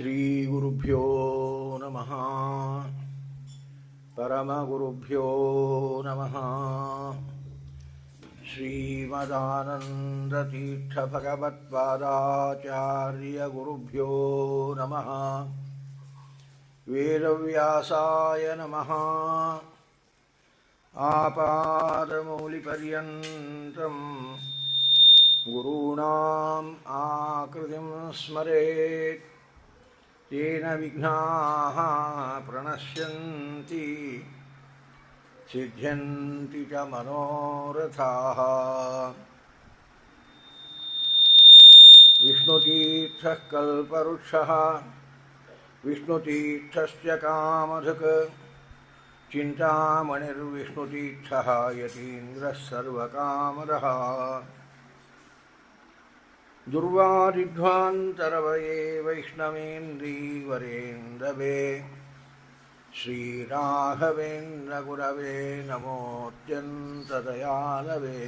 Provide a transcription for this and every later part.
ಶ್ರೀಗುರುಭ್ಯೋ ನಮಃ. ಪರಮಗುರುಭ್ಯೋ ನಮಃ. ಶ್ರೀಮದಾನಂದತೀರ್ಥಭಗವತ್ಪಾದಾಚಾರ್ಯಗುರುಭ್ಯೋ ನಮಃ. ವೇದವ್ಯಾಸಾಯ ನಮಃ. ಆಪಾದಮೌಲಿಪರ್ಯಂತಂ ಗುರುಣಾಂ ಆಕೃತಿಂ ಸ್ಮರೇತ್ ತೇನ ವಿಘ್ನಾಃ ಪ್ರಣಶ್ಯಂತಿ ಸಿದ್ಧ್ಯಂತಿ ಚ ಮನೋರಥಾಃ. ವಿಷ್ಣುತೀರ್ಥಃ ಕಲ್ಪವೃಕ್ಷಃ ವಿಷ್ಣುತೀರ್ಥಸ್ಯ ಕಾಮಧುಕ್ ಚಿಂತಾಮಣಿರ್ವಿಷ್ಣುತೀರ್ಥಃ ಯತೀಂದ್ರಃ ಸರ್ವಕಾಮದಃ. ದುರ್ವಾದಿಧ್ವಾಂತರವಯೇ ವೈಷ್ಣವೇಂದ್ರೀವರೇಂದ್ರವೇ ಶ್ರೀರಾಘವೇಂದ್ರಗುರವೇ ನಮೋऽತ್ಯಂತದಯಾಳವೇ.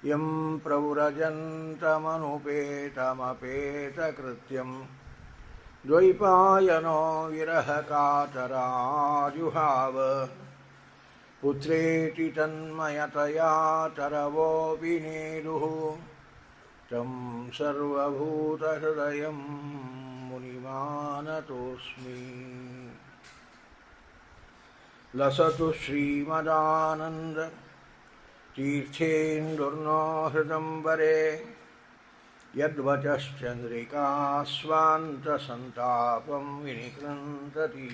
ಯಂ ಪ್ರವ್ರಜन्तಮನುಪೇತಮಪೇತಕೃತ್ಯಂ ದ್ವೈಪಾಯನೋ ವಿರಹಕಾತರಾಜುಹಾವ. ಪುತ್ರೇತಿ ತನ್ಮಯತಯಾ ತರವೋಪಿ ನೇದುಃ तं ಸರ್ವಭೂತಹೃದಯಂ ಮುನಿಮಾನತೋಸ್ಮಿ. ಲಸತು ಶ್ರೀಮದಾನಂದ ತೀರ್ಥೇಂದುರ್ನೋ ಹೃದಂಬರೆ ಯದ್ವಚಶ್ಚಂದ್ರಿಕಾ ಸ್ವಾಂತಸಂತಾಪಂ ವಿನಿಕೃಂತತಿ.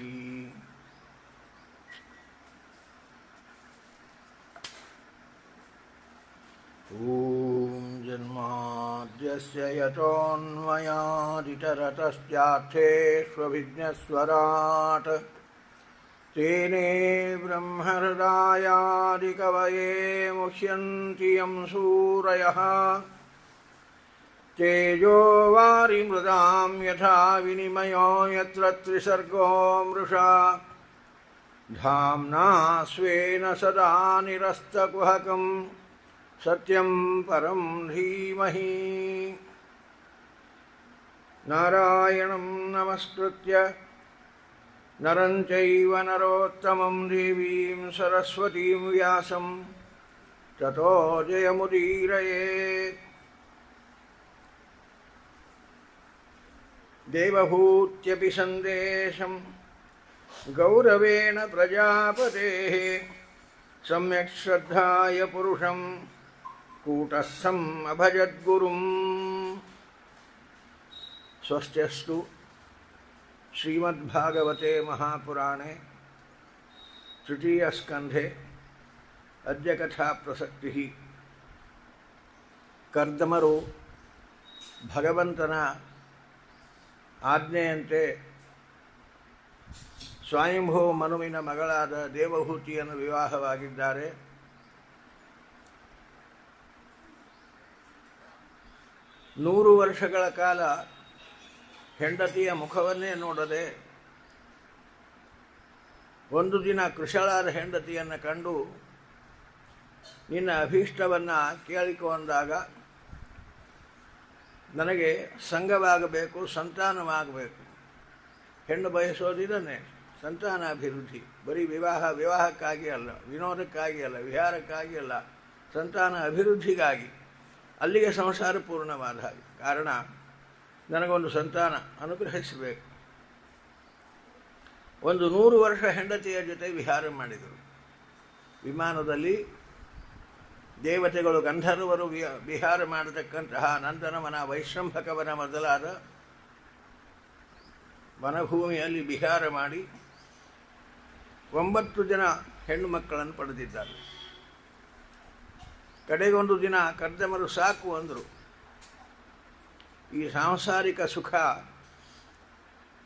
ಓಂ ಜನ್ಮಾದ್ಯಸ್ಯ ಯತೋನ್ಮಯಾದಿತರತಶ್ಚಾರ್ಥೇಷ್ವಭಿಜ್ಞಸ್ವರಾಟ್ ತೇನೇ ಬ್ರಹ್ಮಹೃದಾಯಾದಿಕವಯೇ ಮುಹ್ಯಂತಿ ಯಂ ಸೂರಯಃ. ತೇಜೋ ವಾರಿಮೃದಾಂ ಯಥಾ ವಿನಿಮಯೋ ಯತ್ರ ತ್ರಿಸರ್ಗೋ ಮೃಷಾ. ಧಾಮ್ನಾ ಸ್ವೇನ ಸದಾ ನಿರಸ್ತಕುಹಕಂ ಸತ್ಯಂ ಪರಂ ಧೀಮಹಿ. ನಾರಾಯಣಂ ನಮಸ್ಕೃತ್ಯ ನರಂ ಚೈವ ನರೋತ್ತಮಂ ದೇವೀಂ ಸರಸ್ವತೀಂ ವ್ಯಾಸಂ ತತೋ ಜಯಮುದೀರಯೇತ್. ದೇವಭೂತ್ಯಪಿ ಸಂದೇಶಂ ಗೌರವೇಣ ಪ್ರಜಾಪತೇಃ ಸಮ್ಯಕ್ ಶ್ರದ್ಧಾಯ ಪುರುಷಂ ಕೂಟಸ್ಥಂ ಅಭಜದ್ಗುರುಂ. ಸ್ವಸ್ತ್ಯಸ್ತು ಶ್ರೀಮದ್ಭಾಗವತೆ ಮಹಾಪುರಾಣೆ ತೃತೀಯಸ್ಕಂಧೆ ಅದ್ಯ ಕಥಾ ಪ್ರಸಕ್ತಿ. ಕರ್ದಮರು ಭಗವಂತನ ಆಜ್ಞೆಯಂತೆ ಸ್ವಯಂಭೂ ಮನುವಿನ ಮಗಳಾದ ದೇವಹೂತಿಯನ್ನು ವಿವಾಹವಾಗಿದ್ದಾರೆ. ನೂರು ವರ್ಷಗಳ ಕಾಲ ಹೆಂಡತಿಯ ಮುಖವನ್ನೇ ನೋಡದೆ ಒಂದು ದಿನ ಕೃಶಳಾದ ಹೆಂಡತಿಯನ್ನು ಕಂಡು ನಿನ್ನ ಅಭೀಷ್ಟವನ್ನು ಕೇಳಿಕೊಂಡಾಗ ನನಗೆ ಸಂಘವಾಗಬೇಕು, ಸಂತಾನವಾಗಬೇಕು. ಹೆಣ್ಣು ಬಯಸೋದಿದನ್ನೇ, ಸಂತಾನಾಭಿವೃದ್ಧಿ. ಬರೀ ವಿವಾಹಕ್ಕಾಗಿ ಅಲ್ಲ, ವಿನೋದಕ್ಕಾಗಿ ಅಲ್ಲ, ವಿಹಾರಕ್ಕಾಗಿ ಅಲ್ಲ, ಸಂತಾನ ಅಭಿವೃದ್ಧಿಗಾಗಿ. ಅಲ್ಲಿಗೆ ಸಂಸಾರ ಪೂರ್ಣವಾದ ಹಾಗೆ. ಕಾರಣ ನನಗೊಂದು ಸಂತಾನ ಅನುಗ್ರಹಿಸಬೇಕು. 100 ವರ್ಷ ಹೆಂಡತಿಯ ಜೊತೆ ವಿಹಾರ ಮಾಡಿದರು. ವಿಮಾನದಲ್ಲಿ ದೇವತೆಗಳು ಗಂಧರ್ವರು ವಿಹಾರ ಮಾಡತಕ್ಕಂತಹ ನಂದನವನ, ವೈಶ್ರಂಭಕವನ ಮೊದಲಾದ ವನಭೂಮಿಯಲ್ಲಿ ವಿಹಾರ ಮಾಡಿ 9 ಜನ ಹೆಣ್ಣು ಮಕ್ಕಳನ್ನು ಪಡೆದಿದ್ದಾರೆ. ಕಡೆಗೊಂದು ದಿನ ಕರ್ದಮರು ಸಾಕು ಅಂದರು. ಈ ಸಾಂಸಾರಿಕ ಸುಖ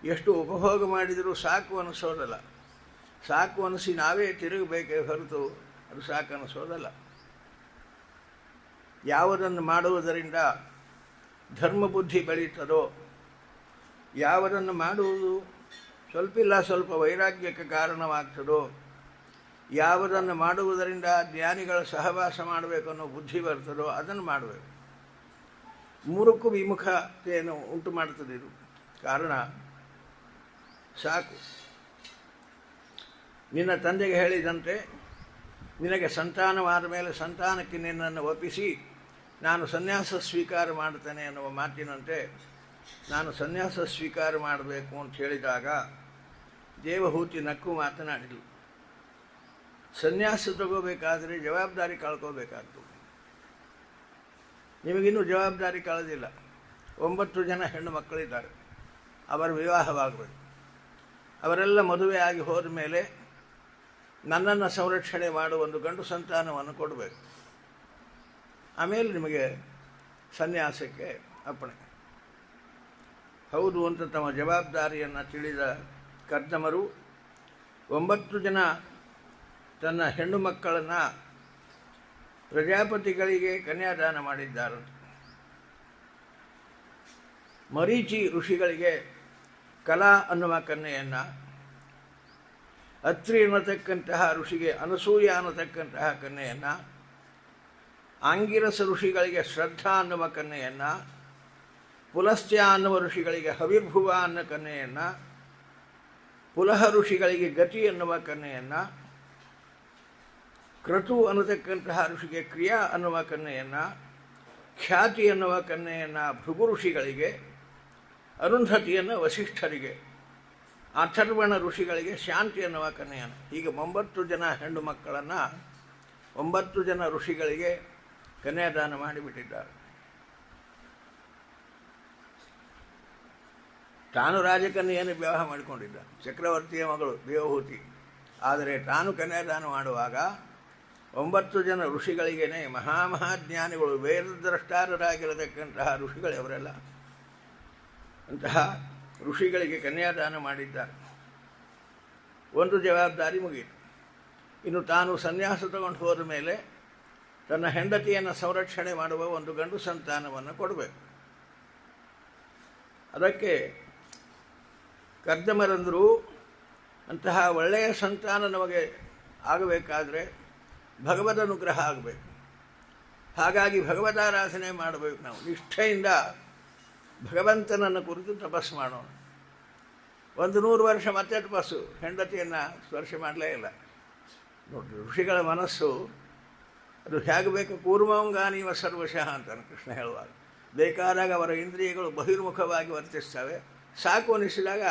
ಎಷ್ಟು ಉಪಭೋಗ ಮಾಡಿದರೂ ಸಾಕು ಅನ್ನಿಸೋದಲ್ಲ. ಸಾಕು ಅನ್ನಿಸಿ ನಾವೇ ತಿರುಗಬೇಕೇ ಹೊರತು ಅದು ಸಾಕು ಅನ್ನಿಸೋದಲ್ಲ. ಯಾವುದನ್ನು ಮಾಡುವುದರಿಂದ ಧರ್ಮಬುದ್ಧಿ ಬೆಳೀತದೋ, ಯಾವುದನ್ನು ಮಾಡುವುದು ಸ್ವಲ್ಪ ವೈರಾಗ್ಯಕ್ಕೆ ಕಾರಣವಾಗ್ತದೋ, ಯಾವುದನ್ನು ಮಾಡುವುದರಿಂದ ಜ್ಞಾನಿಗಳ ಸಹವಾಸ ಮಾಡಬೇಕು ಅನ್ನೋ ಬುದ್ಧಿ ಬರ್ತದೋ ಅದನ್ನು ಮಾಡಬೇಕು. ಮೂರಕ್ಕೂ ವಿಮುಖತೆಯನ್ನು ಉಂಟು ಮಾಡ್ತದೆ ಇದು. ಕಾರಣ ಸಾಕು. ನಿನ್ನ ತಂದೆಗೆ ಹೇಳಿದಂತೆ ನಿನಗೆ ಸಂತಾನವಾದ ಮೇಲೆ ಸಂತಾನಕ್ಕೆ ನಿನ್ನನ್ನು ಒಪ್ಪಿಸಿ ನಾನು ಸನ್ಯಾಸ ಸ್ವೀಕಾರ ಮಾಡ್ತೇನೆ ಅನ್ನುವ ಮಾತಿನಂತೆ ನಾನು ಸನ್ಯಾಸ ಸ್ವೀಕಾರ ಮಾಡಬೇಕು ಅಂತ ಹೇಳಿದಾಗ ದೇವಹೂತಿ ನಕ್ಕು ಮಾತನಾಡಿದಳು. ಸನ್ಯಾಸ ತಗೋಬೇಕಾದರೆ ಜವಾಬ್ದಾರಿ ಕಳ್ಕೋಬೇಕಾಗ್ತದೆ. ನಿಮಗಿನ್ನೂ ಜವಾಬ್ದಾರಿ ಕಳೆದಿಲ್ಲ. 9 ಜನ ಹೆಣ್ಣು ಮಕ್ಕಳಿದ್ದಾರೆ. ಅವರ ವಿವಾಹವಾಗಬೇಕು. ಅವರೆಲ್ಲ ಮದುವೆ ಆಗಿ ಹೋದ ಮೇಲೆ ನನ್ನನ್ನು ಸಂರಕ್ಷಣೆ ಮಾಡುವ ಒಂದು ಗಂಡು ಸಂತಾನವನ್ನು ಕೊಡಬೇಕು. ಆಮೇಲೆ ನಿಮಗೆ ಸನ್ಯಾಸಕ್ಕೆ ಅಪ್ಪಣೆ. ಹೌದು ಅಂತ ತಮ್ಮ ಜವಾಬ್ದಾರಿಯನ್ನು ತಿಳಿದ ಕರ್ದಮರು 9 ಜನ ತನ್ನ ಹೆಣ್ಣು ಮಕ್ಕಳನ್ನು ಪ್ರಜಾಪತಿಗಳಿಗೆ ಕನ್ಯಾದಾನ ಮಾಡಿದ್ದಾರೆ. ಮರೀಚಿ ಋಷಿಗಳಿಗೆ ಕಲಾ ಅನ್ನುವ ಕನ್ಯೆಯನ್ನು, ಅತ್ರಿ ಅನ್ನತಕ್ಕಂತಹ ಋಷಿಗೆ ಅನಸೂಯ ಅನ್ನತಕ್ಕಂತಹ ಕನ್ಯೆಯನ್ನು, ಆಂಗಿರಸ ಋಷಿಗಳಿಗೆ ಶ್ರದ್ಧಾ ಅನ್ನುವ ಕನ್ಯೆಯನ್ನು, ಪುಲಸ್ತ್ಯ ಅನ್ನುವ ಋಷಿಗಳಿಗೆ ಹವಿರ್ಭುವ ಅನ್ನೋ ಕನ್ಯೆಯನ್ನು, ಪುಲಹ ಋಷಿಗಳಿಗೆ ಗತಿ ಅನ್ನುವ ಕನ್ಯೆಯನ್ನು, ಕ್ರತು ಅನ್ನತಕ್ಕಂತಹ ಋಷಿಗೆ ಕ್ರಿಯಾ ಅನ್ನುವ ಕನ್ಯೆಯನ್ನು, ಖ್ಯಾತಿ ಅನ್ನುವ ಕನ್ಯೆಯನ್ನು ಭೃಗು ಋಷಿಗಳಿಗೆ, ಅರುಂಧತಿಯನ್ನು ವಸಿಷ್ಠರಿಗೆ, ಅಥರ್ವಣ ಋಷಿಗಳಿಗೆ ಶಾಂತಿ ಅನ್ನುವ ಕನ್ಯೆಯನ್ನು, ಹೀಗೆ 9 ಜನ ಹೆಣ್ಣು ಮಕ್ಕಳನ್ನು 9 ಜನ ಋಷಿಗಳಿಗೆ ಕನ್ಯಾದಾನ ಮಾಡಿಬಿಟ್ಟಿದ್ದಾರೆ. ತಾನು ರಾಜಕನ್ಯೆಯನ್ನು ವಿವಾಹ ಮಾಡಿಕೊಂಡಿದ್ದ, ಚಕ್ರವರ್ತಿಯ ಮಗಳು ದೇವಹೂತಿ. ಆದರೆ ತಾನು ಕನ್ಯಾದಾನ ಮಾಡುವಾಗ 9 ಜನ ಋಷಿಗಳಿಗೇನೆ ಮಹಾಮಹಾಜ್ಞಾನಿಗಳು, ವೇದದ್ರಷ್ಟಾರರಾಗಿರತಕ್ಕಂತಹ ಋಷಿಗಳೇ ಅವರೆಲ್ಲ. ಅಂತಹ ಋಷಿಗಳಿಗೆ ಕನ್ಯಾದಾನ ಮಾಡಿದ್ದಾರೆ. ಒಂದು ಜವಾಬ್ದಾರಿ ಮುಗಿಯಿತು. ಇನ್ನು ತಾನು ಸನ್ಯಾಸ ತಗೊಂಡು ಹೋದ ಮೇಲೆ ತನ್ನ ಹೆಂಡತಿಯನ್ನು ಸಂರಕ್ಷಣೆ ಮಾಡುವ ಒಂದು ಗಂಡು ಸಂತಾನವನ್ನು ಕೊಡಬೇಕು. ಅದಕ್ಕೆ ಕರ್ದಮರಂದರು, ಅಂತಹ ಒಳ್ಳೆಯ ಸಂತಾನ ನಮಗೆ ಆಗಬೇಕಾದರೆ ಭಗವದ್ ಅನುಗ್ರಹ ಆಗಬೇಕು. ಹಾಗಾಗಿ ಭಗವದಾರಾಧನೆ ಮಾಡಬೇಕು. ನಾವು ನಿಷ್ಠೆಯಿಂದ ಭಗವಂತನನ್ನು ಕುರಿತು ತಪಸ್ಸು ಮಾಡೋಣ. 100 ವರ್ಷ ಮತ್ತೆ ತಪಸ್ಸು, ಹೆಂಡತಿಯನ್ನು ಸ್ಪರ್ಶ ಮಾಡಲೇ ಇಲ್ಲ. ನೋಡಿ, ಋಷಿಗಳ ಮನಸ್ಸು ಅದು ಹೇಗೆ ಬೇಕು, ಕೂರ್ಮಂಗಾನೀವ ಸರ್ವಶಃ ಅಂತಾನೆ ಕೃಷ್ಣ ಹೇಳುವಾಗ. ಬೇಕಾದಾಗ ಅವರ ಇಂದ್ರಿಯಗಳು ಬಹಿರ್ಮುಖವಾಗಿ ವರ್ತಿಸ್ತವೆ, ಸಾಕು ಅನಿಸಿದಾಗ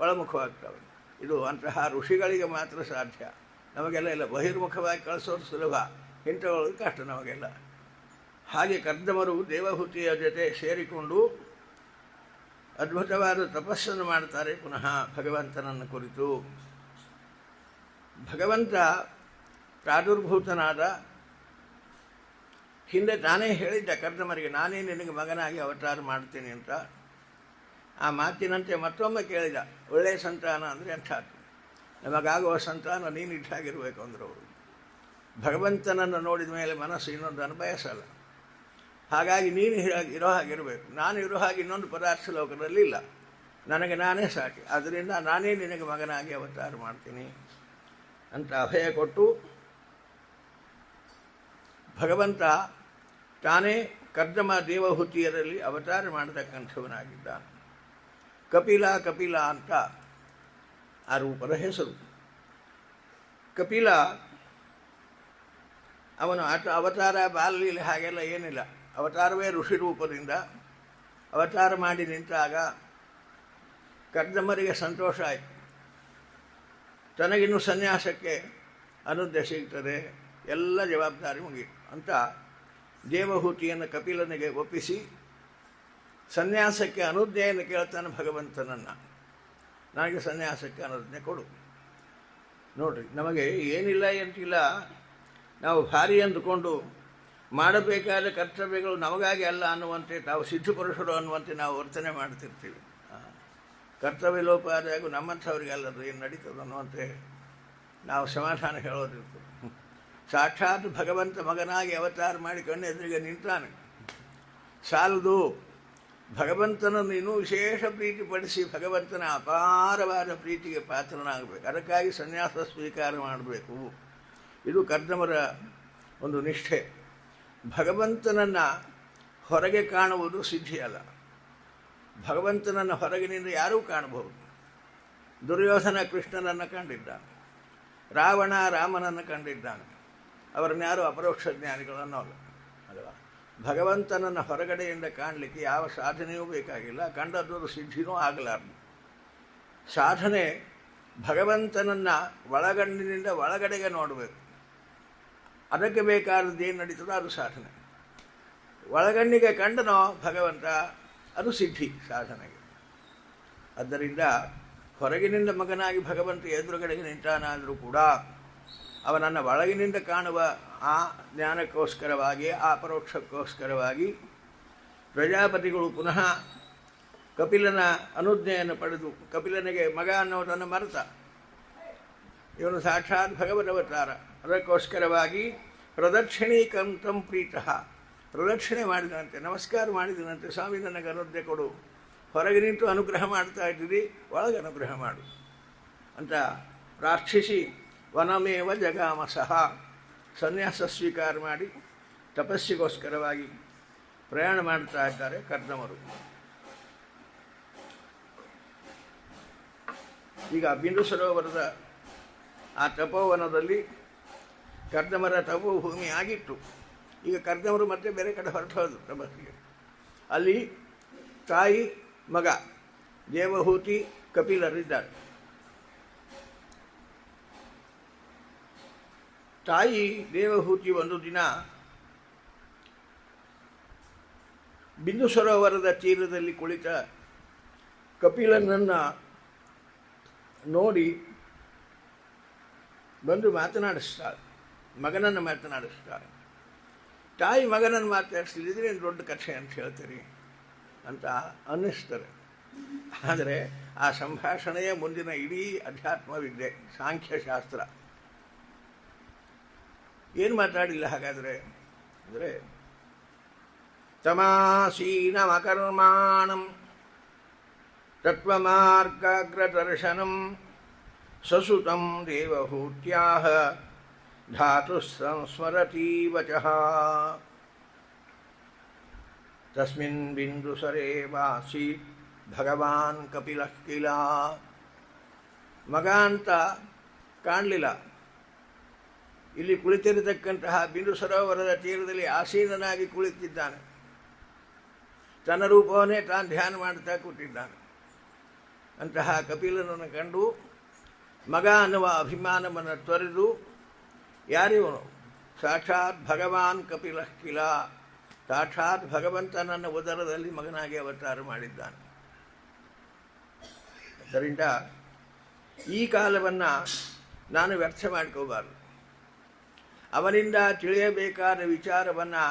ಒಳಮುಖವಾಗ್ತವೆ. ಇದು ಅಂತಹ ಋಷಿಗಳಿಗೆ ಮಾತ್ರ ಸಾಧ್ಯ. ನಮಗೆಲ್ಲ ಇಲ್ಲ, ಬಹಿರ್ಮುಖವಾಗಿ ಕಳಿಸೋದು ಸುಲಭ, ಇಂಥವಳು ಕಷ್ಟ ನಮಗೆಲ್ಲ. ಹಾಗೆ ಕರ್ದಮರು ದೇವಹೂತಿಯ ಜೊತೆ ಸೇರಿಕೊಂಡು ಅದ್ಭುತವಾದ ತಪಸ್ಸನ್ನು ಮಾಡ್ತಾರೆ ಪುನಃ ಭಗವಂತನನ್ನು ಕುರಿತು. ಭಗವಂತ ಪ್ರಾದುರ್ಭೂತನಾದ ಹಿಂದೆ ತಾನೇ ಹೇಳಿದ್ದ ಕರ್ದಮರಿಗೆ, ನಾನೇ ನಿನಗೆ ಮಗನಾಗಿ ಅವತಾರ ಮಾಡ್ತೀನಿ ಅಂತ. ಆ ಮಾತಿನಂತೆ ಮತ್ತೊಮ್ಮೆ ಕೇಳಿದ, ಒಳ್ಳೆಯ ಸಂತಾನ ಅಂದರೆ ಅಂಥದ್ದು, ನಮಗಾಗುವ ಸಂತಾನ ನೀನು ಇಟ್ಟಾಗಿರಬೇಕು ಅಂದರು ಅವರು. ಭಗವಂತನನ್ನು ನೋಡಿದ ಮೇಲೆ ಮನಸ್ಸು ಇನ್ನೊಂದನ್ನು ಬಯಸಲ್ಲ. ಹಾಗಾಗಿ ನೀನು ಇರೋ ಹಾಗಿರಬೇಕು, ನಾನು ಇರೋ ಹಾಗೆ ಇನ್ನೊಂದು ಪದಾರ್ಥ ಲೋಕದಲ್ಲಿ ಇಲ್ಲ, ನನಗೆ ನಾನೇ ಸಾಕಿ, ಆದ್ದರಿಂದ ನಾನೇ ನಿನಗೆ ಮಗನಾಗಿ ಅವತಾರ ಮಾಡ್ತೀನಿ ಅಂತ ಅಭಯ ಕೊಟ್ಟು ಭಗವಂತ ತಾನೇ ಕರ್ದಮ ದೇವಹೂತಿಯರಲ್ಲಿ ಅವತಾರ ಮಾಡತಕ್ಕಂಥವನಾಗಿದ್ದಾನೆ. ಕಪಿಲ ಕಪಿಲ ಅಂತ ಆ ರೂಪದ ಹೆಸರು. ಕಪಿಲ ಅವನು ಅವತಾರ ಬಾಲಲೀಲೆ ಹಾಗೆಲ್ಲ ಏನಿಲ್ಲ, ಅವತಾರವೇ ಋಷಿ ರೂಪದಿಂದ ಅವತಾರ ಮಾಡಿ ನಿಂತಾಗ ಕರ್ದಮರಿಗೆ ಸಂತೋಷ ಆಯಿತು. ತನಗಿನ್ನು ಸನ್ಯಾಸಕ್ಕೆ ಅನುಜ್ಞೆ ಸಿಗ್ತದೆ, ಎಲ್ಲ ಜವಾಬ್ದಾರಿ ಮುಗಿಯಿತು ಅಂತ ದೇವಹೂತಿಯನ್ನು ಕಪಿಲನಿಗೆ ಒಪ್ಪಿಸಿ ಸನ್ಯಾಸಕ್ಕೆ ಅನುಜ್ಞೆಯನ್ನು ಕೇಳ್ತಾನೆ ಭಗವಂತನನ್ನು. ನನಗೆ ಸನ್ಯಾಸಕ್ಕೆ ಅನುಜ್ಞೆ ಕೊಡು. ನೋಡಿರಿ, ನಮಗೆ ಏನಿಲ್ಲ ಅಂತಿಲ್ಲ, ನಾವು ಭಾರಿ ಅಂದುಕೊಂಡು ಮಾಡಬೇಕಾದ ಕರ್ತವ್ಯಗಳು ನಮಗಾಗಿ ಅಲ್ಲ ಅನ್ನುವಂತೆ, ತಾವು ಸಿದ್ಧಪುರುಷರು ಅನ್ನುವಂತೆ ನಾವು ವರ್ತನೆ ಮಾಡ್ತಿರ್ತೀವಿ. ಕರ್ತವ್ಯ ಲೋಪ ಆದಾಗೂ ನಮ್ಮಂಥವ್ರಿಗೆ ಅಲ್ಲದು ಏನು ನಡೀತದೆ ಅನ್ನುವಂತೆ ನಾವು ಸಮಾಧಾನ ಹೇಳೋದಿರ್ತದೆ. ಸಾಕ್ಷಾತ್ ಭಗವಂತ ಮಗನಾಗಿ ಅವತಾರ ಮಾಡಿ ಕಣ್ಣೆದುರಿಗೆ ನಿಂತಾನೆ, ಸಾಲದು. ಭಗವಂತನನ್ನು ಇನ್ನೂ ವಿಶೇಷ ಪ್ರೀತಿಪಡಿಸಿ ಭಗವಂತನ ಅಪಾರವಾದ ಪ್ರೀತಿಗೆ ಪಾತ್ರನಾಗಬೇಕು. ಅದಕ್ಕಾಗಿ ಸನ್ಯಾಸ ಸ್ವೀಕಾರ ಮಾಡಬೇಕು. ಇದು ಕರ್ದಮರ ಒಂದು ನಿಷ್ಠೆ. ಭಗವಂತನನ್ನು ಹೊರಗೆ ಕಾಣುವುದು ಸಿದ್ಧಿಯಲ್ಲ, ಭಗವಂತನನ್ನು ಹೊರಗಿನಿಂದ ಯಾರೂ ಕಾಣಬಹುದು. ದುರ್ಯೋಧನ ಕೃಷ್ಣನನ್ನು ಕಂಡಿದ್ದಾನೆ, ರಾವಣ ರಾಮನನ್ನು ಕಂಡಿದ್ದಾನೆ. ಅವರನ್ಯಾರು ಅಪರೋಕ್ಷ ಜ್ಞಾನಿಗಳನ್ನು ಅಲ್ವಾ. ಭಗವಂತನನ್ನು ಹೊರಗಡೆಯಿಂದ ಕಾಣಲಿಕ್ಕೆ ಯಾವ ಸಾಧನೆಯೂ ಬೇಕಾಗಿಲ್ಲ, ಕಂಡದ್ದು ಸಿದ್ಧಿನೂ ಆಗಲಾರದು. ಸಾಧನೆ ಭಗವಂತನನ್ನು ಒಳಗಣ್ಣಿನಿಂದ ಒಳಗಡೆಗೆ ನೋಡಬೇಕು. ಅದಕ್ಕೆ ಬೇಕಾದದ್ದು ಏನು ನಡೀತದೋ ಅದು ಸಾಧನೆ. ಒಳಗಣ್ಣಿಗೆ ಕಂಡನೋ ಭಗವಂತ, ಅದು ಸಿದ್ಧಿ ಸಾಧನೆಗೆ. ಆದ್ದರಿಂದ ಹೊರಗಿನಿಂದ ಮಗನಾಗಿ ಭಗವಂತ ಎದುರುಗಡೆಗೆ ನಿಂತಾನಾದರೂ ಕೂಡ ಅವನನ್ನು ಒಳಗಿನಿಂದ ಕಾಣುವ ಆ ಜ್ಞಾನಕ್ಕೋಸ್ಕರವಾಗಿ, ಆ ಪರೋಕ್ಷಕ್ಕೋಸ್ಕರವಾಗಿ ಪ್ರಜಾಪತಿಗಳು ಪುನಃ ಕಪಿಲನ ಅನುಜ್ಞೆಯನ್ನು ಪಡೆದು, ಕಪಿಲನಿಗೆ ಮಗ ಅನ್ನೋದನ್ನು ಮರೆತ, ಇವನು ಸಾಕ್ಷಾತ್ ಭಗವದವತಾರ, ಅದಕ್ಕೋಸ್ಕರವಾಗಿ ಪ್ರದಕ್ಷಿಣೀಕಂತಂ ಪ್ರೀತಃ, ಪ್ರದಕ್ಷಿಣೆ ಮಾಡಿದಂತೆ, ನಮಸ್ಕಾರ ಮಾಡಿದಂತೆ, ಸ್ವಾಮಿ ನನಗೆ ಅನುಜ್ಞೆ ಕೊಡು, ಹೊರಗೆ ನಿಂತು ಅನುಗ್ರಹ ಮಾಡ್ತಾ ಇದ್ದೀರಿ, ಒಳಗೆ ಅನುಗ್ರಹ ಮಾಡು ಅಂತ ಪ್ರಾರ್ಥಿಸಿ ವನಮೇವ ಜಗಾಮಸಃ, ಸನ್ಯಾಸ ಸ್ವೀಕಾರ ಮಾಡಿ ತಪಸ್ಸಿಗೋಸ್ಕರವಾಗಿ ಪ್ರಯಾಣ ಮಾಡ್ತಾ ಇದ್ದಾರೆ ಕರ್ದಮರು. ಈಗ ಬಿಂದು ಸರೋವರದ ಆ ತಪೋವನದಲ್ಲಿ ಕರ್ದಮರ ತಪೋಭೂಮಿ ಆಗಿತ್ತು. ಈಗ ಕರ್ದಮರು ಮತ್ತೆ ಬೇರೆ ಕಡೆ ಹೊರಟು ಹೋದರು ತಪಸ್ಸಿಗೆ. ಅಲ್ಲಿ ತಾಯಿ ಮಗ ದೇವಹೂತಿ ಕಪಿಲರಿದ್ದಾರೆ. ತಾಯಿ ದೇವಹೂತಿ ಒಂದು ದಿನ ಬಿಂದು ಸರೋವರದ ತೀರದಲ್ಲಿ ಕುಳಿತ ಕಪಿಲನನ್ನು ನೋಡಿ ಬಂದು ಮಾತನಾಡಿಸ್ತಾಳೆ, ಮಗನನ್ನು ಮಾತನಾಡಿಸ್ತಾಳೆ. ತಾಯಿ ಮಗನನ್ನು ಮಾತಾಡಿಸಿದ್ರೆ ದೊಡ್ಡ ಕಥೆ ಅಂತ ಹೇಳ್ತೀರಿ ಅಂತ ಅನ್ನಿಸ್ತಾರೆ. ಆದರೆ ಆ ಸಂಭಾಷಣೆಯ ಮುಂದಿನ ಇಡೀ ಅಧ್ಯಾತ್ಮವಿದ್ಯೆ, ಸಾಂಖ್ಯಶಾಸ್ತ್ರ. ಏನು ಮಾತಾಡಿಲ್ಲ ಹಾಗಾದರೆ ಅಂದರೆ, ತಮಾಸೀನಮಕರ್ಮಾಣಂ ತತ್ವಮಾರ್ಗಾಗ್ರದರ್ಶನಂ ಸಸುತಂ ದೇವಹೂತ್ಯಾಹ ಧಾತು ಸಂಸ್ಮರತಿ ವಚಃ ತಸ್ಮಿನ್ ಬಿಂದುಸರೆ ವಾಸೀತ್ ಭಗವಾನ್ ಕಪಿಲಃ ಕಿಲ. ಮಗ ಅಂತ ಕಾಣಲಿಲ್ಲ. ಇಲ್ಲಿ ಕುಳಿತಿರತಕ್ಕಂತಹ ಬಿಂದು ಸರೋವರದ ತೀರದಲ್ಲಿ ಆಸೀನನಾಗಿ ಕುಳಿತಿದ್ದಾನೆ. ತನ್ನ ರೂಪವನ್ನೇ ತಾನು ಧ್ಯಾನ ಮಾಡ್ತಾ ಕೂತಿದ್ದಾನೆ. ಅಂತಹ ಕಪಿಲನನ್ನು ಕಂಡು ಮಗ ಅನ್ನುವ ಅಭಿಮಾನವನ್ನು ತೊರೆದು, ಯಾರಿವನು? ಸಾಕ್ಷಾತ್ ಭಗವಾನ್ ಕಪಿಲಃ ಕಿಲ, ಸಾಕ್ಷಾತ್ ಭಗವಂತನನ್ನ ಉದರದಲ್ಲಿ ಮಗನಾಗಿ ಅವತಾರ ಮಾಡಿದ್ದಾನೆ. ಆದ್ದರಿಂದ ಈ ಕಾಲವನ್ನು ನಾನು ವ್ಯರ್ಥ ಮಾಡ್ಕೋಬಾರ್ದು. ಅವನಿಂದ ತಿಳಿಯಬೇಕಾದ ವಿಚಾರವನ್ನು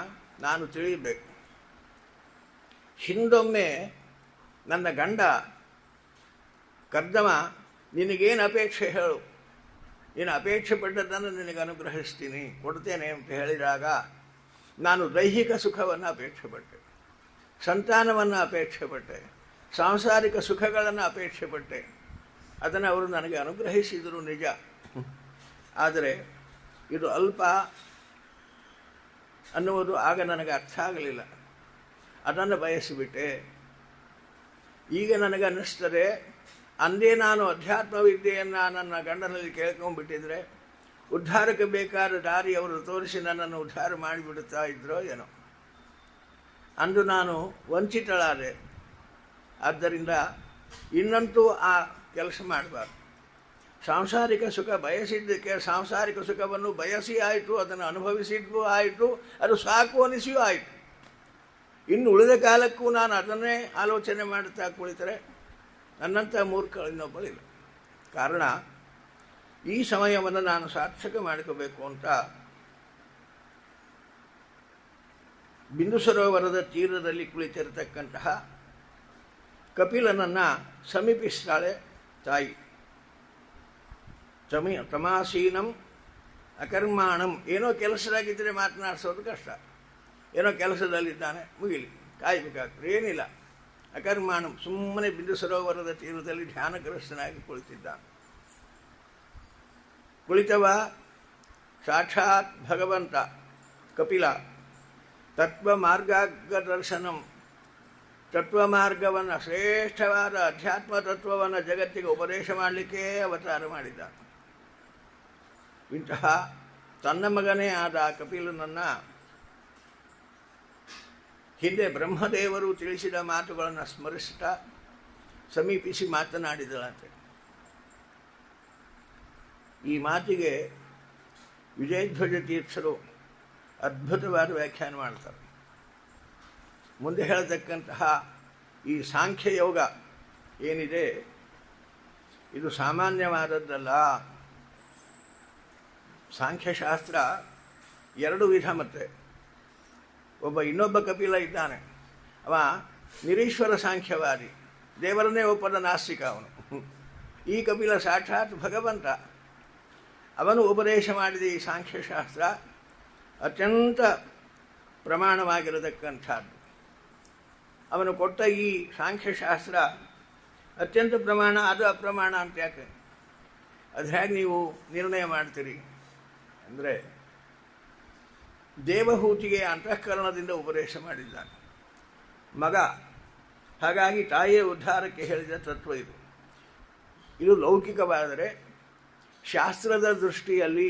ನಾನು ತಿಳಿಯಬೇಕು. ಹಿಂದೊಮ್ಮೆ ನನ್ನ ಗಂಡ ಕರ್ದಮ, ನಿನಗೇನು ಅಪೇಕ್ಷೆ ಹೇಳು, ನೀನು ಅಪೇಕ್ಷೆ ಪಟ್ಟದ್ದನ್ನು ನಿನಗೆ ಅನುಗ್ರಹಿಸ್ತೀನಿ, ಕೊಡ್ತೇನೆ ಅಂತ ಹೇಳಿದಾಗ ನಾನು ದೈಹಿಕ ಸುಖವನ್ನು ಅಪೇಕ್ಷೆ ಪಟ್ಟೆ, ಸಂತಾನವನ್ನು ಅಪೇಕ್ಷೆ ಪಟ್ಟೆ, ಸಾಂಸಾರಿಕ ಸುಖಗಳನ್ನು ಅಪೇಕ್ಷೆ ಪಟ್ಟೆ. ಅದನ್ನು ಅವರು ನನಗೆ ಅನುಗ್ರಹಿಸಿದರು ನಿಜ. ಆದರೆ ಇದು ಅಲ್ಪ ಅನ್ನುವುದು ಆಗ ನನಗೆ ಅರ್ಥ ಆಗಲಿಲ್ಲ. ಅದನ್ನು ಬಯಸಿಬಿಟ್ಟೆ. ಈಗ ನನಗೆ ಅನ್ನಿಸ್ತದೆ, ಅಂದೇ ನಾನು ಅಧ್ಯಾತ್ಮವಿದ್ಯೆಯನ್ನು ನನ್ನ ಗಂಡನಲ್ಲಿ ಕೇಳ್ಕೊಂಡ್ಬಿಟ್ಟಿದ್ರೆ ಉದ್ಧಾರಕ್ಕೆ ಬೇಕಾದ ದಾರಿ ಅವರು ತೋರಿಸಿ ನನ್ನನ್ನು ಉದ್ಧಾರ ಮಾಡಿಬಿಡುತ್ತಾ ಇದ್ರೋ ಏನೋ. ಅಂದು ನಾನು ವಂಚಿತಳಾದೆ. ಆದ್ದರಿಂದ ಇನ್ನಂತೂ ಆ ಕೆಲಸ ಮಾಡಬಾರ್ದು. ಸಾಂಸಾರಿಕ ಸುಖ ಬಯಸಿದ್ದಕ್ಕೆ ಸಾಂಸಾರಿಕ ಸುಖವನ್ನು ಬಯಸಿ ಆಯಿತು, ಅದನ್ನು ಅನುಭವಿಸಿದ್ದು ಆಯಿತು, ಅದು ಸಾಕು ಅನಿಸಿಯೂ ಆಯಿತು. ಇನ್ನು ಉಳಿದ ಕಾಲಕ್ಕೂ ನಾನು ಅದನ್ನೇ ಆಲೋಚನೆ ಮಾಡುತ್ತಾ ಕುಳಿತರೆ ನನ್ನಂಥ ಮೂರ್ಖ ಇನ್ನೊಬ್ಬಳಿಲ್ಲ. ಕಾರಣ, ಈ ಸಮಯವನ್ನು ನಾನು ಸಾರ್ಥಕ ಮಾಡಿಕೋಬೇಕು ಅಂತ ಬಿಂದು ಸರೋವರದ ತೀರದಲ್ಲಿ ಕುಳಿತಿರತಕ್ಕಂತಹ ಕಪಿಲನನ್ನು ಸಮೀಪಿಸ್ತಾಳೆ ತಾಯಿ. ತಮಾಸೀನಂ ಅಕರ್ಮಾಣಂ, ಏನೋ ಕೆಲಸದಾಗಿದ್ದರೆ ಮಾತನಾಡಿಸೋದು ಕಷ್ಟ. ಏನೋ ಕೆಲಸದಲ್ಲಿದ್ದಾನೆ, ಮುಗಿಲಿ, ಕಾಯಬೇಕಾಗ್ತದೆ, ಏನಿಲ್ಲ. ಅಕರ್ಮಾಣಂ, ಸುಮ್ಮನೆ ಬಿಂದು ಸರೋವರದ ತೀರದಲ್ಲಿ ಧ್ಯಾನಗ್ರಸ್ತನಾಗಿ ಕುಳಿತಿದ್ದಾನೆ. ಕುಳಿತವ ಸಾಕ್ಷಾತ್ ಭಗವಂತ ಕಪಿಲ. ತತ್ವ ಮಾರ್ಗಾಗ್ರದರ್ಶನಂ, ತತ್ವ ಮಾರ್ಗವನ್ನು, ಶ್ರೇಷ್ಠವಾದ ಅಧ್ಯಾತ್ಮ ತತ್ವವನ್ನು ಜಗತ್ತಿಗೆ ಉಪದೇಶ ಮಾಡಲಿಕ್ಕೇ ಅವತಾರ ಮಾಡಿದ. ಇಂತಹ ತನ್ನ ಮಗನೇ ಆದ ಕಪಿಲನನ್ನು ಹಿಂದೆ ಬ್ರಹ್ಮದೇವರು ತಿಳಿಸಿದ ಮಾತುಗಳನ್ನು ಸ್ಮರಿಸುತ್ತಾ ಸಮೀಪಿಸಿ ಮಾತನಾಡಿದಳಂತೆ. ಈ ಮಾತಿಗೆ ವಿಜಯಧ್ವಜ ತೀರ್ಥರು ಅದ್ಭುತವಾದ ವ್ಯಾಖ್ಯಾನ ಮಾಡ್ತಾರೆ. ಮುಂದೆ ಹೇಳತಕ್ಕಂತಹ ಈ ಸಾಂಖ್ಯಯೋಗ ಏನಿದೆ, ಇದು ಸಾಮಾನ್ಯವಾದದ್ದಲ್ಲ. ಸಾಂಖ್ಯಶಾಸ್ತ್ರ ಎರಡು ವಿಧ. ಮತ್ತೆ ಇನ್ನೊಬ್ಬ ಕಪಿಲ ಇದ್ದಾನೆ, ಅವ ನಿರೀಶ್ವರ ಸಾಂಖ್ಯವಾದಿ, ದೇವರನ್ನೇ ಒಪ್ಪದ ನಾಸ್ತಿಕ ಅವನು. ಈ ಕಪಿಲ ಸಾಕ್ಷಾತ್ ಭಗವಂತ. ಅವನು ಉಪದೇಶ ಮಾಡಿದ ಈ ಸಾಂಖ್ಯಶಾಸ್ತ್ರ ಅತ್ಯಂತ ಪ್ರಮಾಣವಾಗಿರತಕ್ಕಂಥದ್ದು. ಅವನು ಕೊಟ್ಟ ಈ ಸಾಂಖ್ಯಶಾಸ್ತ್ರ ಅತ್ಯಂತ ಪ್ರಮಾಣ, ಅದು ಅಪ್ರಮಾಣ ಅಂತ ಯಾಕೆ? ಅದು ಹೇಗೆ ನೀವು ನಿರ್ಣಯ ಮಾಡ್ತೀರಿ ಅಂದರೆ, ದೇವಹೂತಿಗೆ ಅಂತಃಕರಣದಿಂದ ಉಪದೇಶ ಮಾಡಿದ್ದಾನೆ ಮಗ. ಹಾಗಾಗಿ ತಾಯಿಯ ಉದ್ಧಾರಕ್ಕೆ ಹೇಳಿದ ತತ್ವ ಇದು. ಇದು ಲೌಕಿಕವಾದರೆ, ಶಾಸ್ತ್ರದ ದೃಷ್ಟಿಯಲ್ಲಿ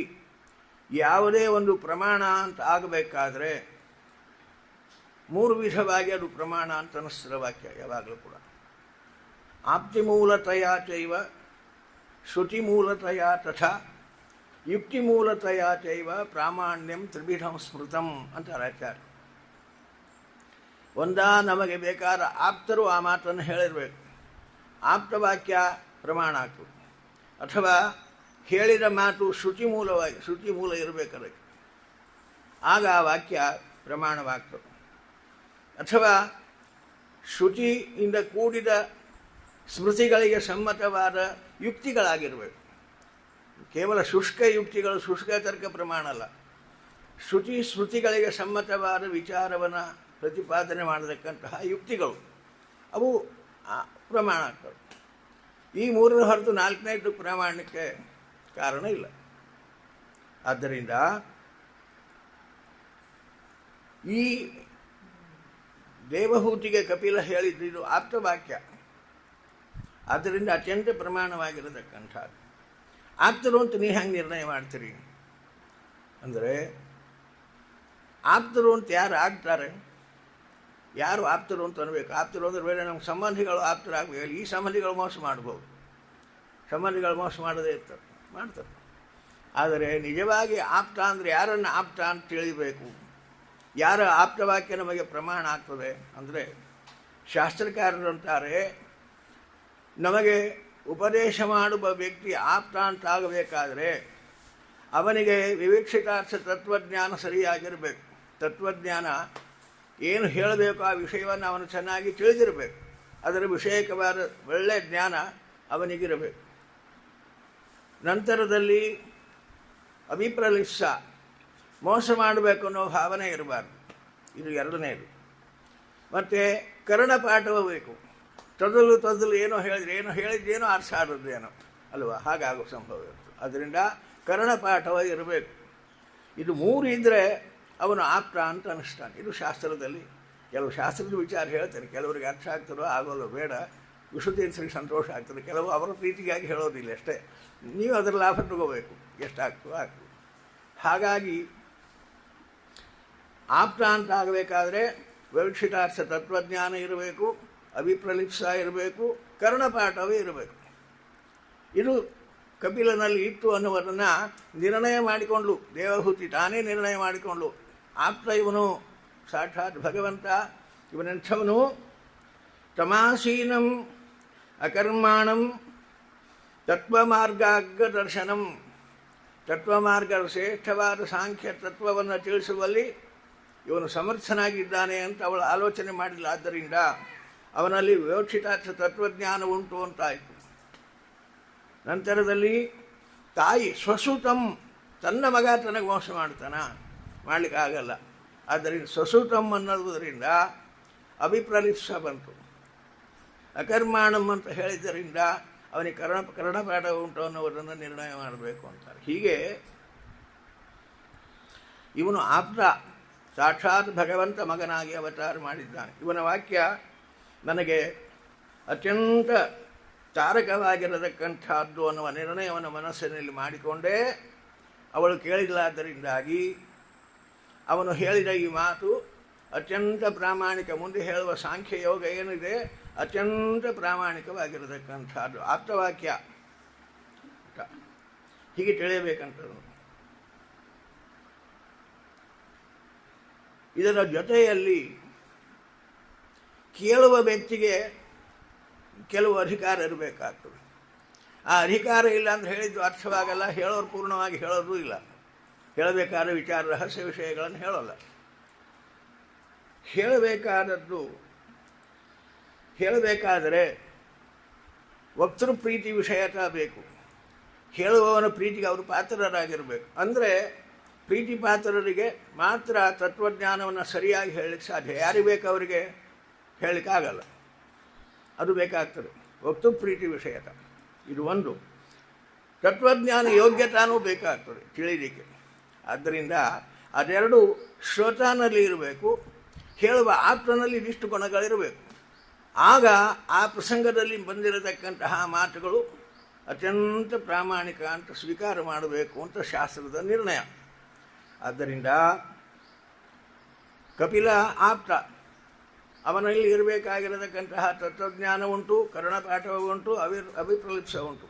ಯಾವುದೇ ಒಂದು ಪ್ರಮಾಣ ಅಂತ ಆಗಬೇಕಾದ್ರೆ ಮೂರು ವಿಧವಾಗಿ ಅದು ಪ್ರಮಾಣ ಅಂತ ಅನ್ನಿಸ್ತದ ವಾಕ್ಯ ಯಾವಾಗಲೂ ಕೂಡ. ಆಪ್ತಿಮೂಲತೆಯ ಚೈವ, ಶ್ರುತಿಮೂಲತೆಯ ತಥಾ, ಯುಕ್ತಿಮೂಲತೆಯ ಚೈವ ಪ್ರಾಮಾಣ್ಯಂ ತ್ರಿವಿಧಂ ಸ್ಮೃತಂ ಅಂತಾರೆ ಆಚಾರ್ಯ. ನಮಗೆ ಬೇಕಾದ ಆಪ್ತರು ಆ ಮಾತನ್ನು ಹೇಳಿರಬೇಕು, ಆಪ್ತವಾಕ್ಯ ಪ್ರಮಾಣ ಆಗ್ತದೆ. ಅಥವಾ ಹೇಳಿದ ಮಾತು ಶ್ರುತಿ ಮೂಲ ಇರಬೇಕು ಅದಕ್ಕೆ, ಆಗ ಆ ವಾಕ್ಯ ಪ್ರಮಾಣವಾಗ್ತದೆ. ಅಥವಾ ಶ್ರುತಿಯಿಂದ ಕೂಡಿದ ಸ್ಮೃತಿಗಳಿಗೆ ಸಮ್ಮತವಾದ ಯುಕ್ತಿಗಳಾಗಿರಬೇಕು. ಕೇವಲ ಶುಷ್ಕ ಯುಕ್ತಿಗಳು, ಶುಷ್ಕ ತರ್ಕ ಪ್ರಮಾಣ ಅಲ್ಲ. ಸ್ಮೃತಿಗಳಿಗೆ ಸಮ್ಮತವಾದ ವಿಚಾರವನ್ನು ಪ್ರತಿಪಾದನೆ ಮಾಡತಕ್ಕಂತಹ ಯುಕ್ತಿಗಳು, ಅವು ಪ್ರಮಾಣ ಆಗ್ತವೆ. ಈ ಮೂರರ ಹೊರತು ನಾಲ್ಕನೇದು ಪ್ರಾಮಾಣ್ಯಕ್ಕೆ ಕಾರಣ ಇಲ್ಲ. ಆದ್ದರಿಂದ ಈ ದೇವಹೂತಿಗೆ ಕಪಿಲ ಹೇಳಿದ್ದು ಆಪ್ತವಾಕ್ಯ, ಆದ್ದರಿಂದ ಅತ್ಯಂತ ಪ್ರಮಾಣವಾಗಿರತಕ್ಕಂಥದ್ದು. ಆಪ್ತರು ಅಂತ ನೀವು ಹೆಂಗೆ ನಿರ್ಣಯ ಮಾಡ್ತೀರಿ ಅಂದರೆ, ಆಪ್ತರು ಅಂತ ಯಾರು ಆಗ್ತಾರೆ, ಯಾರು ಆಪ್ತರು ಅಂತ ಅನ್ಬೇಕು. ಆಪ್ತರು ಅಂದರೆ ಬೇರೆ ನಮ್ಮ ಸಂಬಂಧಿಗಳು ಆಪ್ತರಾಗಬೇಕು. ಈ ಸಂಬಂಧಿಗಳು ಮೋಸ ಮಾಡ್ಬೋದು, ಸಂಬಂಧಿಗಳು ಮೋಸ ಮಾಡದೇ ಮಾಡ್ತಾರೆ. ಆದರೆ ನಿಜವಾಗಿ ಆಪ್ತ ಅಂದರೆ ಯಾರನ್ನು ಆಪ್ತ ಅಂತ ತಿಳಿಬೇಕು. ಯಾರ ಆಪ್ತವಾಕ್ಯ ನಮಗೆ ಪ್ರಮಾಣ ಆಗ್ತದೆ ಅಂದರೆ, ಶಾಸ್ತ್ರಕಾರರಂತಾರೆ ನಮಗೆ ಉಪದೇಶ ಮಾಡುವ ವ್ಯಕ್ತಿ ಆಪ್ತ ಅಂತ ಆಗಬೇಕಾದ್ರೆ ಅವನಿಗೆ ವಿವಕ್ಷಿತಾರ್ಥ ತತ್ವಜ್ಞಾನ ಸರಿಯಾಗಿರಬೇಕು. ತತ್ವಜ್ಞಾನ ಏನು ಹೇಳಬೇಕು ಆ ವಿಷಯವನ್ನು ಅವನು ಚೆನ್ನಾಗಿ ತಿಳಿದಿರಬೇಕು. ಅದರ ವಿಷಯಕವಾದ ಒಳ್ಳೆಯ ಜ್ಞಾನ ಅವನಿಗಿರಬೇಕು. ನಂತರದಲ್ಲಿ ಅಭಿಪ್ರಲಿಪ್ಸ, ಮೋಸ ಮಾಡಬೇಕು ಅನ್ನೋ ಭಾವನೆ ಇರಬಾರ್ದು. ಇದು ಎರಡನೇದು. ಮತ್ತು ಕರ್ಣಪಾಠವೂ ಬೇಕು. ತೊದಲು ಏನೋ ಹೇಳಿದ್ದೇನೋ ಅರ್ಥ ಆದದ್ದೇನೋ ಅಲ್ವಾ, ಹಾಗಾಗೋ ಸಂಭವ ಇರ್ತದೆ. ಅದರಿಂದ ಕರ್ಣಪಾಠವ ಇರಬೇಕು. ಇದು ಮೂರು ಇದ್ದರೆ ಅವನು ಆಪ್ತ ಅಂತ ಅನ್ನಿಸ್ತಾನೆ. ಇದು ಶಾಸ್ತ್ರದಲ್ಲಿ ಕೆಲವು ಶಾಸ್ತ್ರದ ವಿಚಾರ ಹೇಳ್ತಾರೆ. ಕೆಲವರಿಗೆ ಅರ್ಥ ಆಗ್ತದೋ ಆಗೋಲ್ಲ ಬೇಡ, ವಿಶ್ವತೀರ್ಥರಿಗೆ ಸಂತೋಷ ಆಗ್ತದೆ. ಕೆಲವು ಅವರ ಪ್ರೀತಿಗಾಗಿ ಹೇಳೋದಿಲ್ಲ ಅಷ್ಟೇ. ನೀವು ಅದರ ಲಾಭ ತಗೋಬೇಕು, ಎಷ್ಟಾಗ್ತದೋ ಆಗ್ತದೆ. ಹಾಗಾಗಿ ಆಪ್ತ ಅಂತ ಆಗಬೇಕಾದ್ರೆ ವಿವಕ್ಷಿತಾರ್ಥ ತತ್ವಜ್ಞಾನ ಇರಬೇಕು, ಅಭಿಪ್ರಲಿಪ್ಸ ಇರಬೇಕು, ಕರ್ಣಪಾಠವೇ ಇರಬೇಕು. ಇದು ಕಪಿಲನಲ್ಲಿ ಇತ್ತು ಅನ್ನುವುದನ್ನು ನಿರ್ಣಯ ಮಾಡಿಕೊಂಡ್ಲು ದೇವಹೂತಿ. ತಾನೇ ನಿರ್ಣಯ ಮಾಡಿಕೊಂಡ್ಲು. ಆಪ್ತ ಇವನು ಸಾಕ್ಷಾತ್ ಭಗವಂತ. ಇವನೆಂಥವನು? ತಮಾಸೀನಂ ಅಕರ್ಮಾಣಂ ತತ್ವಮಾರ್ಗಾಗ್ರದರ್ಶನಂ. ತತ್ವಮಾರ್ಗ ಶ್ರೇಷ್ಠವಾದ ಸಾಂಖ್ಯ ತತ್ವವನ್ನು ತಿಳಿಸುವಲ್ಲಿ ಇವನು ಸಮರ್ಥನಾಗಿದ್ದಾನೆ ಅಂತ ಅವಳು ಆಲೋಚನೆ ಮಾಡಿಲ್ಲ. ಆದ್ದರಿಂದ ಅವನಲ್ಲಿ ವಿವಕ್ಷಿತಾರ್ಥ ತತ್ವಜ್ಞಾನ ಉಂಟು ಅಂತಾಯಿತು. ನಂತರದಲ್ಲಿ ತಾಯಿ ಸ್ವಸುತಂ, ತನ್ನ ಮಗ ತನಗೆ ಮೋಸ ಮಾಡಲಿಕ್ಕಾಗಲ್ಲ. ಆದ್ದರಿಂದ ಸ್ವಸುತಂ ಅನ್ನೋದರಿಂದ ಅಭಿಪ್ರಲಿಪ್ಸ ಬಂತು. ಅಕರ್ಮಾಣಂ ಅಂತ ಹೇಳಿದ್ದರಿಂದ ಅವನಿಗೆ ಕರ್ಣಪಾಠ ಉಂಟು ಅನ್ನೋದನ್ನು ನಿರ್ಣಯ ಮಾಡಬೇಕು ಅಂತಾರೆ. ಹೀಗೆ ಇವನು ಆಪ್ತ, ಸಾಕ್ಷಾತ್ ಭಗವಂತ ಮಗನಾಗಿ ಅವತಾರ ಮಾಡಿದ್ದಾನೆ. ಇವನ ವಾಕ್ಯ ನನಗೆ ಅತ್ಯಂತ ತಾರಕವಾಗಿರತಕ್ಕಂಥದ್ದು ಅನ್ನುವ ನಿರ್ಣಯವನ್ನು ಮನಸ್ಸಿನಲ್ಲಿ ಮಾಡಿಕೊಂಡೇ ಅವಳು ಕೇಳಿದಲಾದ್ದರಿಂದಾಗಿ ಅವನು ಹೇಳಿದ ಈ ಮಾತು ಅತ್ಯಂತ ಪ್ರಾಮಾಣಿಕ. ಮುಂದೆ ಹೇಳುವ ಸಾಂಖ್ಯ ಯೋಗ ಏನಿದೆ ಅತ್ಯಂತ ಪ್ರಾಮಾಣಿಕವಾಗಿರತಕ್ಕಂಥದ್ದು ಆಪ್ತವಾಕ್ಯ. ಹೀಗೆ ತಿಳಿಯಬೇಕಂತದ್ದು. ಇದರ ಜೊತೆಯಲ್ಲಿ ಕೇಳುವ ವ್ಯಕ್ತಿಗೆ ಕೆಲವು ಅಧಿಕಾರ ಇರಬೇಕಾಗ್ತದೆ. ಆ ಅಧಿಕಾರ ಇಲ್ಲ ಅಂತ ಹೇಳಿದ್ದು ಅರ್ಥವಾಗಲ್ಲ, ಹೇಳೋರು ಪೂರ್ಣವಾಗಿ ಹೇಳೋದು ಇಲ್ಲ. ಹೇಳಬೇಕಾದ ವಿಚಾರ ರಹಸ್ಯ ವಿಷಯಗಳನ್ನು ಹೇಳೋಲ್ಲ. ಹೇಳಬೇಕಾದರೆ ವಕ್ತೃ ಪ್ರೀತಿ ವಿಷಯಕ ಬೇಕು. ಹೇಳುವವನ ಪ್ರೀತಿಗೆ ಅವರು ಪಾತ್ರರಾಗಿರಬೇಕು. ಅಂದರೆ ಪ್ರೀತಿ ಪಾತ್ರರಿಗೆ ಮಾತ್ರ ತತ್ವಜ್ಞಾನವನ್ನು ಸರಿಯಾಗಿ ಹೇಳಲಿಕ್ಕೆ ಸಾಧ್ಯ. ಯಾರಿಗೆ ಬೇಕು ಅವರಿಗೆ ಹೇಳಲಿಕ್ಕಾಗಲ್ಲ, ಅದು ಬೇಕಾಗ್ತದೆ. ವಕ್ತೃ ಪ್ರೀತಿ ವಿಷಯಕ ಇದು ಒಂದು. ತತ್ವಜ್ಞಾನ ಯೋಗ್ಯತಾನೂ ಬೇಕಾಗ್ತದೆ ತಿಳಿಯಲಿಕ್ಕೆ. ಆದ್ದರಿಂದ ಅದೆರಡು ಶ್ರೋತಾನಲ್ಲಿ ಇರಬೇಕು, ಹೇಳುವ ಆಪ್ತನಲ್ಲಿ ಇದಿಷ್ಟು ಗುಣಗಳಿರಬೇಕು. ಆಗ ಆ ಪ್ರಸಂಗದಲ್ಲಿ ಬಂದಿರತಕ್ಕಂತಹ ಮಾತುಗಳು ಅತ್ಯಂತ ಪ್ರಾಮಾಣಿಕ ಅಂತ ಸ್ವೀಕಾರ ಮಾಡಬೇಕು ಅಂತ ಶಾಸ್ತ್ರದ ನಿರ್ಣಯ. ಆದ್ದರಿಂದ ಕಪಿಲ ಆಪ್ತ, ಅವನಲ್ಲಿ ಇರಬೇಕಾಗಿರತಕ್ಕಂತಹ ತತ್ವಜ್ಞಾನ ಉಂಟು, ಕರ್ಣಪಾಠ ಉಂಟು, ಅಭಿಪ್ರಲಿಪ್ಸ ಉಂಟು.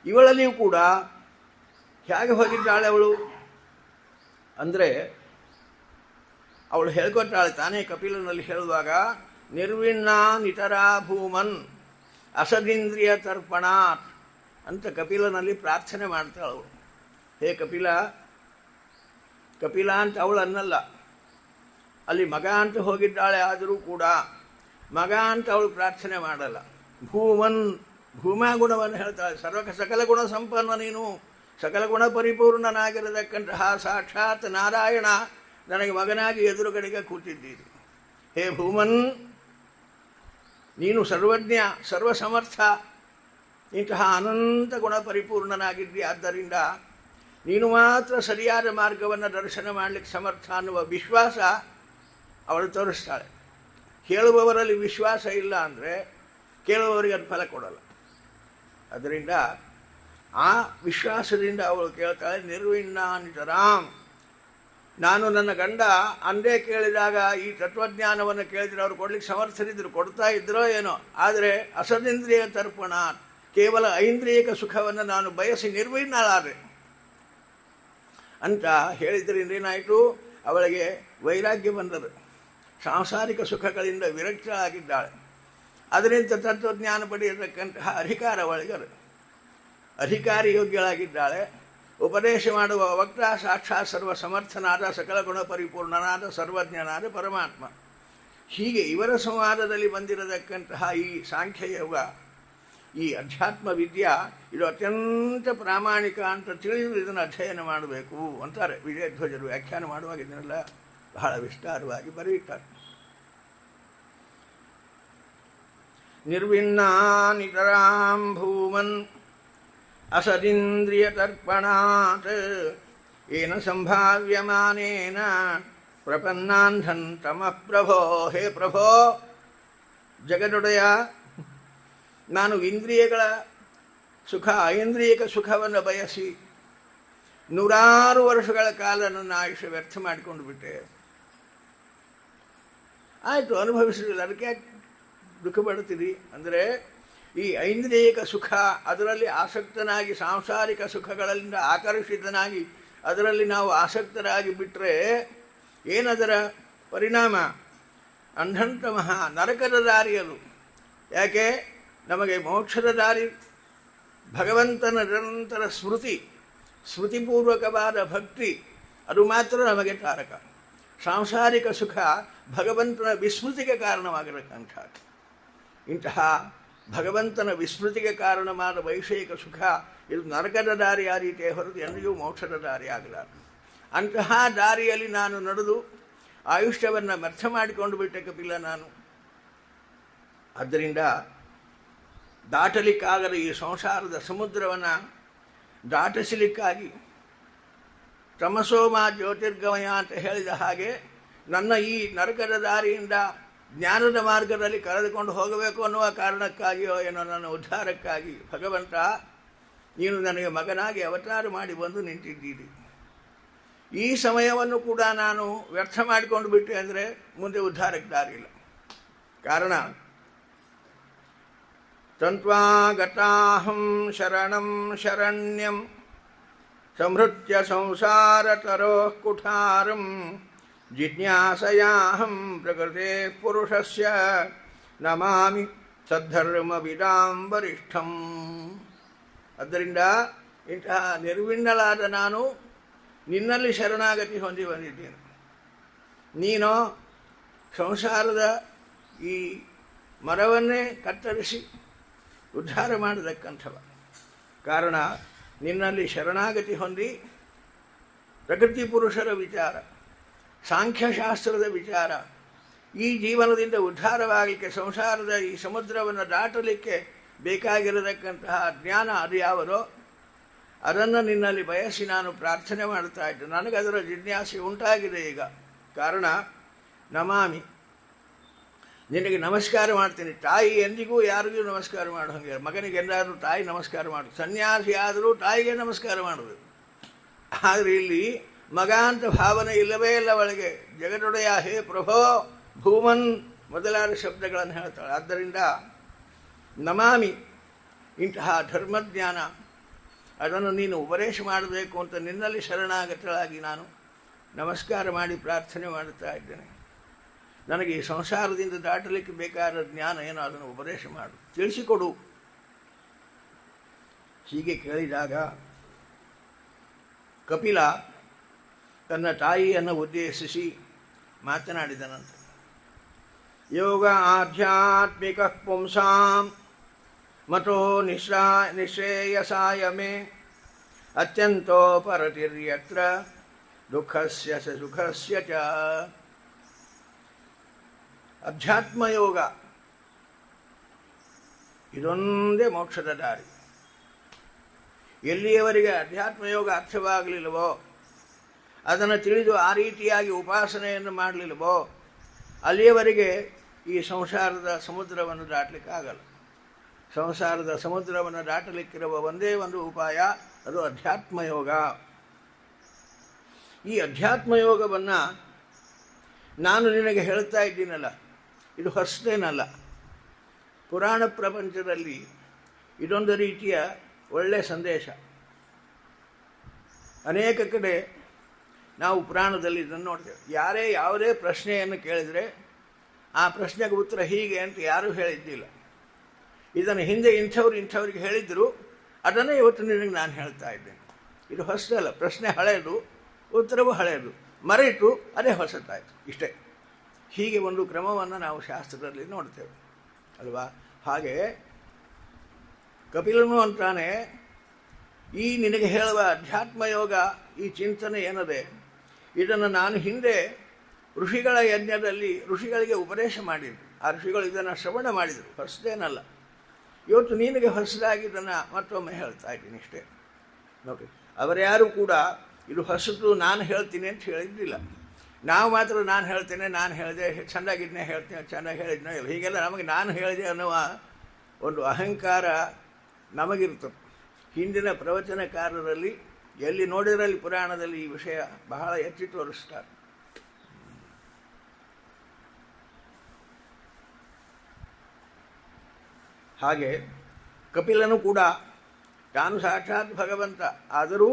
ಇವಳಲ್ಲಿಯೂ ಕೂಡ ಹೇಗೆ ಹೋಗಿದ್ದಾಳೆ ಅವಳು ಅಂದರೆ, ಅವಳು ಹೇಳ್ಕೊತಾಳೆ ತಾನೇ ಕಪಿಲನಲ್ಲಿ ಹೇಳುವಾಗ, ನಿರ್ವಿಣ್ಣಾ ನಿತರಾ ಭೂಮನ್ ಅಸದಿಂದ್ರಿಯ ತರ್ಪಣಾತ್ ಅಂತ ಕಪಿಲನಲ್ಲಿ ಪ್ರಾರ್ಥನೆ ಮಾಡ್ತಾಳೆ ಅವಳು. ಹೇ ಕಪಿಲ, ಕಪಿಲ ಅಂತ ಅವಳು ಅನ್ನಲ್ಲ, ಅಲ್ಲಿ ಮಗ ಅಂತ ಹೋಗಿದ್ದಾಳೆ. ಆದರೂ ಕೂಡ ಮಗ ಅಂತ ಅವಳು ಪ್ರಾರ್ಥನೆ ಮಾಡಲ್ಲ. ಭೂಮನ್, ಭೂಮಾ ಗುಣವನ್ನು ಹೇಳ್ತಾಳೆ. ಸಕಲ ಗುಣ ಸಂಪನ್ನ ನೀನು, ಸಕಲ ಗುಣ ಪರಿಪೂರ್ಣನಾಗಿರತಕ್ಕಂತಹ ಸಾಕ್ಷಾತ್ ನಾರಾಯಣ ನನಗೆ ಮಗನಾಗಿ ಎದುರುಗಡೆಗೆ ಕೂತಿದ್ದೀರಿ. ಹೇ ಭೂಮನ್, ನೀನು ಸರ್ವಜ್ಞ, ಸರ್ವಸಮರ್ಥ, ಇಂತಹ ಅನಂತ ಗುಣ ಪರಿಪೂರ್ಣನಾಗಿದ್ದಿ. ಆದ್ದರಿಂದ ನೀನು ಮಾತ್ರ ಸರಿಯಾದ ಮಾರ್ಗವನ್ನು ದರ್ಶನ ಮಾಡಲಿಕ್ಕೆ ಸಮರ್ಥ ಅನ್ನುವ ವಿಶ್ವಾಸ ಅವಳು ತೋರಿಸ್ತಾಳೆ. ಕೇಳುವವರಲ್ಲಿ ವಿಶ್ವಾಸ ಇಲ್ಲ ಅಂದರೆ ಕೇಳುವವರಿಗೆ ಅದು ಫಲ ಕೊಡಲ್ಲ. ಅದರಿಂದ ಆ ವಿಶ್ವಾಸದಿಂದ ಅವಳು ಕೇಳ್ತಾಳೆ, ನಿರ್ವಿಣ್ಣಾನಿತರಾಮ್, ನಾನು ನನ್ನ ಗಂಡ ಅಂದೇ ಕೇಳಿದಾಗ ಈ ತತ್ವಜ್ಞಾನವನ್ನು ಕೇಳಿದರೆ ಅವರು ಕೊಡ್ಲಿಕ್ಕೆ ಸಮರ್ಥರಿದ್ದರು, ಕೊಡ್ತಾ ಇದ್ದರೋ ಏನೋ. ಆದರೆ ಅಸದಿಂದ್ರಿಯ ತರ್ಪಣ, ಕೇವಲ ಐಂದ್ರಿಯಕ ಸುಖವನ್ನು ನಾನು ಬಯಸಿ ನಿರ್ವಿಣ್ಣಳಾದೆ ಅಂತ ಹೇಳಿದ್ರಿಂದ ಏನಾಯಿತು, ಅವಳಿಗೆ ವೈರಾಗ್ಯ ಬಂದದು. ಸಾಂಸಾರಿಕ ಸುಖಗಳಿಂದ ವಿರಕ್ತಳಾಗಿದ್ದಾಳೆ. ಅದರಿಂದ ತತ್ವಜ್ಞಾನ ಪಡೆಯತಕ್ಕಂತಹ ಅಧಿಕಾರ ಅವಳಿಗದು. ಅಧಿಕಾರಿ ಯೋಗ್ಯಳಾಗಿದ್ದಾಳೆ. ಉಪದೇಶ ಮಾಡುವ ವಕ್ತ ಸಾಕ್ಷಾತ್ ಸರ್ವ ಸಮರ್ಥನಾದ, ಸಕಲ ಗುಣ ಪರಿಪೂರ್ಣನಾದ, ಸರ್ವಜ್ಞನಾದ ಪರಮಾತ್ಮ. ಹೀಗೆ ಇವರ ಸಂವಾದದಲ್ಲಿ ಬಂದಿರತಕ್ಕಂತಹ ಈ ಸಾಂಖ್ಯಯೋಗ, ಈ ಅಧ್ಯಾತ್ಮ ವಿದ್ಯಾ, ಇದು ಅತ್ಯಂತ ಪ್ರಾಮಾಣಿಕ ಅಂತ ತಿಳಿದು ಇದನ್ನು ಅಧ್ಯಯನ ಮಾಡಬೇಕು ಅಂತಾರೆ ವಿಜಯಧ್ವಜರು. ವ್ಯಾಖ್ಯಾನ ಮಾಡುವಾಗ ಇದನ್ನೆಲ್ಲ ಬಹಳ ವಿಸ್ತಾರವಾಗಿ ಬರೆಯುತ್ತಾರೆ. ನಿರ್ವಿಣ್ಣಾನಿತರಾಂ ಭೂಮನ್ ಅಸದಿಂದ್ರಿಯ ತರ್ಪಣಾತ್ ಏನ ಸಂಭಾವ್ಯಮಾನೇನ ಪ್ರಪನ್ನಾಂಧನ್ ತಮಃ ಪ್ರಭೋ. ಹೇ ಪ್ರಭೋ, ಜಗದೊಡೆಯ, ನಾನು ಇಂದ್ರಿಯಗಳ ಸುಖ, ಐಂದ್ರಿಯಕ ಸುಖವನ್ನು ಬಯಸಿ 100 ವರ್ಷಗಳ ಕಾಲ ನನ್ನ ಆಯುಷ್ಯ ವ್ಯರ್ಥ ಮಾಡಿಕೊಂಡು ಬಿಟ್ಟೆ. ಆಯಿತು, ಅನುಭವಿಸಲಿಲ್ಲ, ಅದಕ್ಕೆ ದುಃಖ ಪಡ್ತೀರಿ ಅಂದರೆ, ಈ ಐಂದ್ರಿಯಕ ಸುಖ, ಅದರಲ್ಲಿ ಆಸಕ್ತನಾಗಿ, ಸಾಂಸಾರಿಕ ಸುಖಗಳಿಂದ ಆಕರ್ಷಿತನಾಗಿ ಅದರಲ್ಲಿ ನಾವು ಆಸಕ್ತರಾಗಿ ಬಿಟ್ಟರೆ ಏನದರ ಪರಿಣಾಮ? ಅಂಧಂತಮಃ, ನರಕದ ದಾರಿಯದು. ಯಾಕೆ? ನಮಗೆ ಮೋಕ್ಷದ ದಾರಿ ಭಗವಂತನ ನಿರಂತರ ಸ್ಮೃತಿ, ಸ್ಮೃತಿಪೂರ್ವಕವಾದ ಭಕ್ತಿ, ಅದು ಮಾತ್ರ ನಮಗೆ ತಾರಕ. ಸಾಂಸಾರಿಕ ಸುಖ ಭಗವಂತನ ವಿಸ್ಮೃತಿಗೆ ಕಾರಣವಾಗಿರತಕ್ಕಂಥದ್ದು. ಇಂತಹ ಭಗವಂತನ ವಿಸ್ಮೃತಿಗೆ ಕಾರಣವಾದ ವೈಷಯಿಕ ಸುಖ ಇದು ನರಕದ ದಾರಿ ಆ ರೀತಿಯ ಹೊರತು ಎಂದಿಗೂ ಮೋಕ್ಷದ ದಾರಿ ಆಗಲಾರದು. ಅಂತಹ ದಾರಿಯಲ್ಲಿ ನಾನು ನಡೆದು ಆಯುಷ್ಯವನ್ನು ವ್ಯರ್ಥ ಮಾಡಿಕೊಂಡು ಬಿಟ್ಟೆ ಕಪಿಲ ನಾನು. ಆದ್ದರಿಂದ ದಾಟಲಿಕ್ಕಾಗದ ಈ ಸಂಸಾರದ ಸಮುದ್ರವನ್ನು ದಾಟಿಸಲಿಕ್ಕಾಗಿ ತಮಸೋಮ ಜ್ಯೋತಿರ್ಗಮಯ ಅಂತ ಹೇಳಿದ ಹಾಗೆ ನನ್ನ ಈ ನರಕದ ದಾರಿಯಿಂದ ಜ್ಞಾನದ ಮಾರ್ಗದಲ್ಲಿ ಕರೆದುಕೊಂಡು ಹೋಗಬೇಕು ಅನ್ನುವ ಕಾರಣಕ್ಕಾಗಿಯೋ ಏನೋ ನನ್ನ ಉದ್ಧಾರಕ್ಕಾಗಿ ಭಗವಂತ ನೀನು ನನಗೆ ಮಗನಾಗಿ ಅವತಾರ ಮಾಡಿ ಬಂದು ನಿಂತಿದ್ದೀರಿ. ಈ ಸಮಯವನ್ನು ಕೂಡ ನಾನು ವ್ಯರ್ಥ ಮಾಡಿಕೊಂಡು ಬಿಟ್ಟೆ ಅಂದರೆ ಮುಂದೆ ಉದ್ಧಾರಕ್ಕೆ ದಾರಿಲ್ಲ. ಕಾರಣ ತಂತ್ವಾ ಗತಾಹಂ ಶರಣಂ ಶರಣ್ಯಂ ಸಂಹೃತ್ಯ ಸಂಸಾರತರೋಃ ಕುಠಾರಂ ಜಿಜ್ಞಾಸಯಾಹಂ ಪ್ರಕೃತೆ ಪುರುಷಸ್ಯ ನಮಾಮಿ ಸದ್ಧರ್ಮವಿದಾಂ ವರಿಷ್ಠಂ. ಆದ್ದರಿಂದ ಇಂತಹ ನಿರ್ವಿಣ್ಣಲಾದ ನಾನು ನಿನ್ನಲ್ಲಿ ಶರಣಾಗತಿ ಹೊಂದಿ ಬಂದಿದ್ದೇನೆ. ನೀನು ಸಂಸಾರದ ಈ ಮರವನ್ನೇ ಕತ್ತರಿಸಿ ಉದ್ಧಾರ ಮಾಡತಕ್ಕಂಥವ. ಕಾರಣ ನಿನ್ನಲ್ಲಿ ಶರಣಾಗತಿ ಹೊಂದಿ ಪ್ರಕೃತಿ ಪುರುಷರ ವಿಚಾರ, ಸಾಂಖ್ಯಶಾಸ್ತ್ರದ ವಿಚಾರ, ಈ ಜೀವನದಿಂದ ಉದ್ಧಾರವಾಗಲಿಕ್ಕೆ ಸಂಸಾರದ ಈ ಸಮುದ್ರವನ್ನು ದಾಟಲಿಕ್ಕೆ ಬೇಕಾಗಿರತಕ್ಕಂತಹ ಜ್ಞಾನ ಅದು ಯಾವುದೋ ಅದನ್ನು ನಿನ್ನಲ್ಲಿ ಬಯಸಿ ನಾನು ಪ್ರಾರ್ಥನೆ ಮಾಡ್ತಾ ಇದ್ದೆ. ನನಗದರ ಜಿಜ್ಞಾಸೆ ಉಂಟಾಗಿದೆ ಈಗ. ಕಾರಣ ನಮಾಮಿ, ನಿನಗೆ ನಮಸ್ಕಾರ ಮಾಡ್ತೀನಿ. ತಾಯಿ ಎಂದಿಗೂ ಯಾರಿಗೂ ನಮಸ್ಕಾರ ಮಾಡೋ ಹಾಗೆ, ಮಗನಿಗೆ ಎಂದಾದರೂ ತಾಯಿ ನಮಸ್ಕಾರ ಮಾಡು, ಸನ್ಯಾಸಿ ಆದರೂ ತಾಯಿಗೆ ನಮಸ್ಕಾರ ಮಾಡಬೇಕು. ಆದರೆ ಇಲ್ಲಿ ಮಗ ಅಂತ ಭಾವನೆ ಇಲ್ಲವೇ ಇಲ್ಲ ಒಳಗೆ. ಜಗದೊಡೆಯ ಹೇ ಪ್ರಭೋ ಭೂಮನ್ ಮೊದಲಾದ ಶಬ್ದಗಳನ್ನು ಹೇಳ್ತಾಳೆ. ಆದ್ದರಿಂದ ನಮಾಮಿ, ಇಂತಹ ಧರ್ಮಜ್ಞಾನ ಅದನ್ನು ನೀನು ಉಪದೇಶ ಮಾಡಬೇಕು ಅಂತ ನಿನ್ನಲ್ಲಿ ಶರಣಾಗತಳಾಗಿ ನಾನು ನಮಸ್ಕಾರ ಮಾಡಿ ಪ್ರಾರ್ಥನೆ ಮಾಡುತ್ತಾ ಇದ್ದೇನೆ. ನನಗೆ ಈ ಸಂಸಾರದಿಂದ ದಾಟಲಿಕ್ಕೆ ಬೇಕಾದ ಜ್ಞಾನ ಏನೋ ಅದನ್ನು ಉಪದೇಶ ಮಾಡು, ತಿಳಿಸಿಕೊಡು. ಹೀಗೆ ಕೇಳಿದಾಗ ಕಪಿಲ ತನ್ನ ತಾಯಿಯನ್ನು ಉದ್ದೇಶಿಸಿ ಮಾತನಾಡಿದನಂತೆ. ಯೋಗ ಆಧ್ಯಾತ್ಮಿಕ ಪುಂಸಾಂ ಮತೋ ನಿಶ್ರೇಯಸಾಯ ಮೇ ಅತ್ಯಂತೋ ಪರತಿರ್ಯತ್ರ ದುಃಖಸ್ಯ ಸ ಸುಖಸ್ಯ ಚ. ಅಧ್ಯಾತ್ಮಯೋಗ ಇದೊಂದೇ ಮೋಕ್ಷದ ದಾರಿ. ಎಲ್ಲಿಯವರೆಗೆ ಅಧ್ಯಾತ್ಮಯೋಗ ಅರ್ಥವಾಗಲಿಲ್ಲವೋ, ಅದನ್ನು ತಿಳಿದು ಆ ರೀತಿಯಾಗಿ ಉಪಾಸನೆಯನ್ನು ಮಾಡಲಿಲ್ಲವೋ, ಅಲ್ಲಿಯವರೆಗೆ ಈ ಸಂಸಾರದ ಸಮುದ್ರವನ್ನು ದಾಟಲಿಕ್ಕಾಗಲ್ಲ. ಸಂಸಾರದ ಸಮುದ್ರವನ್ನು ದಾಟಲಿಕ್ಕಿರುವ ಒಂದೇ ಒಂದು ಉಪಾಯ, ಅದು ಅಧ್ಯಾತ್ಮಯೋಗ. ಈ ಅಧ್ಯಾತ್ಮಯೋಗವನ್ನು ನಾನು ನಿನಗೆ ಹೇಳ್ತಾ ಇದ್ದೀನಲ್ಲ, ಇದು ಹೊಸದೇನಲ್ಲ. ಪುರಾಣ ಪ್ರಪಂಚದಲ್ಲಿ ಇದೊಂದು ರೀತಿಯ ಒಳ್ಳೆಯ ಸಂದೇಶ. ಅನೇಕ ಕಡೆ ನಾವು ಪುರಾಣದಲ್ಲಿ ಇದನ್ನು ನೋಡ್ತೇವೆ. ಯಾರೇ ಯಾವುದೇ ಪ್ರಶ್ನೆಯನ್ನು ಕೇಳಿದರೆ ಆ ಪ್ರಶ್ನೆಗೆ ಉತ್ತರ ಹೀಗೆ ಅಂತ ಯಾರೂ ಹೇಳಿದ್ದಿಲ್ಲ. ಇದನ್ನು ಹಿಂದೆ ಇಂಥವ್ರಿಗೆ ಹೇಳಿದ್ರು, ಅದನ್ನೇ ಇವತ್ತು ನಿನಗೆ ನಾನು ಹೇಳ್ತಾ ಇದ್ದೇನೆ. ಇದು ಹೊಸದಲ್ಲ. ಪ್ರಶ್ನೆ ಹಳೆಯದು, ಉತ್ತರವೂ ಹಳೆಯದು, ಮರೆಯಿತು ಅದೇ ಹೊಸತಾಯಿತು, ಇಷ್ಟೇ. ಹೀಗೆ ಒಂದು ಕ್ರಮವನ್ನು ನಾವು ಶಾಸ್ತ್ರದಲ್ಲಿ ನೋಡ್ತೇವೆ ಅಲ್ವಾ. ಹಾಗೆ ಕಪಿಲನು ಅಂತಾನೆ, ಈ ನಿನಗೆ ಹೇಳುವ ಅಧ್ಯಾತ್ಮಯೋಗ, ಈ ಚಿಂತನೆ ಏನದೆ, ಇದನ್ನು ನಾನು ಹಿಂದೆ ಋಷಿಗಳ ಯಜ್ಞದಲ್ಲಿ ಋಷಿಗಳಿಗೆ ಉಪದೇಶ ಮಾಡಿದ್ರು. ಆ ಋಷಿಗಳು ಇದನ್ನು ಶ್ರವಣ ಮಾಡಿದರು, ಹೊಸದೇನಲ್ಲ. ಇವತ್ತು ನಿನಗೆ ಹೊಸದಾಗಿ ಇದನ್ನು ಮತ್ತೊಮ್ಮೆ ಹೇಳ್ತಾ ಇದ್ದೀನಿ, ಇಷ್ಟೇ. ನೋಡಿ, ಅವರ್ಯಾರೂ ಕೂಡ ಇದು ಹೊಸದು ನಾನು ಹೇಳ್ತೀನಿ ಅಂತ ಹೇಳಿದ್ದಿಲ್ಲ. ನಾವು ಮಾತ್ರ ನಾನು ಹೇಳಿದೆ ಚೆಂದಾಗಿದ್ದನ್ನೇ ಹೇಳ್ತೀನಿ, ಚೆಂದಾಗಿ ಹೇಳಿದ್ನೋ ಇಲ್ಲ, ಹೀಗೆಲ್ಲ ನಮಗೆ ನಾನು ಹೇಳಿದೆ ಅನ್ನುವ ಒಂದು ಅಹಂಕಾರ ನಮಗಿರ್ತದೆ. ಹಿಂದಿನ ಪ್ರವಚನಕಾರರಲ್ಲಿ ಎಲ್ಲಿ ನೋಡಿರಲ್ಲಿ ಪುರಾಣದಲ್ಲಿ ಈ ವಿಷಯ ಬಹಳ ಎತ್ತಿ ತೋರಿಸ್ತಾರೆ. ಹಾಗೆ ಕಪಿಲನು ಕೂಡ ತಾನು ಸಾಕ್ಷಾತ್ ಭಗವಂತ, ಆದರೂ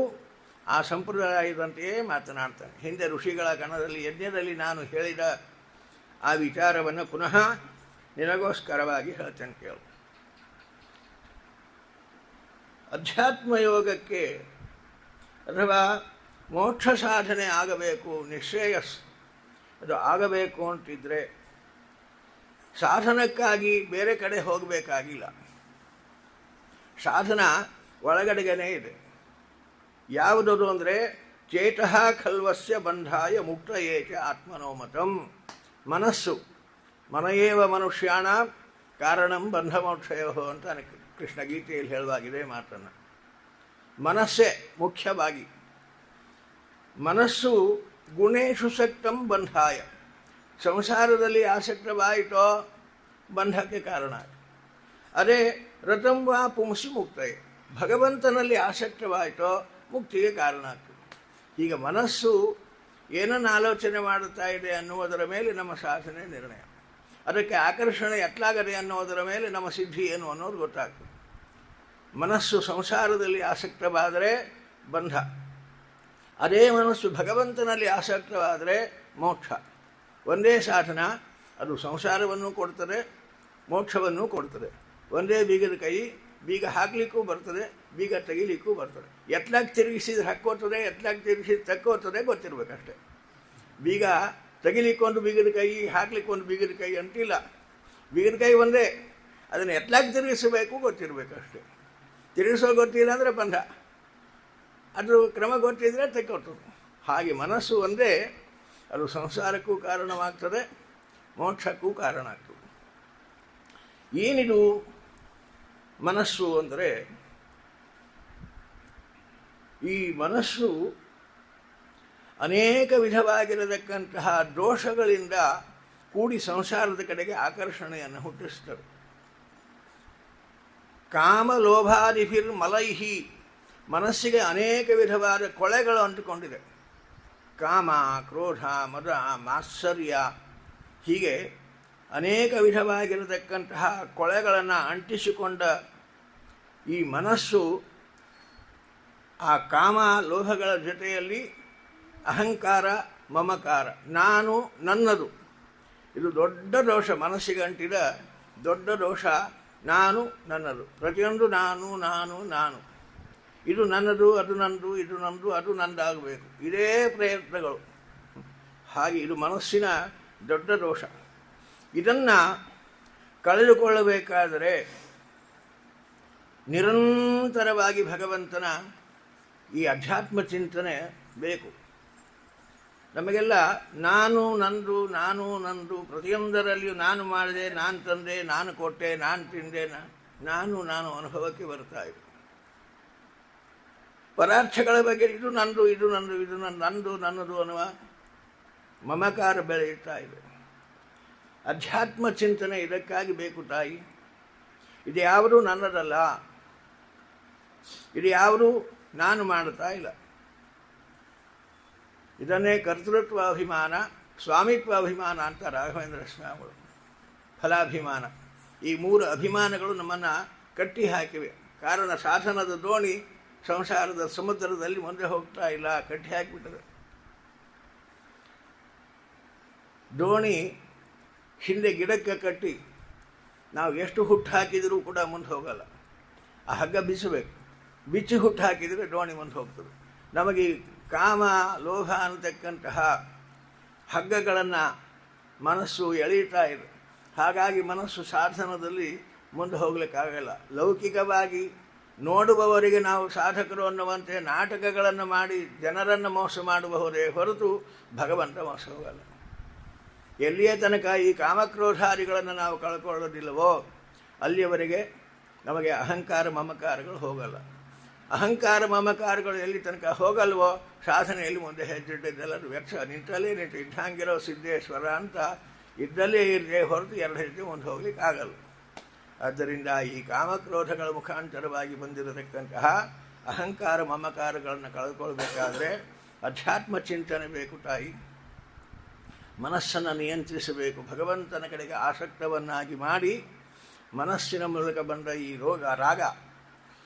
ಆ ಸಂಪ್ರದಾಯದಂತೆಯೇ ಮಾತನಾಡ್ತಾನೆ. ಹಿಂದೆ ಋಷಿಗಳ ಗಣದಲ್ಲಿ ಯಜ್ಞದಲ್ಲಿ ನಾನು ಹೇಳಿದ ಆ ವಿಚಾರವನ್ನು ಪುನಃ ನಿನಗೋಸ್ಕರವಾಗಿ ಹೇಳ್ತೇನೆ, ಕೇಳು. ಅಧ್ಯಾತ್ಮಯೋಗಕ್ಕೆ ಅಥವಾ ಮೋಕ್ಷ ಸಾಧನೆ ಆಗಬೇಕು, ನಿಶ್ರೇಯಸ್ ಅದು ಆಗಬೇಕು ಅಂತಿದ್ರೆ ಸಾಧನಕ್ಕಾಗಿ ಬೇರೆ ಕಡೆ ಹೋಗಬೇಕಾಗಿಲ್ಲ. ಸಾಧನ ಒಳಗಡೆಗೇ ಇದೆ. ಯಾವುದದು ಅಂದರೆ ಚೇತಃ ಖಲ್ವಸ್ಯ ಬಂಧಾಯ ಮುಕ್ತಯೇಚ ಆತ್ಮನೋಮತಂ. ಮನಸ್ಸು, ಮನಯೇವ ಮನುಷ್ಯಾಣ ಕಾರಣಂ ಬಂಧಮೋಕ್ಷಯೋ ಅಂತ ಕೃಷ್ಣ ಗೀತೆಯಲ್ಲಿ ಹೇಳುವಾಗಿದೆ ಮಾತನ್ನು. ಮನಸ್ಸೇ ಮುಖ್ಯವಾಗಿ. ಮನಸ್ಸು ಗುಣೇಶು ಸಕ್ತಂ ಬಂಧಾಯ, ಸಂಸಾರದಲ್ಲಿ ಆಸಕ್ತವಾಯಿತೋ ಬಂಧಕ್ಕೆ ಕಾರಣ. ಅದೇ ರಥಂ ವಾ ಪುಂಸಿ ಮುಕ್ತಯೇ, ಭಗವಂತನಲ್ಲಿ ಆಸಕ್ತವಾಯಿತೋ ಮುಕ್ತಿಗೆ ಕಾರಣ ಆಗ್ತದೆ. ಈಗ ಮನಸ್ಸು ಏನನ್ನು ಆಲೋಚನೆ ಮಾಡುತ್ತಾ ಇದೆ ಅನ್ನುವುದರ ಮೇಲೆ ನಮ್ಮ ಸಾಧನೆ ನಿರ್ಣಯ. ಅದಕ್ಕೆ ಆಕರ್ಷಣೆ ಎತ್ತಲಾಗದೆ ಅನ್ನೋದರ ಮೇಲೆ ನಮ್ಮ ಸಿದ್ಧಿ ಏನು ಅನ್ನೋದು ಗೊತ್ತಾಗ್ತದೆ. ಮನಸ್ಸು ಸಂಸಾರದಲ್ಲಿ ಆಸಕ್ತವಾದರೆ ಬಂಧ, ಅದೇ ಮನಸ್ಸು ಭಗವಂತನಲ್ಲಿ ಆಸಕ್ತವಾದರೆ ಮೋಕ್ಷ. ಒಂದೇ ಸಾಧನ, ಅದು ಸಂಸಾರವನ್ನು ಕೊಡ್ತದೆ, ಮೋಕ್ಷವನ್ನು ಕೊಡ್ತದೆ. ಒಂದೇ ಬೀಗದ ಕೈ, ಬೀಗ ಹಾಕಲಿಕ್ಕೂ ಬರ್ತದೆ, ಬೀಗ ತೆಗಿಲಿಕ್ಕೂ ಬರ್ತದೆ. ಎತ್ತಲಾಗಿ ತಿರುಗಿಸಿದ್ರೆ ಹಕ್ಕೋತದೆ, ಎತ್ತಲಾಗಿ ತಿರುಗಿಸಿದ್ರೆ ತಕ್ಕೋತದೆ, ಗೊತ್ತಿರಬೇಕಷ್ಟೆ. ಬೀಗ ತೆಗಿಲಿಕ್ಕೊಂದು ಬೀಗದ ಕೈ, ಹಾಕ್ಲಿಕ್ಕೊಂದು ಬೀಗದ ಕೈ ಅಂತಿಲ್ಲ. ಬೀಗದ ಕೈ ಒಂದೇ, ಅದನ್ನು ಎತ್ತಲಾಗಿ ತಿರುಗಿಸಬೇಕು ಗೊತ್ತಿರಬೇಕಷ್ಟೆ. ತಿರುಗಿಸೋ ಗೊತ್ತಿಲ್ಲ ಅಂದರೆ ಬಂಧ, ಅದು ಕ್ರಮ ಗೊತ್ತಿದ್ರೆ ತೆಕ್ಕೊಟ್ಟದು. ಹಾಗೆ ಮನಸ್ಸು ಒಂದೇ, ಅದು ಸಂಸಾರಕ್ಕೂ ಕಾರಣವಾಗ್ತದೆ, ಮೋಕ್ಷಕ್ಕೂ ಕಾರಣ ಆಗ್ತದೆ. ಏನಿದು ಮನಸ್ಸು ಅಂದರೆ, ಈ ಮನಸ್ಸು ಅನೇಕ ವಿಧವಾಗಿರತಕ್ಕಂತಹ ದೋಷಗಳಿಂದ ಕೂಡಿ ಸಂಸಾರದ ಕಡೆಗೆ ಆಕರ್ಷಣೆಯನ್ನು ಹುಟ್ಟಿಸ್ತದೆ. ಕಾಮ ಲೋಭಾದಿಭಿರ್ ಮಲೈಹಿ, ಮನಸ್ಸಿಗೆ ಅನೇಕ ವಿಧವಾದ ಕೊಳೆಗಳು ಅಂಟಿಕೊಂಡಿದೆ. ಕಾಮ, ಕ್ರೋಧ, ಮದ, ಮಾತ್ಸರ್ಯ, ಹೀಗೆ ಅನೇಕ ವಿಧವಾಗಿರತಕ್ಕಂತಹ ಕೊಳೆಗಳನ್ನು ಅಂಟಿಸಿಕೊಂಡ ಈ ಮನಸ್ಸು ಆ ಕಾಮ ಲೋಭಗಳ ಜೊತೆಯಲ್ಲಿ ಅಹಂಕಾರ, ಮಮಕಾರ, ನಾನು, ನನ್ನದು, ಇದು ದೊಡ್ಡ ದೋಷ. ಮನಸ್ಸಿಗೆ ಅಂಟಿದ ದೊಡ್ಡ ದೋಷ ನಾನು, ನನ್ನದು. ಪ್ರತಿಯೊಂದು ನಾನು ನಾನು ನಾನು, ಇದು ನನ್ನದು, ಅದು ನನ್ನದು, ಇದು ನನ್ನದು, ಅದು ನಂದಾಗಬೇಕು, ಇದೇ ಪ್ರಯತ್ನಗಳು. ಹಾಗೆ ಇದು ಮನಸ್ಸಿನ ದೊಡ್ಡ ದೋಷ. ಇದನ್ನು ಕಳೆದುಕೊಳ್ಳಬೇಕಾದರೆ ನಿರಂತರವಾಗಿ ಭಗವಂತನ ಈ ಅಧ್ಯಾತ್ಮ ಚಿಂತನೆ ಬೇಕು. ನಮಗೆಲ್ಲ ನಾನು ನಂದು, ನಾನು ನಂದು, ಪ್ರತಿಯೊಂದರಲ್ಲಿಯೂ ನಾನು ಮಾಡಿದೆ, ನಾನು ತಂದೆ, ನಾನು ಕೊಟ್ಟೆ, ನಾನು ತಿಂದೆ, ನಾನು ನಾನು ಅನುಭವಕ್ಕೆ ಬರ್ತಾ ಇದೆ. ಪದಾರ್ಥಗಳ ಬಗ್ಗೆ ಇದು ನಂದು, ಇದು ನಂದು, ಇದು ನಂದು, ನನ್ನದು ಅನ್ನುವ ಮಮಕಾರ ಬೆಳೆಯುತ್ತಾ ಇದೆ. ಅಧ್ಯಾತ್ಮ ಚಿಂತನೆ ಇದಕ್ಕಾಗಿ ಬೇಕು ತಾಯಿ. ಇದು ಯಾವುದೂ ನನ್ನದಲ್ಲ, ಇದು ಯಾವುದೂ ನಾನು ಮಾಡುತ್ತಾ ಇಲ್ಲ. ಇದನ್ನೇ ಕರ್ತೃತ್ವ ಅಭಿಮಾನ, ಸ್ವಾಮಿತ್ವ ಅಭಿಮಾನ ಅಂತ ರಾಘವೇಂದ್ರ ಸ್ವಾಮಿಗಳು. ಫಲಾಭಿಮಾನ, ಈ ಮೂರು ಅಭಿಮಾನಗಳು ನಮ್ಮನ್ನು ಕಟ್ಟಿ ಹಾಕಿವೆ. ಕಾರಣ ಸಾಧನದ ದೋಣಿ ಸಂಸಾರದ ಸಮುದ್ರದಲ್ಲಿ ಮುಂದೆ ಹೋಗ್ತಾ ಇಲ್ಲ, ಕಟ್ಟಿ ಹಾಕಿಬಿಟ್ಟದೆ. ದೋಣಿ ಹಿಂದೆ ಗಿಡಕ್ಕೆ ಕಟ್ಟಿ ನಾವು ಎಷ್ಟು ಹುಟ್ಟು ಹಾಕಿದರೂ ಕೂಡ ಮುಂದೆ ಹೋಗಲ್ಲ. ಆ ಹಗ್ಗ ಬಿಚ್ಚಬೇಕು, ಬಿಚ್ಚಿ ಹುಟ್ಟು ಹಾಕಿದರೆ ದೋಣಿ ಮುಂದೆ ಹೋಗ್ತದೆ. ನಮಗೆ ಕಾಮ ಲೋಭ ಅನ್ನತಕ್ಕಂತಹ ಹಗ್ಗಗಳನ್ನು ಮನಸ್ಸು ಎಳೀತಾ ಇದೆ. ಹಾಗಾಗಿ ಮನಸ್ಸು ಸಾಧನದಲ್ಲಿ ಮುಂದೆ ಹೋಗ್ಲಿಕ್ಕಾಗಲ್ಲ. ಲೌಕಿಕವಾಗಿ ನೋಡುವವರಿಗೆ ನಾವು ಸಾಧಕರು ಅನ್ನುವಂತೆ ನಾಟಕಗಳನ್ನು ಮಾಡಿ ಜನರನ್ನು ಮೋಸ ಮಾಡಬಹುದೇ ಹೊರತು ಭಗವಂತ ಮೋಸ ಹೋಗಲ್ಲ. ಎಲ್ಲಿಯೇ ತನಕ ಈ ಕಾಮಕ್ರೋಧಾದಿಗಳನ್ನು ನಾವು ಕಳ್ಕೊಳ್ಳೋದಿಲ್ಲವೋ ಅಲ್ಲಿಯವರೆಗೆ ನಮಗೆ ಅಹಂಕಾರ ಮಮಕಾರಗಳು ಹೋಗಲ್ಲ. ಅಹಂಕಾರ ಮಮಕಾರಗಳು ಎಲ್ಲಿ ತನಕ ಹೋಗಲ್ವೋ ಸಾಧನೆಯಲ್ಲಿ ಮುಂದೆ ಹೆಜ್ಜೆಡ್ಡೆಲ್ಲರೂ ವ್ಯರ್ಥ. ನಿಂತಲ್ಲೇ ನಿಂತು ಇದ್ದಂಗಿರೋ ಸಿದ್ದೇಶ್ವರ ಅಂತ ಇದ್ದಲ್ಲೇ ಇರದೆ ಹೊರತು ಎರಡು ಹೆಜ್ಜೆ ಮುಂದೆ ಹೋಗ್ಲಿಕ್ಕೆ ಆಗಲ್ಲ. ಆದ್ದರಿಂದ ಈ ಕಾಮಕ್ರೋಧಗಳ ಮುಖಾಂತರವಾಗಿ ಬಂದಿರತಕ್ಕಂತಹ ಅಹಂಕಾರ ಮಮಕಾರಗಳನ್ನು ಕಳೆದುಕೊಳ್ಬೇಕಾದ್ರೆ ಅಧ್ಯಾತ್ಮ ಚಿಂತನೆ ಬೇಕು ತಾಯಿ. ಮನಸ್ಸನ್ನು ನಿಯಂತ್ರಿಸಬೇಕು. ಭಗವಂತನ ಕಡೆಗೆ ಆಸಕ್ತವನ್ನಾಗಿ ಮಾಡಿ ಮನಸ್ಸಿನ ಮೂಲಕ ಬಂದ ಈ ರಾಗ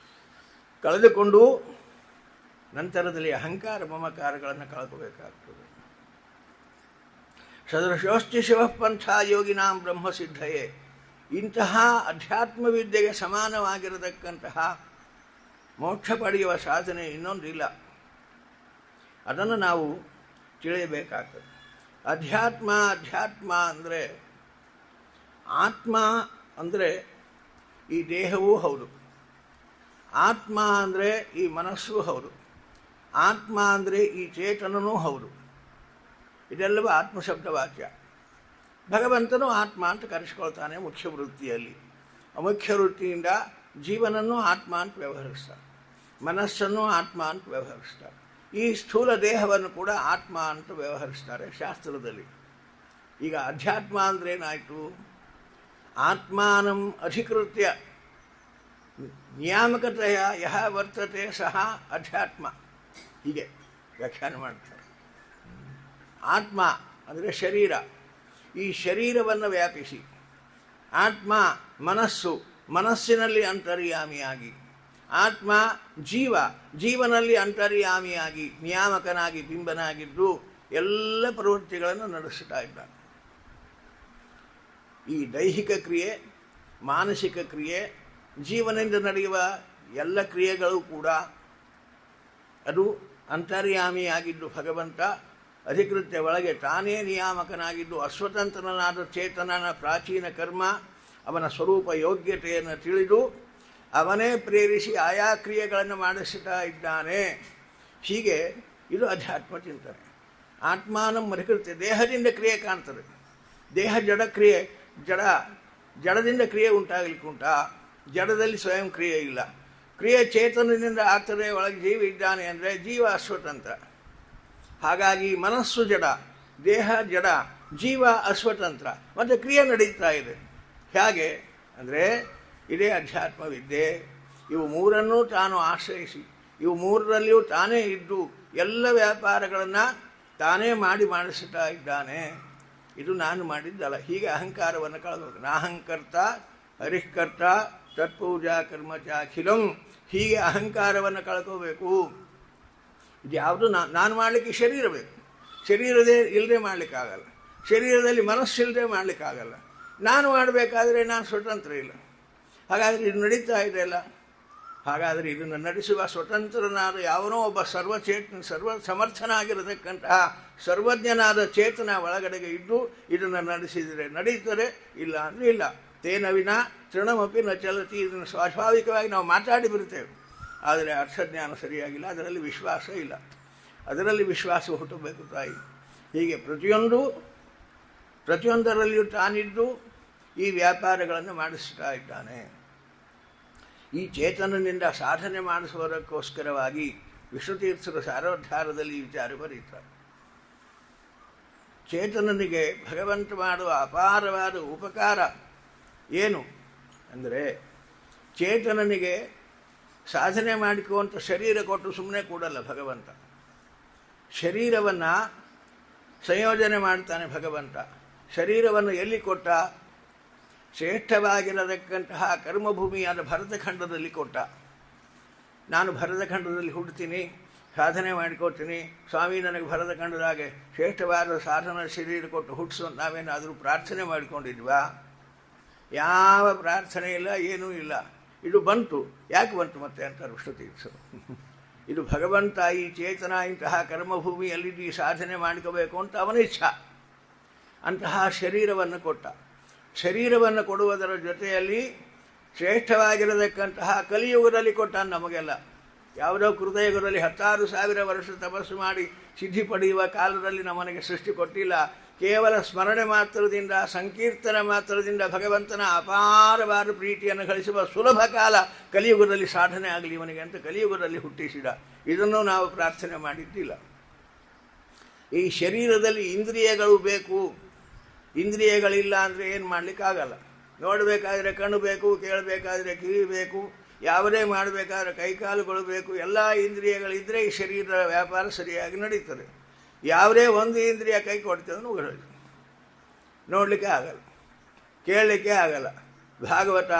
ಕಳೆದುಕೊಂಡು ನಂತರದಲ್ಲಿ ಅಹಂಕಾರ ಮಮಕಾರಗಳನ್ನು ಕಳ್ಕೋಬೇಕಾಗ್ತದೆ. ಸದೃಶೋಸ್ತಿ ಶಿವಪಂಥ ಯೋಗಿನಾಂ ಬ್ರಹ್ಮಸಿದ್ಧಯೇ, ಇಂತಹ ಅಧ್ಯಾತ್ಮ ವಿದ್ಯೆಗೆ ಸಮಾನವಾಗಿರತಕ್ಕಂತಹ ಮೋಕ್ಷ ಪಡೆಯುವ ಸಾಧನೆ ಇನ್ನೊಂದಿಲ್ಲ. ಅದನ್ನು ನಾವು ತಿಳಿಯಬೇಕಾಗ್ತದೆ. ಅಧ್ಯಾತ್ಮ ಅಂದರೆ ಆತ್ಮ ಅಂದರೆ ಈ ದೇಹವೂ ಹೌದು, ಆತ್ಮ ಅಂದರೆ ಈ ಮನಸ್ಸೂ ಹೌದು, ಆತ್ಮ ಅಂದರೆ ಈ ಚೇತನನೂ ಹೌದು. ಇದೆಲ್ಲವೂ ಆತ್ಮಶಬ್ದ ವಾಕ್ಯ. ಭಗವಂತನು ಆತ್ಮ ಅಂತ ಕರೆಸ್ಕೊಳ್ತಾನೆ ಮುಖ್ಯ ವೃತ್ತಿಯಲ್ಲಿ. ಅಮುಖ್ಯ ವೃತ್ತಿಯಿಂದ ಜೀವನನ್ನು ಆತ್ಮ ಅಂತ ವ್ಯವಹರಿಸ್ತಾರೆ, ಮನಸ್ಸನ್ನು ಆತ್ಮ ಅಂತ ವ್ಯವಹರಿಸ್ತಾರೆ. ಈ ಸ್ಥೂಲ ದೇಹವನ್ನು ಕೂಡ ಆತ್ಮ ಅಂತ ವ್ಯವಹರಿಸ್ತಾರೆ ಶಾಸ್ತ್ರದಲ್ಲಿ. ಈಗ ಅಧ್ಯಾತ್ಮ ಅಂದರೆ ಏನಾಯಿತು? ಆತ್ಮಾನಂ ಅಧಿಕೃತ್ಯ ನಿಯಾಮಕತೆಯ ಯಹ ವರ್ತತೆ ಸಹ ಅಧ್ಯಾತ್ಮ. ಹೀಗೆ ವ್ಯಾಖ್ಯಾನ ಮಾಡ್ತಾರೆ. ಆತ್ಮ ಅಂದರೆ ಶರೀರ, ಈ ಶರೀರವನ್ನು ವ್ಯಾಪಿಸಿ ಆತ್ಮ ಮನಸ್ಸು, ಮನಸ್ಸಿನಲ್ಲಿ ಅಂತರ್ಯಾಮಿಯಾಗಿ ಆತ್ಮ ಜೀವ, ಜೀವನಲ್ಲಿ ಅಂತರ್ಯಾಮಿಯಾಗಿ ನಿಯಾಮಕನಾಗಿ ಬಿಂಬನಾಗಿದ್ದು ಎಲ್ಲ ಪ್ರವೃತ್ತಿಗಳನ್ನು ನಡೆಸ್ತಾ ಇದ್ದಾನೆ. ಈ ದೈಹಿಕ ಕ್ರಿಯೆ, ಮಾನಸಿಕ ಕ್ರಿಯೆ, ಜೀವನದಿಂದ ನಡೆಯುವ ಎಲ್ಲ ಕ್ರಿಯೆಗಳು ಕೂಡ ಅದು ಅಂತರ್ಯಾಮಿಯಾಗಿದ್ದು ಭಗವಂತ ಅಧಿಕೃತ್ಯ ಒಳಗೆ ತಾನೇ ನಿಯಾಮಕನಾಗಿದ್ದು ಅಸ್ವತಂತ್ರನಾದ ಚೇತನನ ಪ್ರಾಚೀನ ಕರ್ಮ, ಅವನ ಸ್ವರೂಪ ಯೋಗ್ಯತೆಯನ್ನು ತಿಳಿದು ಅವನೇ ಪ್ರೇರಿಸಿ ಆಯಾ ಕ್ರಿಯೆಗಳನ್ನು ಮಾಡಿಸ್ತಾ ಇದ್ದಾನೆ. ಹೀಗೆ ಇದು ಅಧ್ಯಾತ್ಮ ಚಿಂತನೆ. ಆತ್ಮಾನಂ ಅಧಿಕೃತ್ಯ, ದೇಹದಿಂದ ಕ್ರಿಯೆ ಕಾಣ್ತದೆ. ದೇಹ ಜಡ ಕ್ರಿಯೆ, ಜಡದಿಂದ ಕ್ರಿಯೆ ಉಂಟಾಗಲಿಕ್ಕುಂಟಾ? ಜಡದಲ್ಲಿ ಸ್ವಯಂ ಕ್ರಿಯೆ ಇಲ್ಲ. ಕ್ರಿಯೆ ಚೇತನದಿಂದ ಆಗ್ತದೆ. ಒಳಗೆ ಜೀವ ಇದ್ದಾನೆ ಅಂದರೆ ಜೀವ ಅಸ್ವತಂತ್ರ. ಹಾಗಾಗಿ ಮನಸ್ಸು ಜಡ, ದೇಹ ಜಡ, ಜೀವ ಅಸ್ವತಂತ್ರ, ಮತ್ತು ಕ್ರಿಯೆ ನಡೀತಾ ಇದೆ. ಹೇಗೆ ಅಂದರೆ ಇದೇ ಅಧ್ಯಾತ್ಮ ವಿದ್ಯೆ. ಇವು ಮೂರನ್ನೂ ತಾನು ಆಶ್ರಯಿಸಿ, ಇವು ಮೂರರಲ್ಲಿಯೂ ತಾನೇ ಇದ್ದು ಎಲ್ಲ ವ್ಯಾಪಾರಗಳನ್ನು ತಾನೇ ಮಾಡಿಸ್ತಾ ಇದ್ದಾನೆ. ಇದು ನಾನು ಮಾಡಿದ್ದಲ್ಲ. ಹೀಗೆ ಅಹಂಕಾರವನ್ನು ಕಳೆದೋದು. ನಾಹಂಕರ್ತ ಹರಿಷ್ಕರ್ತ ತತ್ಪೂಜಾ ಕರ್ಮ ಚಾಖಿಲಂ. ಹೀಗೆ ಅಹಂಕಾರವನ್ನು ಕಳ್ಕೋಬೇಕು. ಇದು ಯಾವುದು ನಾನು ಮಾಡಲಿಕ್ಕೆ ಶರೀರ ಬೇಕು. ಶರೀರದೇ ಇಲ್ಲದೆ ಮಾಡಲಿಕ್ಕಾಗಲ್ಲ. ಶರೀರದಲ್ಲಿ ಮನಸ್ಸಿಲ್ಲದೆ ಮಾಡಲಿಕ್ಕಾಗಲ್ಲ. ನಾನು ಮಾಡಬೇಕಾದ್ರೆ ನಾನು ಸ್ವತಂತ್ರ ಇಲ್ಲ. ಹಾಗಾದರೆ ಇದು ನಡೀತಾ ಇದೆಯಲ್ಲ. ಹಾಗಾದರೆ ಇದನ್ನು ನಡೆಸುವ ಸ್ವತಂತ್ರನಾದ ಯಾವನೋ ಒಬ್ಬ ಸರ್ವ ಸಮರ್ಥನಾಗಿರತಕ್ಕಂತಹ ಸರ್ವಜ್ಞನಾದ ಚೇತನ ಒಳಗಡೆಗೆ ಇದ್ದು ಇದನ್ನು ನಡೆಸಿದರೆ ನಡೀತದೆ, ಇಲ್ಲ ಅಂದರೆ ಇಲ್ಲ. ತೇನ ವಿನಾ ತೃಣಮಪಿ ನ ಚಲತಿ. ಇದನ್ನು ಸ್ವಾಭಾವಿಕವಾಗಿ ನಾವು ಮಾತಾಡಿ ಬರ್ತೇವೆ, ಆದರೆ ಅರ್ಥಜ್ಞಾನ ಸರಿಯಾಗಿಲ್ಲ, ಅದರಲ್ಲಿ ವಿಶ್ವಾಸ ಇಲ್ಲ. ಅದರಲ್ಲಿ ವಿಶ್ವಾಸ ಹುಟ್ಟಬೇಕು ತಾಯಿ. ಹೀಗೆ ಪ್ರತಿಯೊಂದರಲ್ಲಿಯೂ ತಾನಿದ್ದು ಈ ವ್ಯಾಪಾರಗಳನ್ನು ಮಾಡಿಸ್ತಾ ಇದ್ದಾನೆ. ಈ ಚೇತನದಿಂದ ಸಾಧನೆ ಮಾಡಿಸುವುದಕ್ಕೋಸ್ಕರವಾಗಿ ವಿಷ್ಣುತೀರ್ಥರು ಸಾರೋದ್ಧಾರದಲ್ಲಿ ವಿಚಾರ ಬರೀತಾರೆ. ಚೇತನನಿಗೆ ಭಗವಂತ ಮಾಡುವ ಅಪಾರವಾದ ಉಪಕಾರ ಏನು ಅಂದರೆ, ಚೇತನನಿಗೆ ಸಾಧನೆ ಮಾಡಿಕುವಂಥ ಶರೀರ ಕೊಟ್ಟು ಸುಮ್ಮನೆ ಕೂಡಲ್ಲ ಭಗವಂತ. ಶರೀರವನ್ನು ಸಂಯೋಜನೆ ಮಾಡ್ತಾನೆ ಭಗವಂತ. ಶರೀರವನ್ನು ಎಲ್ಲಿ ಕೊಟ್ಟ? ಶ್ರೇಷ್ಠವಾಗಿರತಕ್ಕಂತಹ ಕರ್ಮಭೂಮಿಯಾದ ಭರತಖಂಡದಲ್ಲಿ ಕೊಟ್ಟ. ನಾನು ಭರತಖಂಡದಲ್ಲಿ ಹುಡ್ತೀನಿ, ಸಾಧನೆ ಮಾಡಿಕೊಡ್ತೀನಿ, ಸ್ವಾಮಿ ನನಗೆ ಭರತಖಂಡದಾಗೆ ಶ್ರೇಷ್ಠವಾದ ಸಾಧನ ಶರೀರ ಕೊಟ್ಟು ಹುಟ್ಟಿಸು ನಾವೇನಾದರೂ ಪ್ರಾರ್ಥನೆ ಮಾಡಿಕೊಂಡಿದ್ವಾ? ಯಾವ ಪ್ರಾರ್ಥನೆ ಇಲ್ಲ, ಏನೂ ಇಲ್ಲ. ಇದು ಬಂತು. ಯಾಕೆ ಬಂತು ಮತ್ತೆ ಅಂತಾರೆ ವಿಷ್ಣುತೀರ್ಥರು. ಇದು ಭಗವಂತ ಈ ಚೇತನ ಇಂತಹ ಕರ್ಮಭೂಮಿಯಲ್ಲಿ ಈ ಸಾಧನೆ ಮಾಡ್ಕೋಬೇಕು ಅಂತ ಅವನ ಇಚ್ಛಾ. ಅಂತಹ ಶರೀರವನ್ನು ಕೊಟ್ಟ. ಶರೀರವನ್ನು ಕೊಡುವುದರ ಜೊತೆಯಲ್ಲಿ ಶ್ರೇಷ್ಠವಾಗಿರತಕ್ಕಂತಹ ಕಲಿಯುಗದಲ್ಲಿ ಕೊಟ್ಟ ನಮಗೆಲ್ಲ. ಯಾವುದೋ ಕೃತಯುಗದಲ್ಲಿ 10,000 ವರ್ಷ ತಪಸ್ಸು ಮಾಡಿ ಸಿದ್ಧಿ ಪಡೆಯುವ ಕಾಲದಲ್ಲಿ ನಮ್ಮನೆಗೆ ಸೃಷ್ಟಿ ಕೊಟ್ಟಿಲ್ಲ. ಕೇವಲ ಸ್ಮರಣೆ ಮಾತ್ರದಿಂದ, ಸಂಕೀರ್ತನ ಮಾತ್ರದಿಂದ ಭಗವಂತನ ಅಪಾರವಾದ ಪ್ರೀತಿಯನ್ನು ಗಳಿಸುವ ಸುಲಭ ಕಾಲ ಕಲಿಯುಗದಲ್ಲಿ ಸಾಧನೆ ಆಗಲಿ ಇವನಿಗೆ ಅಂತ ಕಲಿಯುಗದಲ್ಲಿ ಹುಟ್ಟಿಸಿದ. ಇದನ್ನು ನಾವು ಪ್ರಾರ್ಥನೆ ಮಾಡಿದ್ದಿಲ್ಲ. ಈ ಶರೀರದಲ್ಲಿ ಇಂದ್ರಿಯಗಳು ಬೇಕು. ಇಂದ್ರಿಯಗಳಿಲ್ಲ ಅಂದರೆ ಏನು ಮಾಡಲಿಕ್ಕಾಗಲ್ಲ. ನೋಡಬೇಕಾದ್ರೆ ಕಣ್ಣು ಬೇಕು, ಕೇಳಬೇಕಾದ್ರೆ ಕಿವಿ ಬೇಕು, ಯಾವುದೇ ಮಾಡಬೇಕಾದ್ರೆ ಕೈಕಾಲುಗಳು ಬೇಕು. ಎಲ್ಲ ಇಂದ್ರಿಯಗಳಿದ್ದರೆ ಈ ಶರೀರದ ವ್ಯಾಪಾರ ಸರಿಯಾಗಿ ನಡೀತದೆ. ಯಾವುದೇ ಒಂದು ಇಂದ್ರಿಯ ಕೈ ಕೊಡ್ತದೆ ಮುಗಿದೋಯ್ತು. ನೋಡಲಿಕ್ಕೆ ಆಗಲ್ಲ, ಕೇಳಲಿಕ್ಕೆ ಆಗಲ್ಲ. ಭಾಗವತ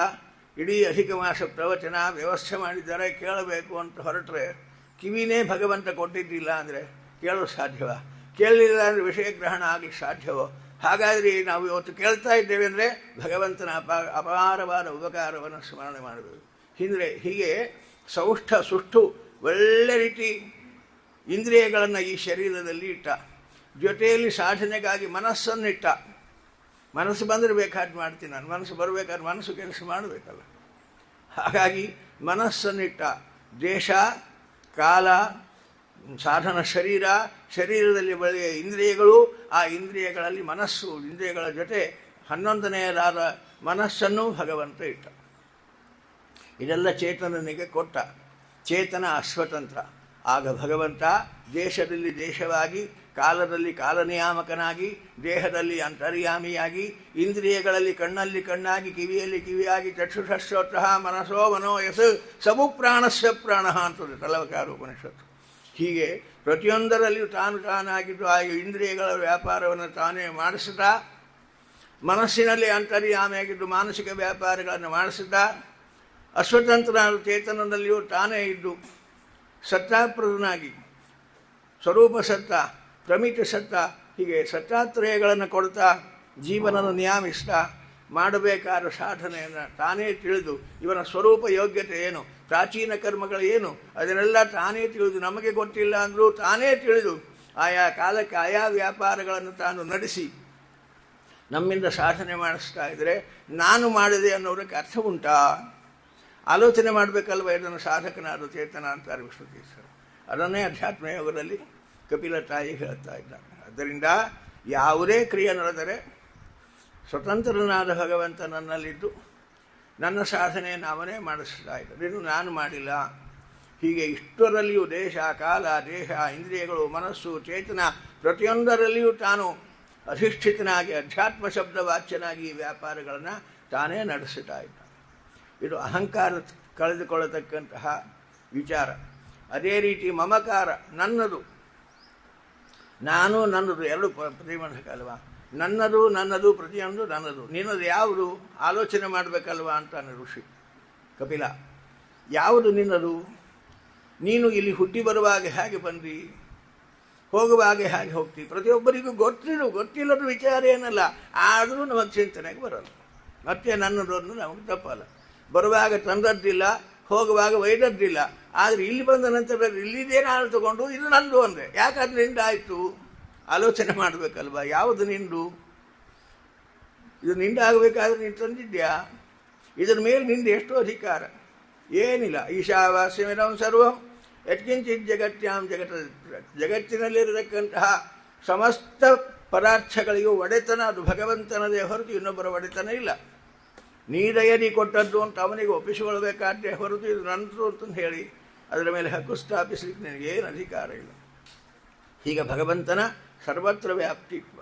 ಇಡೀ ಅಧಿಕ ಮಾಸ ಪ್ರವಚನ ವ್ಯವಸ್ಥೆ ಮಾಡಿದ್ದಾರೆ, ಕೇಳಬೇಕು ಅಂತ ಹೊರಟ್ರೆ ಕಿವಿನೇ ಭಗವಂತ ಕೊಟ್ಟಿದ್ದಿಲ್ಲ ಅಂದರೆ ಕೇಳೋದು ಸಾಧ್ಯವ? ಕೇಳಲಿಲ್ಲ ಅಂದರೆ ವಿಷಯ ಗ್ರಹಣ ಆಗಲಿಕ್ಕೆ ಸಾಧ್ಯವೋ? ಹಾಗಾದರೆ ನಾವು ಇವತ್ತು ಕೇಳ್ತಾ ಇದ್ದೇವೆ ಅಂದರೆ ಭಗವಂತನ ಅಪಾರವಾದ ಉಪಕಾರವನ್ನು ಸ್ಮರಣೆ ಮಾಡಬೇಕು. ಹೀಗೆ ಸುಷ್ಟು ಒಳ್ಳೆ ರೀತಿ ಇಂದ್ರಿಯಗಳನ್ನು ಈ ಶರೀರದಲ್ಲಿ ಇಟ್ಟ. ಜೊತೆಯಲ್ಲಿ ಸಾಧನೆಗಾಗಿ ಮನಸ್ಸನ್ನಿಟ್ಟ. ಮನಸ್ಸು ಬಂದರೆ ಬೇಕಾದ್ರೆ ಮಾಡ್ತೀನಿ ನಾನು, ಮನಸ್ಸು ಬರಬೇಕಾದ್ರೆ ಮನಸ್ಸು ಕೆಲಸ ಮಾಡಬೇಕಲ್ಲ. ಹಾಗಾಗಿ ಮನಸ್ಸನ್ನಿಟ್ಟ. ದೇಶ, ಕಾಲ, ಸಾಧನ ಶರೀರದಲ್ಲಿ ಬೆಳೆಯ ಇಂದ್ರಿಯಗಳು, ಆ ಇಂದ್ರಿಯಗಳಲ್ಲಿ ಮನಸ್ಸು, ಇಂದ್ರಿಯಗಳ ಜೊತೆ 11ನೆಯದಾದ ಮನಸ್ಸನ್ನು ಭಗವಂತ ಇಟ್ಟ. ಇದೆಲ್ಲ ಚೇತನನಿಗೆ ಕೊಟ್ಟ. ಚೇತನ ಅಸ್ವತಂತ್ರ. ಆಗ ಭಗವಂತ ದೇಶದಲ್ಲಿ ದೇಶವಾಗಿ, ಕಾಲದಲ್ಲಿ ಕಾಲನಿಯಾಮಕನಾಗಿ, ದೇಹದಲ್ಲಿ ಅಂತರ್ಯಾಮಿಯಾಗಿ, ಇಂದ್ರಿಯಗಳಲ್ಲಿ ಕಣ್ಣಲ್ಲಿ ಕಣ್ಣಾಗಿ, ಕಿವಿಯಲ್ಲಿ ಕಿವಿಯಾಗಿ, ಚಕ್ಷುಷಶ್ರೋತ್ರಃ ಮನಸೋ ಮನೋಯಸ್ ಸಮು ಪ್ರಾಣಸ್ಯ ಪ್ರಾಣ ಅಂತದೆ ತಲವಕಾರ ಉಪನಿಷತ್ತು. ಹೀಗೆ ಪ್ರತಿಯೊಂದರಲ್ಲಿಯೂ ತಾನಾಗಿದ್ದು ಆ ಇಂದ್ರಿಯಗಳ ವ್ಯಾಪಾರವನ್ನು ತಾನೇ ಮಾಡಿಸುತ್ತಾ, ಮನಸ್ಸಿನಲ್ಲಿ ಅಂತರ್ಯಾಮಿಯಾಗಿದ್ದು ಮಾನಸಿಕ ವ್ಯಾಪಾರಗಳನ್ನು ಮಾಡಿಸುತ್ತಾ, ಅಸ್ವತಂತ್ರನಾದ ಚೇತನದಲ್ಲಿಯೂ ತಾನೇ ಇದ್ದು ಸತ್ತಾಪ್ರದನಾಗಿ ಸ್ವರೂಪ ಸತ್ತ, ಪ್ರಮಿತ ಸತ್ತ, ಹೀಗೆ ಸತ್ತಾತ್ರಯಗಳನ್ನು ಕೊಡ್ತಾ ಜೀವನವನ್ನು ನಿಯಾಮಿಸ್ತಾ ಮಾಡಬೇಕಾದ ಸಾಧನೆಯನ್ನು ತಾನೇ ತಿಳಿದು ಇವನ ಸ್ವರೂಪ ಯೋಗ್ಯತೆ ಏನು, ಪ್ರಾಚೀನ ಕರ್ಮಗಳು ಏನು, ಅದನ್ನೆಲ್ಲ ತಾನೇ ತಿಳಿದು, ನಮಗೆ ಗೊತ್ತಿಲ್ಲ ಅಂದರೂ ತಾನೇ ತಿಳಿದು ಆಯಾ ಕಾಲಕ್ಕೆ ಆಯಾ ವ್ಯಾಪಾರಗಳನ್ನು ತಾನು ನಡೆಸಿ ನಮ್ಮಿಂದ ಸಾಧನೆ ಮಾಡಿಸ್ತಾ ಇದ್ದರೆ ನಾನು ಮಾಡಿದೆ ಅನ್ನೋದಕ್ಕೆ ಅರ್ಥ ಉಂಟಾ? ಆಲೋಚನೆ ಮಾಡಬೇಕಲ್ವ ಇದನ್ನು ಸಾಧಕನಾದ ಚೇತನ ಅಂತಾರೆ ವಿಷ್ಣುತೀರ್ಥರು. ಅದನ್ನೇ ಅಧ್ಯಾತ್ಮ ಯೋಗದಲ್ಲಿ ಕಪಿಲ ತಾಯಿ ಹೇಳ್ತಾ ಇದ್ದಾರೆ. ಆದ್ದರಿಂದ ಯಾವುದೇ ಕ್ರಿಯೆ ನಡೆದರೆ ಸ್ವತಂತ್ರನಾದ ಭಗವಂತ ನನ್ನಲ್ಲಿದ್ದು ನನ್ನ ಸಾಧನೆಯನ್ನು ಅವನೇ ಮಾಡಿಸ್ತಾ ಇದ್ದಾರೆ, ಇನ್ನು ನಾನು ಮಾಡಿಲ್ಲ. ಹೀಗೆ ಇಷ್ಟರಲ್ಲಿಯೂ ದೇಶ, ಕಾಲ, ದೇಹ, ಇಂದ್ರಿಯಗಳು, ಮನಸ್ಸು, ಚೇತನ ಪ್ರತಿಯೊಂದರಲ್ಲಿಯೂ ತಾನು ಅಧಿಷ್ಠಿತನಾಗಿ ಅಧ್ಯಾತ್ಮ ಶಬ್ದ ವಾಚ್ಯನಾಗಿ ಈ ವ್ಯಾಪಾರಗಳನ್ನು ತಾನೇ ನಡೆಸುತ್ತಾ ಇದ್ದ. ಇದು ಅಹಂಕಾರ ಕಳೆದುಕೊಳ್ಳತಕ್ಕಂತಹ ವಿಚಾರ. ಅದೇ ರೀತಿ ಮಮಕಾರ, ನನ್ನದು, ನಾನು ನನ್ನದು ಎರಡು ಪ್ರತಿಬಂಧಕ ಅಲ್ವಾ. ನನ್ನದು ಪ್ರತಿಯೊಂದು ನನ್ನದು. ನಿನ್ನದು ಯಾವುದು ಆಲೋಚನೆ ಮಾಡಬೇಕಲ್ವ ಅಂತಾನೆ ಋಷಿ ಕಪಿಲ. ಯಾವುದು ನಿನ್ನದು? ನೀನು ಇಲ್ಲಿ ಹುಟ್ಟಿ ಬರುವಾಗ ಹೇಗೆ ಬಂದಿ, ಹೋಗುವಾಗ ಹೇಗೆ ಹೋಗ್ತಿ, ಪ್ರತಿಯೊಬ್ಬರಿಗೂ ಗೊತ್ತಿಲ್ಲದ ವಿಚಾರ ಏನಲ್ಲ. ಆದರೂ ನಮಗೆ ಚಿಂತನೆಗೆ ಬರೋಲ್ಲ. ಮತ್ತೆ ನನ್ನದು ಅನ್ನೋದು ನಮಗೆ ತಪ್ಪಲ್ಲ. ಬರುವಾಗ ತಂದದ್ದಿಲ್ಲ, ಹೋಗುವಾಗ ಒಯ್ದದ್ದಿಲ್ಲ. ಆದರೆ ಇಲ್ಲಿ ಬಂದ ನಂತರ ಇಲ್ಲಿದೇ ನಾನು ತಗೊಂಡು ಇದು ನಂದು ಅಂದರೆ ಯಾಕಾದ್ರೆ ನಿಂದು ಆಯಿತು? ಆಲೋಚನೆ ಮಾಡಬೇಕಲ್ವ, ಯಾವುದು ನಿಂದು? ಇದು ನಿಂದಾಗಬೇಕಾದ್ರೆ ನೀನು ತಂದಿದ್ಯಾ? ಇದರ ಮೇಲೆ ನಿಂದು ಎಷ್ಟು ಅಧಿಕಾರ? ಏನಿಲ್ಲ. ಈಶಾವಾಸ್ಯಮಿದಂ ಸರ್ವಂ ಯತ್ಕಿಂಚಿತ್ ಜಗತ್ಯಾಂ ಜಗತ್ತಿನಲ್ಲಿರತಕ್ಕಂತಹ ಸಮಸ್ತ ಪದಾರ್ಥಗಳಿಗೂ ಒಡೆತನ ಅದು ಭಗವಂತನದೇ ಹೊರತು ಇನ್ನೊಬ್ಬರ ಒಡೆತನ ಇಲ್ಲ. ನೀ ದಯದಿ ಕೊಟ್ಟದ್ದು ಅಂತ ಅವನಿಗೆ ಒಪ್ಪಿಸಿಕೊಳ್ಬೇಕಾದ್ರೆ ಹೊರತು ಇದು ನಂದು ಅಂತಂದು ಹೇಳಿ ಅದರ ಮೇಲೆ ಹಕ್ಕು ಸ್ಥಾಪಿಸಲಿಕ್ಕೆ ನಿನಗೇನು ಅಧಿಕಾರ ಇಲ್ಲ. ಹೀಗೆ ಭಗವಂತನ ಸರ್ವತ್ರ ವ್ಯಾಪ್ತಿತ್ವ,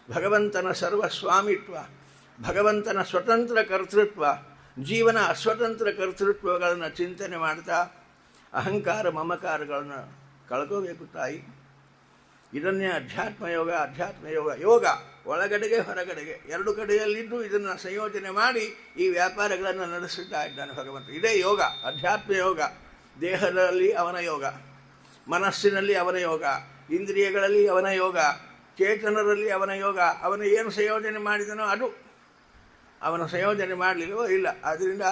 ಭಗವಂತನ ಸರ್ವಸ್ವಾಮಿತ್ವ, ಭಗವಂತನ ಸ್ವತಂತ್ರ ಕರ್ತೃತ್ವ, ಜೀವನ ಅಸ್ವತಂತ್ರ ಕರ್ತೃತ್ವಗಳನ್ನು ಚಿಂತನೆ ಮಾಡ್ತಾ ಅಹಂಕಾರ ಮಮಕಾರಗಳನ್ನು ಕಳ್ಕೋಬೇಕು ತಾಯಿ. ಇದನ್ನೇ ಅಧ್ಯಾತ್ಮ ಯೋಗ. ಯೋಗ ಒಳಗಡೆಗೆ ಹೊರಗಡೆಗೆ ಎರಡು ಕಡೆಯಲ್ಲಿದ್ದು ಇದನ್ನು ಸಂಯೋಜನೆ ಮಾಡಿ ಈ ವ್ಯಾಪಾರಗಳನ್ನು ನಡೆಸುತ್ತಾ ಇದ್ದಾನೆ ಭಗವಂತ. ಇದೇ ಯೋಗ, ಅಧ್ಯಾತ್ಮ ಯೋಗ. ದೇಹದಲ್ಲಿ ಅವನ ಯೋಗ, ಮನಸ್ಸಿನಲ್ಲಿ ಅವನ ಯೋಗ, ಇಂದ್ರಿಯಗಳಲ್ಲಿ ಅವನ ಯೋಗ, ಚೇತನರಲ್ಲಿ ಅವನ ಯೋಗ. ಅವನು ಏನು ಸಂಯೋಜನೆ ಮಾಡಿದನೋ ಅದು, ಅವನ ಸಂಯೋಜನೆ ಮಾಡಲಿಲ್ಲವೋ ಇಲ್ಲ. ಆದ್ದರಿಂದ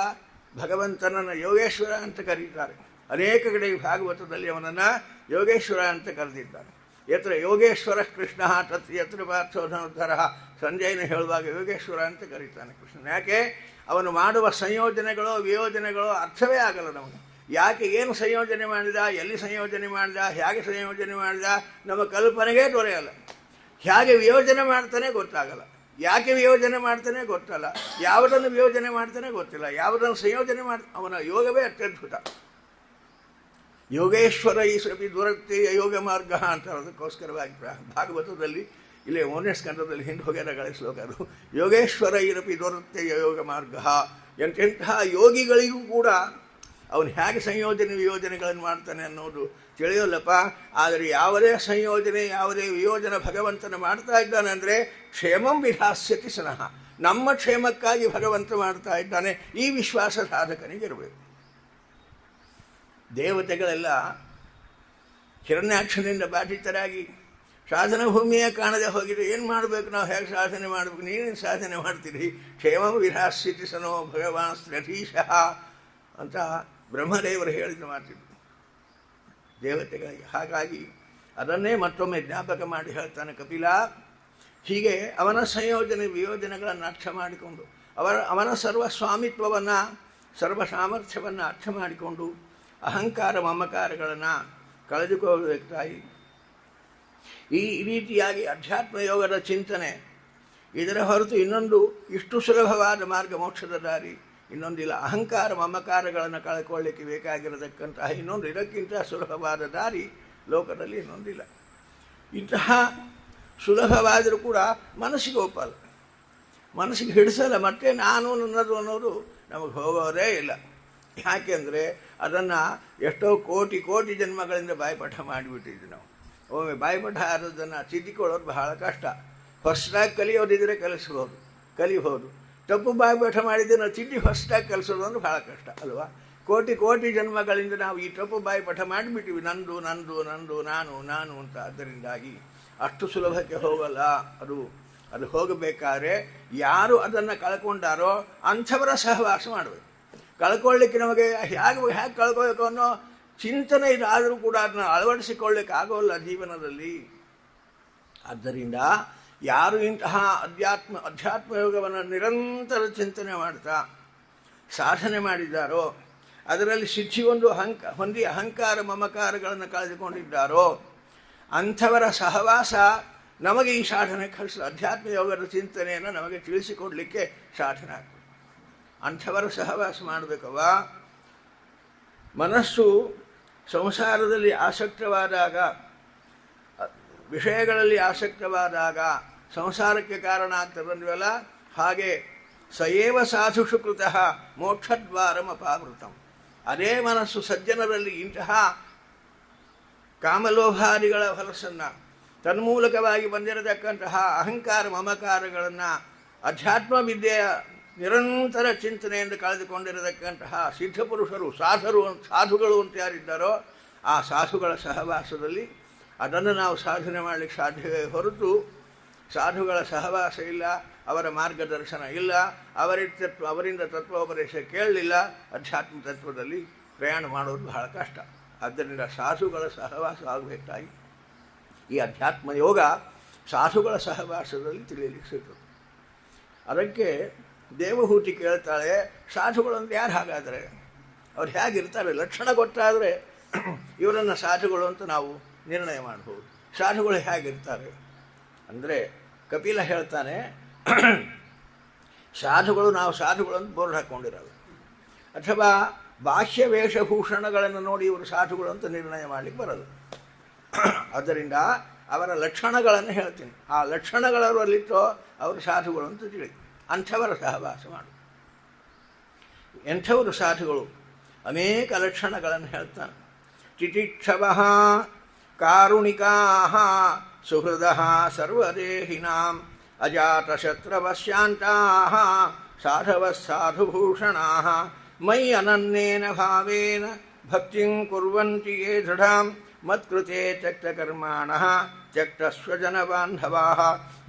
ಭಗವಂತನನ್ನು ಯೋಗೇಶ್ವರ ಅಂತ ಕರೀತಾರೆ. ಅನೇಕ ಕಡೆ ಭಾಗವತದಲ್ಲಿ ಅವನನ್ನು ಯೋಗೇಶ್ವರ ಅಂತ ಕರೆದಿದ್ದಾರೆ. ಯತ್ರ ಯೋಗೇಶ್ವರ ಕೃಷ್ಣ ತತ್ ಯತ್ರ ಪಾರ್ಥೋಧನುದ್ಧರ. ಸಂಜಯನ ಹೇಳುವಾಗ ಯೋಗೇಶ್ವರ ಅಂತ ಕರೀತಾನೆ ಕೃಷ್ಣನ. ಯಾಕೆ? ಅವನು ಮಾಡುವ ಸಂಯೋಜನೆಗಳೋ ವಿಯೋಜನೆಗಳೋ ಅರ್ಥವೇ ಆಗಲ್ಲ ನಮಗೆ. ಯಾಕೆ, ಏನು ಸಂಯೋಜನೆ ಮಾಡಿದ, ಎಲ್ಲಿ ಸಂಯೋಜನೆ ಮಾಡಿದ, ಹೇಗೆ ಸಂಯೋಜನೆ ಮಾಡಿದ, ನಮ್ಮ ಕಲ್ಪನೆಗೆ ದೊರೆಯಲ್ಲ. ಹೇಗೆ ವಿಯೋಜನೆ ಮಾಡ್ತಾನೆ ಗೊತ್ತಾಗಲ್ಲ, ಯಾಕೆ ವಿಯೋಜನೆ ಮಾಡ್ತಾನೆ ಗೊತ್ತಲ್ಲ, ಯಾವುದನ್ನು ವಿಯೋಜನೆ ಮಾಡ್ತಾನೆ ಗೊತ್ತಿಲ್ಲ, ಯಾವುದನ್ನು ಸಂಯೋಜನೆ ಅವನ ಯೋಗವೇ ಅತ್ಯದ್ಭುತ. ಯೋಗೇಶ್ವರ ಈಶ್ವರಿ ದುರಕ್ತಿಯ ಯೋಗ ಮಾರ್ಗ ಅಂತ ಅದಕ್ಕೋಸ್ಕರವಾಗಿ ಭಾಗವತದಲ್ಲಿ ಇಲ್ಲೇ 1ನೇ ಸ್ಕಂದದಲ್ಲಿ ಹಿಂದೆ ಹೋಗ್ಯಾರಗಳ ಶ್ಲೋಕ ಅದು. ಯೋಗೇಶ್ವರ ಇರಪಿ ದುರಕ್ತಿಯ ಯೋಗ ಮಾರ್ಗ. ಎಂತೆಂತಹ ಯೋಗಿಗಳಿಗೂ ಕೂಡ ಅವನು ಹೇಗೆ ಸಂಯೋಜನೆ ವಿಯೋಜನೆಗಳನ್ನು ಮಾಡ್ತಾನೆ ಅನ್ನೋದು ತಿಳಿಯೋಲ್ಲಪ್ಪ. ಆದರೆ ಯಾವುದೇ ಸಂಯೋಜನೆ ಯಾವುದೇ ವಿಯೋಜನೆ ಭಗವಂತನ ಮಾಡ್ತಾ ಇದ್ದಾನೆ ಅಂದರೆ ಕ್ಷೇಮಂ ವಿಧಾಸ್ಯತಿ ಸನಃ, ನಮ್ಮ ಕ್ಷೇಮಕ್ಕಾಗಿ ಭಗವಂತ ಮಾಡ್ತಾ ಇದ್ದಾನೆ. ಈ ವಿಶ್ವಾಸ ಸಾಧಕನಿಗಿರಬೇಕು. ದೇವತೆಗಳೆಲ್ಲ ಹಿರಣ್ಯಾಕ್ಷನಿಂದ ಬಾಧಿತರಾಗಿ ಸಾಧನ ಭೂಮಿಯೇ ಕಾಣದೆ ಹೋಗಿದ್ರೆ ಏನು ಮಾಡಬೇಕು, ನಾವು ಹೇಗೆ ಸಾಧನೆ ಮಾಡಬೇಕು, ನೀನೇನು ಸಾಧನೆ ಮಾಡ್ತೀರಿ? ಕ್ಷೇಮಂ ವಿಧಾಸ್ಯತಿ ಸನೋ ಭಗವಾನ್ ಸ್ತ್ರಧೀಶಃ ಅಂತ ಬ್ರಹ್ಮದೇವರು ಹೇಳಿದ ಮಾತಿದ್ರು ದೇವತೆಗಳಿಗೆ. ಹಾಗಾಗಿ ಅದನ್ನೇ ಮತ್ತೊಮ್ಮೆ ಜ್ಞಾಪಕ ಮಾಡಿ ಹೇಳ್ತಾನೆ ಕಪಿಲ. ಹೀಗೆ ಅವನ ಸಂಯೋಜನೆ ವಿಯೋಜನೆಗಳನ್ನು ಅರ್ಥ ಮಾಡಿಕೊಂಡು ಅವನ ಸರ್ವ ಸ್ವಾಮಿತ್ವವನ್ನು ಸರ್ವ ಸಾಮರ್ಥ್ಯವನ್ನು ಅರ್ಥ ಮಾಡಿಕೊಂಡು ಅಹಂಕಾರ ಮಮಕಾರಗಳನ್ನು ಕಳೆದುಕೊಳ್ಳಬೇಕು ತಾಯಿ. ಈ ರೀತಿಯಾಗಿ ಅಧ್ಯಾತ್ಮ ಯೋಗದ ಚಿಂತನೆ, ಇದರ ಹೊರತು ಇನ್ನೊಂದು ಇಷ್ಟು ಸುಲಭವಾದ ಮಾರ್ಗ ಮೋಕ್ಷದ ದಾರಿ ಇನ್ನೊಂದಿಲ್ಲ. ಅಹಂಕಾರ ಮಮಕಾರಗಳನ್ನು ಕಳ್ಕೊಳ್ಳಿಕ್ಕೆ ಬೇಕಾಗಿರತಕ್ಕಂತಹ ಇನ್ನೊಂದು ಇದಕ್ಕಿಂತ ಸುಲಭವಾದ ದಾರಿ ಲೋಕದಲ್ಲಿ ಇನ್ನೊಂದಿಲ್ಲ. ಇಂತಹ ಸುಲಭವಾದರೂ ಕೂಡ ಮನಸ್ಸಿಗೆ ಒಪ್ಪಲ್ಲ, ಮನಸ್ಸಿಗೆ ಹಿಡಿಸಲ್ಲ. ಮತ್ತೆ ನಾನು ನನ್ನದು ಅನ್ನೋದು ನಮಗೆ ಹೋಗೋದೇ ಇಲ್ಲ. ಯಾಕೆಂದರೆ ಅದನ್ನು ಎಷ್ಟೋ ಕೋಟಿ ಕೋಟಿ ಜನ್ಮಗಳಿಂದ ಬಾಯಿಪಾಠ ಮಾಡಿಬಿಟ್ಟಿದ್ವಿ ನಾವು. ಒಮ್ಮೆ ಬಾಯಿಪಾಠ ಆದದನ್ನು ತಿದ್ದಿಕೊಳ್ಳೋದು ಬಹಳ ಕಷ್ಟ. ಹೊಸದಾಗಿ ಕಲಿಯೋದಿದ್ದರೆ ಕಲಿಬಹುದು. ತಪ್ಪು ಬಾಯಿಪಾಠ ಮಾಡಿದ್ದನ್ನು ತಿದ್ದಿ ಹೊಸದಾಗಿ ಕಲಿಸೋದು ಅಂದ್ರೆ ಬಹಳ ಕಷ್ಟ ಅಲ್ವಾ? ಕೋಟಿ ಕೋಟಿ ಜನ್ಮಗಳಿಂದ ನಾವು ಈ ತಪ್ಪು ಬಾಯಿಪಾಠ ಮಾಡಿಬಿಟ್ಟಿವಿ, ನಂದು ನಂದು ನಂದು ನಾನು ನಾನು ಅಂತ. ಅದರಿಂದಾಗಿ ಅಷ್ಟು ಸುಲಭಕ್ಕೆ ಹೋಗಲ್ಲ ಅದು ಹೋಗಬೇಕಾದ್ರೆ ಯಾರು ಅದನ್ನು ಕಳ್ಕೊಂಡಾರೋ ಅಂಥವರ ಸಹವಾಸ ಮಾಡಬೇಕು. ಕಳ್ಕೊಳ್ಳಿಕ್ಕೆ ನಮಗೆ ಹೇಗೆ ಕಳ್ಕೊಳ್ಬೇಕು ಅನ್ನೋ ಚಿಂತನೆ ಇದಾದರೂ ಕೂಡ ಅದನ್ನು ಅಳವಡಿಸಿಕೊಳ್ಳಿಕ್ಕೆ ಆಗೋಲ್ಲ ಜೀವನದಲ್ಲಿ. ಆದ್ದರಿಂದ ಯಾರು ಇಂತಹ ಅಧ್ಯಾತ್ಮ ಯೋಗವನ್ನು ನಿರಂತರ ಚಿಂತನೆ ಮಾಡ್ತಾ ಸಾಧನೆ ಮಾಡಿದ್ದಾರೋ, ಅದರಲ್ಲಿ ಸಿದ್ಧಿ ಹೊಂದಿ ಅಹಂಕಾರ ಮಮಕಾರಗಳನ್ನು ಕಳೆದುಕೊಂಡಿದ್ದಾರೋ ಅಂಥವರ ಸಹವಾಸ ನಮಗೆ ಈ ಸಾಧನೆ ಅಧ್ಯಾತ್ಮ ಯೋಗದ ಚಿಂತನೆಯನ್ನು ನಮಗೆ ತಿಳಿಸಿಕೊಡಲಿಕ್ಕೆ ಸಾಧನೆ ಆಗ್ತದೆ. ಅಂಥವರ ಸಹವಾಸ ಮಾಡಬೇಕವ. ಮನಸ್ಸು ಸಂಸಾರದಲ್ಲಿ ಆಸಕ್ತವಾದಾಗ, ವಿಷಯಗಳಲ್ಲಿ ಆಸಕ್ತವಾದಾಗ ಸಂಸಾರಕ್ಕೆ ಕಾರಣ ಅಂತ ಬಂದ್ವಲ್ಲ, ಹಾಗೆ ಸಯೇವ ಸಾಧುಷು ಕೃತಃ ಮೋಕ್ಷದ್ವಾರಮಪಾವೃತಂ. ಅದೇ ಮನಸ್ಸು ಸಜ್ಜನರಲ್ಲಿ ಇಂತಹ ಕಾಮಲೋಭಾದಿಗಳ ಹೊಲಸನ್ನು, ತನ್ಮೂಲಕವಾಗಿ ಬಂದಿರತಕ್ಕಂತಹ ಅಹಂಕಾರ ಮಮಕಾರಗಳನ್ನು ಅಧ್ಯಾತ್ಮ ವಿದ್ಯೆಯ ನಿರಂತರ ಚಿಂತನೆಯಿಂದ ಕಳೆದುಕೊಂಡಿರತಕ್ಕಂತಹ ಸಿದ್ಧಪುರುಷರು ಸಾಧುಗಳು ಅಂತ ಯಾರಿದ್ದಾರೋ ಆ ಸಾಧುಗಳ ಸಹವಾಸದಲ್ಲಿ ಅದನ್ನು ನಾವು ಸಾಧನೆ ಮಾಡಲಿಕ್ಕೆ ಸಾಧ್ಯವೇ ಹೊರತು ಸಾಧುಗಳ ಸಹವಾಸ ಇಲ್ಲ, ಅವರ ಮಾರ್ಗದರ್ಶನ ಇಲ್ಲ, ಅವರಿಂದ ತತ್ವೋಪದೇಶ ಕೇಳಲಿಲ್ಲ, ಅಧ್ಯಾತ್ಮ ತತ್ವದಲ್ಲಿ ಪ್ರಯಾಣ ಮಾಡೋದು ಬಹಳ ಕಷ್ಟ. ಆದ್ದರಿಂದ ಸಾಧುಗಳ ಸಹವಾಸ ಆಗಬೇಕಾಗಿ ಈ ಅಧ್ಯಾತ್ಮ ಯೋಗ ಸಾಧುಗಳ ಸಹವಾಸದಲ್ಲಿ ತಿಳಿಯಲಿಕ್ಕೆ ಸಿಗ್ತದೆ. ಅದಕ್ಕೆ ದೇವಹೂತಿ ಕೇಳ್ತಾಳೆ, ಸಾಧುಗಳು ಅಂತ ಯಾರು ಹಾಗಾದರೆ? ಅವ್ರು ಹೇಗಿರ್ತಾರೆ? ಲಕ್ಷಣ ಗೊತ್ತಾದರೆ ಇವರನ್ನು ಸಾಧುಗಳು ಅಂತ ನಾವು ನಿರ್ಣಯ ಮಾಡ್ಬೋದು. ಸಾಧುಗಳು ಹೇಗಿರ್ತಾರೆ ಅಂದರೆ ಕಪಿಲ ಹೇಳ್ತಾನೆ, ನಾವು ಸಾಧುಗಳು ಅಂತ ಬೋರ್ಡ್ ಹಾಕ್ಕೊಂಡಿರಲ್ಲ, ಅಥವಾ ಬಾಹ್ಯ ವೇಷಭೂಷಣಗಳನ್ನು ನೋಡಿ ಇವರು ಸಾಧುಗಳು ಅಂತ ನಿರ್ಣಯ ಮಾಡಲಿಕ್ಕೆ ಬರಲ್ಲ. ಆದ್ದರಿಂದ ಅವರ ಲಕ್ಷಣಗಳನ್ನು ಹೇಳ್ತೀನಿ, ಆ ಲಕ್ಷಣಗಳಲ್ಲಿತ್ತೋ ಅವರು ಸಾಧುಗಳು ಅಂತ ತಿಳಿ. ಅಂಥವರ ಸಹವಾಸ ಮಾಡು. ಎಂಥವರು ಸಾಧುಗಳು? ಅನೇಕ ಲಕ್ಷಣಗಳನ್ನು ಹೇಳ್ತಾನೆ. ತಿತಿಕ್ಷವಃ ಕಾರುಣಿಕಾಃ ಸುಹೃದಃ ಸರ್ವದೇಹಿನಾಂ ಅಜಾತಶತ್ರವಶ್ಯಾಂತಾಃ ಸಾಧವಃ ಸಾಧುಭೂಷಣಾಃ ಮಯಿ ಅನನ್ಯೇನ ಭಾವೇನ ಭಕ್ತಿಂ ಕುರ್ವಂತಿ ಯೇ ದೃಢಾಂ ಮತ್ಕೃತೆ ತ್ಯಕ್ತಕರ್ಮಾಣಃ ತ್ಯಕ್ತಸ್ವಜನಬಾಂಧವಾಃ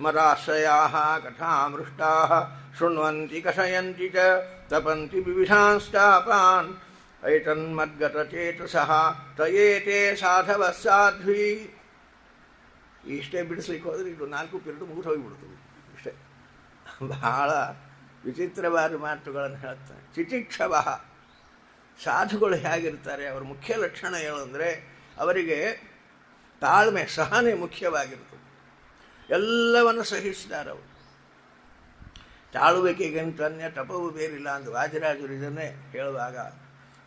ಮದಾಶ್ರಯಾಃ ಕಥಾಮೃಷ್ಟಾಃ ಶೃಣ್ವಂತಿ ಕಷಯಂತಿ ಚ ತಪಂತಿ ವಿವಿಧಾಂಸ್ತಾಪಾನ್ ಐತನ್ಮದ್ಗತಚೇತಸಃ ತಯೇತೆ ಸಾಧವಃ ಸಾಧ್ವಿ. ಇಷ್ಟೇ ಬಿಡಿಸ್ಲಿಕ್ಕೆ ಹೋದರೆ ಇದು 4 ಪಿರಿಯಡ್ ಮುಗಿದು ಹೋಗಿಬಿಡ್ತೀವಿ. ಇಷ್ಟೇ ಬಹಳ ವಿಚಿತ್ರವಾದ ಮಾತುಗಳನ್ನು ಹೇಳ್ತಾನೆ. ತಿತಿಕ್ಷವ ಸಾಧುಗಳು ಹೇಗಿರ್ತಾರೆ? ಅವರ ಮುಖ್ಯ ಲಕ್ಷಣ ಏನು ಅಂದರೆ ಅವರಿಗೆ ತಾಳ್ಮೆ, ಸಹನೆ ಮುಖ್ಯವಾಗಿರ್ತದೆ. ಎಲ್ಲವನ್ನು ಸಹಿಸಿದ್ದಾರೆ ಅವರು. ತಾಳುವಿಕೆಗಿಂತ ಅನ್ಯ ತಪವು ಬೇರಿಲ್ಲ ಅಂತ ವಾದಿರಾಜರು ಇದನ್ನೇ ಹೇಳುವಾಗ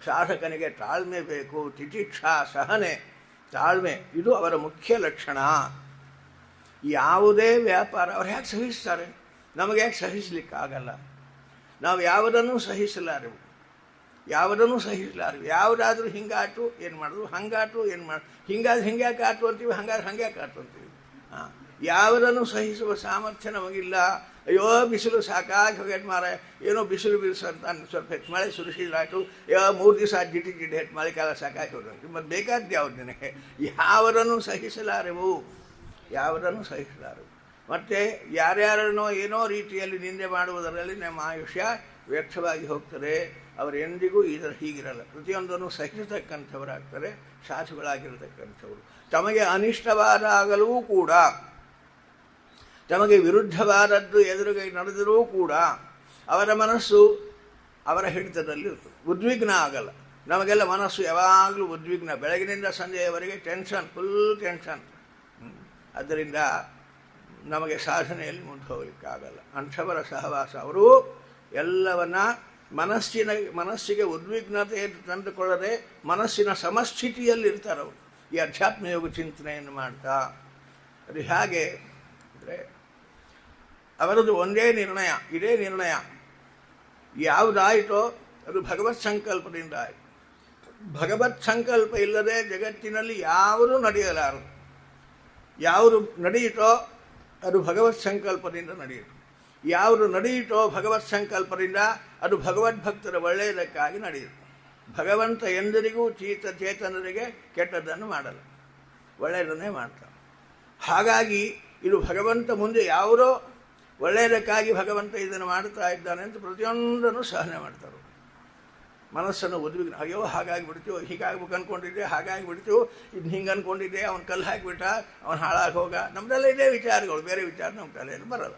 ಸಾಧಕನಿಗೆ ತಾಳ್ಮೆ ಬೇಕು. ತಿತಿಕ್ಷಾ, ಸಹನೆ, ತಾಳ್ಮೆ ಇದು ಅವರ ಮುಖ್ಯ ಲಕ್ಷಣ. ಯಾವುದೇ ವ್ಯಾಪಾರ ಅವ್ರು ಹೇಗೆ ಸಹಿಸ್ತಾರೆ? ನಮಗೆ ಯಾಕೆ ಸಹಿಸಲಿಕ್ಕಾಗಲ್ಲ? ನಾವು ಯಾವುದನ್ನು ಸಹಿಸಲಾರೆವು. ಯಾವುದಾದ್ರೂ ಹಿಂಗಾಟು ಏನು ಮಾಡೋದು, ಹಂಗಾಟು ಏನು ಮಾಡೋದು, ಹಿಂಗಾದ್ರೆ ಹಿಂಗ್ಯಾಕೆ ಆಟು ಅಂತೀವಿ, ಹಂಗಾದ್ರೆ ಹಂಗ್ಯಾಕೆ ಆಟು ಅಂತೀವಿ. ಯಾವುದನ್ನು ಸಹಿಸುವ ಸಾಮರ್ಥ್ಯ ನಮಗಿಲ್ಲ. ಅಯ್ಯೋ ಬಿಸಿಲು ಸಾಕಾಗಿ ಹೋಗ್ಯಾಟ್ ಮಾರ, ಏನೋ ಬಿಸಿಲು ಅಂತ ಸ್ವಲ್ಪ ಹೆಚ್ಚು ಮಳೆ ಸುರಿಸಿದಾಯ್ತು, 3 ದಿವಸ ಜಿಟಿ ಹೆಚ್ಚು ಮಳೆಗಾಲ ಸಾಕಾಗಿ ಹೋದಂತೆ. ಮತ್ತು ಬೇಕಾದ್ದು ಯಾವ್ದು ನಿನಗೆ? ಯಾವುದನ್ನು ಸಹಿಸಲಾರೆವು. ಮತ್ತು ಯಾರ್ಯಾರನ್ನೋ ಏನೋ ರೀತಿಯಲ್ಲಿ ನಿಂದೆ ಮಾಡುವುದರಲ್ಲಿ ನಮ್ಮ ಆಯುಷ್ಯ ವ್ಯರ್ಥವಾಗಿ ಹೋಗ್ತದೆ. ಅವರು ಎಂದಿಗೂ ಹೀಗಿರಲ್ಲ. ಪ್ರತಿಯೊಂದನ್ನು ಸಹಿಸತಕ್ಕಂಥವರಾಗ್ತಾರೆ ಸಾಧುಗಳಾಗಿರತಕ್ಕಂಥವರು. ತಮಗೆ ಅನಿಷ್ಟವಾದಾಗಲೂ ಕೂಡ, ತಮಗೆ ವಿರುದ್ಧವಾದದ್ದು ಎದುರುಗೈ ನಡೆದರೂ ಕೂಡ ಅವರ ಮನಸ್ಸು ಅವರ ಹಿಡಿತದಲ್ಲಿ ಇರ್ತದೆ, ಉದ್ವಿಗ್ನ ಆಗಲ್ಲ. ನಮಗೆಲ್ಲ ಮನಸ್ಸು ಯಾವಾಗಲೂ ಉದ್ವಿಗ್ನ, ಬೆಳಗಿನಿಂದ ಸಂಜೆಯವರೆಗೆ ಟೆನ್ಷನ್, ಫುಲ್ ಟೆನ್ಷನ್. ಆದ್ದರಿಂದ ನಮಗೆ ಸಾಧನೆಯಲ್ಲಿ ಮುಂದೆ ಹೋಗಲಿಕ್ಕಾಗಲ್ಲ. ಅಂಥವರ ಸಹವಾಸ. ಅವರು ಎಲ್ಲವನ್ನ ಮನಸ್ಸಿಗೆ ಉದ್ವಿಗ್ನತೆಯನ್ನು ತಂದುಕೊಳ್ಳದೆ ಮನಸ್ಸಿನ ಸಮಸ್ಥಿತಿಯಲ್ಲಿರ್ತಾರೆ ಅವರು. ಈ ಅಧ್ಯಾತ್ಮ ಯೋಗ ಚಿಂತನೆಯನ್ನು ಮಾಡ್ತಾ ಅದು ಹೇಗೆ ಅಂದರೆ ಅವರದು ಒಂದೇ ನಿರ್ಣಯ, ಇದೇ ನಿರ್ಣಯ. ಯಾವುದಾಯಿತೋ ಅದು ಭಗವತ್ ಸಂಕಲ್ಪದಿಂದ ಆಯಿತು. ಭಗವತ್ ಸಂಕಲ್ಪ ಇಲ್ಲದೆ ಜಗತ್ತಿನಲ್ಲಿ ಯಾವುದೂ ನಡೆಯಲಾರದು. ಯಾವುದು ನಡೆಯಿತೋ ಅದು ಭಗವತ್ ಸಂಕಲ್ಪದಿಂದ ನಡೆಯಿತು. ಯಾವುದು ನಡೆಯಿತೋ ಭಗವತ್ ಸಂಕಲ್ಪದಿಂದ ಅದು ಭಗವದ್ಭಕ್ತರ ಒಳ್ಳೆಯದಕ್ಕಾಗಿ ನಡೆಯಿತು. ಭಗವಂತ ಎಂದರಿಗೂ ಚೇತನರಿಗೆ ಕೆಟ್ಟದ್ದನ್ನು ಮಾಡಲ್ಲ, ಒಳ್ಳೆಯದನ್ನೇ ಮಾಡ್ತಾನೆ. ಹಾಗಾಗಿ ಇದು ಭಗವಂತ ಮುಂದೆ ಯಾವುದೋ ಒಳ್ಳೆಯದಕ್ಕಾಗಿ ಭಗವಂತ ಇದನ್ನು ಮಾಡ್ತಾ ಇದ್ದಾನೆ ಅಂತ ಪ್ರತಿಯೊಂದನ್ನು ಸಹನೆ ಮಾಡ್ತಾರೆ. ಮನಸ್ಸನ್ನು ಉದ್ವಿಗ್ನ, ಅಯ್ಯೋ ಹಾಗಾಗಿ ಬಿಡ್ತೀವೋ, ಹೀಗಾಗ್ಬೇಕು ಅಂದ್ಕೊಂಡಿದ್ದೆ, ಹಾಗಾಗಿ ಬಿಡ್ತೀವೋ, ಇದು ಹಿಂಗೆ ಅಂದ್ಕೊಂಡಿದ್ದೆ, ಅವ್ನು ಕಲ್ಲು ಹಾಕಿಬಿಟ್ಟ, ಅವ್ನು ಹಾಳಾಗಿ ಹೋಗ. ನಮ್ಮದೆಲ್ಲ ಇದೇ ವಿಚಾರಗಳು, ಬೇರೆ ವಿಚಾರ ನಮ್ಮ ತಲೆಯಲ್ಲಿ ಬರಲ್ಲ.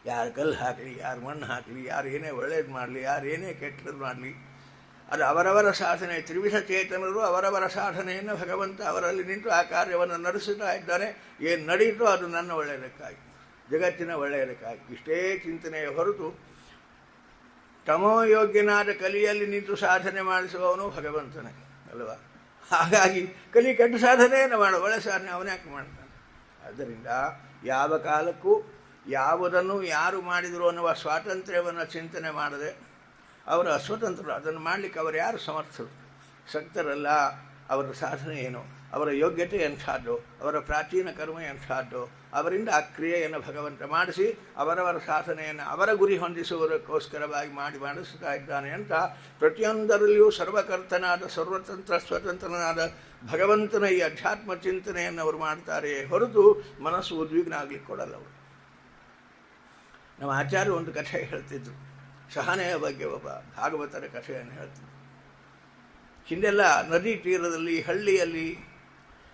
ಯಾರು ಕಲ್ಲು ಹಾಕಲಿ, ಯಾರು ಮಣ್ಣು ಹಾಕಲಿ, ಯಾರು ಏನೇ ಒಳ್ಳೇದು ಮಾಡಲಿ, ಯಾರು ಏನೇ ಕೆಟ್ಟದ್ದು ಮಾಡಲಿ, ಅದು ಅವರವರ ಸಾಧನೆ. ತ್ರಿವಿಧ ಚೇತನರು ಅವರವರ ಸಾಧನೆಯನ್ನು ಭಗವಂತ ಅವರಲ್ಲಿ ನಿಂತು ಆ ಕಾರ್ಯವನ್ನು ನಡೆಸುತ್ತಾ ಇದ್ದಾನೆ. ಏನು ನಡೀತೋ ಅದು ನನ್ನ ಒಳ್ಳೆಯದಕ್ಕಾಗಿ, ಜಗತ್ತಿನ ಒಳ್ಳೆಯದಕ್ಕಾಗಿ. ಇಷ್ಟೇ ಚಿಂತನೆಯ ಹೊರತು ತಮೋಯೋಗ್ಯನಾದ ಕಲಿಯಲ್ಲಿ ನಿಂತು ಸಾಧನೆ ಮಾಡಿಸುವವನು ಭಗವಂತನೇ ಅಲ್ವಾ. ಹಾಗಾಗಿ ಕಲಿ ಕೆಟ್ಟ ಸಾಧನೆಯನ್ನು ಮಾಡ, ಒಳ್ಳೆ ಸಾಧನೆ ಅವನ್ಯಾಕೆ ಮಾಡ್ತಾನೆ. ಆದ್ದರಿಂದ ಯಾವ ಕಾಲಕ್ಕೂ ಯಾವುದನ್ನು ಯಾರು ಮಾಡಿದರು ಅನ್ನುವ ಸ್ವಾತಂತ್ರ್ಯವನ್ನು ಚಿಂತನೆ ಮಾಡದೆ ಅವರು ಅಸ್ವತಂತ್ರರು. ಅದನ್ನು ಮಾಡಲಿಕ್ಕೆ ಅವರು ಯಾರು ಸಮರ್ಥರು? ಶಕ್ತರಲ್ಲ. ಅವರ ಸಾಧನೆ ಏನು, ಅವರ ಯೋಗ್ಯತೆ ಎಂಥದ್ದು, ಅವರ ಪ್ರಾಚೀನ ಕರ್ಮ ಎಂಥದ್ದು, ಅವರಿಂದ ಆ ಕ್ರಿಯೆಯನ್ನು ಭಗವಂತ ಮಾಡಿಸಿ ಅವರವರ ಸಾಧನೆಯನ್ನು ಅವರ ಗುರಿ ಹೊಂದಿಸುವುದಕ್ಕೋಸ್ಕರವಾಗಿ ಮಾಡಿಸುತ್ತಾ ಇದ್ದಾನೆ ಅಂತ ಪ್ರತಿಯೊಂದರಲ್ಲಿಯೂ ಸರ್ವಕರ್ತನಾದ ಸರ್ವತಂತ್ರ ಸ್ವತಂತ್ರನಾದ ಭಗವಂತನ ಈ ಅಧ್ಯಾತ್ಮ ಚಿಂತನೆಯನ್ನು ಅವರು ಮಾಡ್ತಾರೆ ಹೊರತು ಮನಸ್ಸು ಉದ್ವಿಗ್ನ ಆಗಲಿಕ್ಕೆ ಕೊಡಲ್ಲ ಅವರು. ನಮ್ಮ ಆಚಾರ್ಯ ಒಂದು ಕಥೆ ಹೇಳ್ತಿದ್ರು, ಸಹನೆಯ ಬಗ್ಗೆ ಒಬ್ಬ ಭಾಗವತರ ಕಥೆಯನ್ನು ಹೇಳ್ತಿದ್ರು. ಹಿಂದೆಲ್ಲ ನದಿ ತೀರದಲ್ಲಿ ಹಳ್ಳಿಯಲ್ಲಿ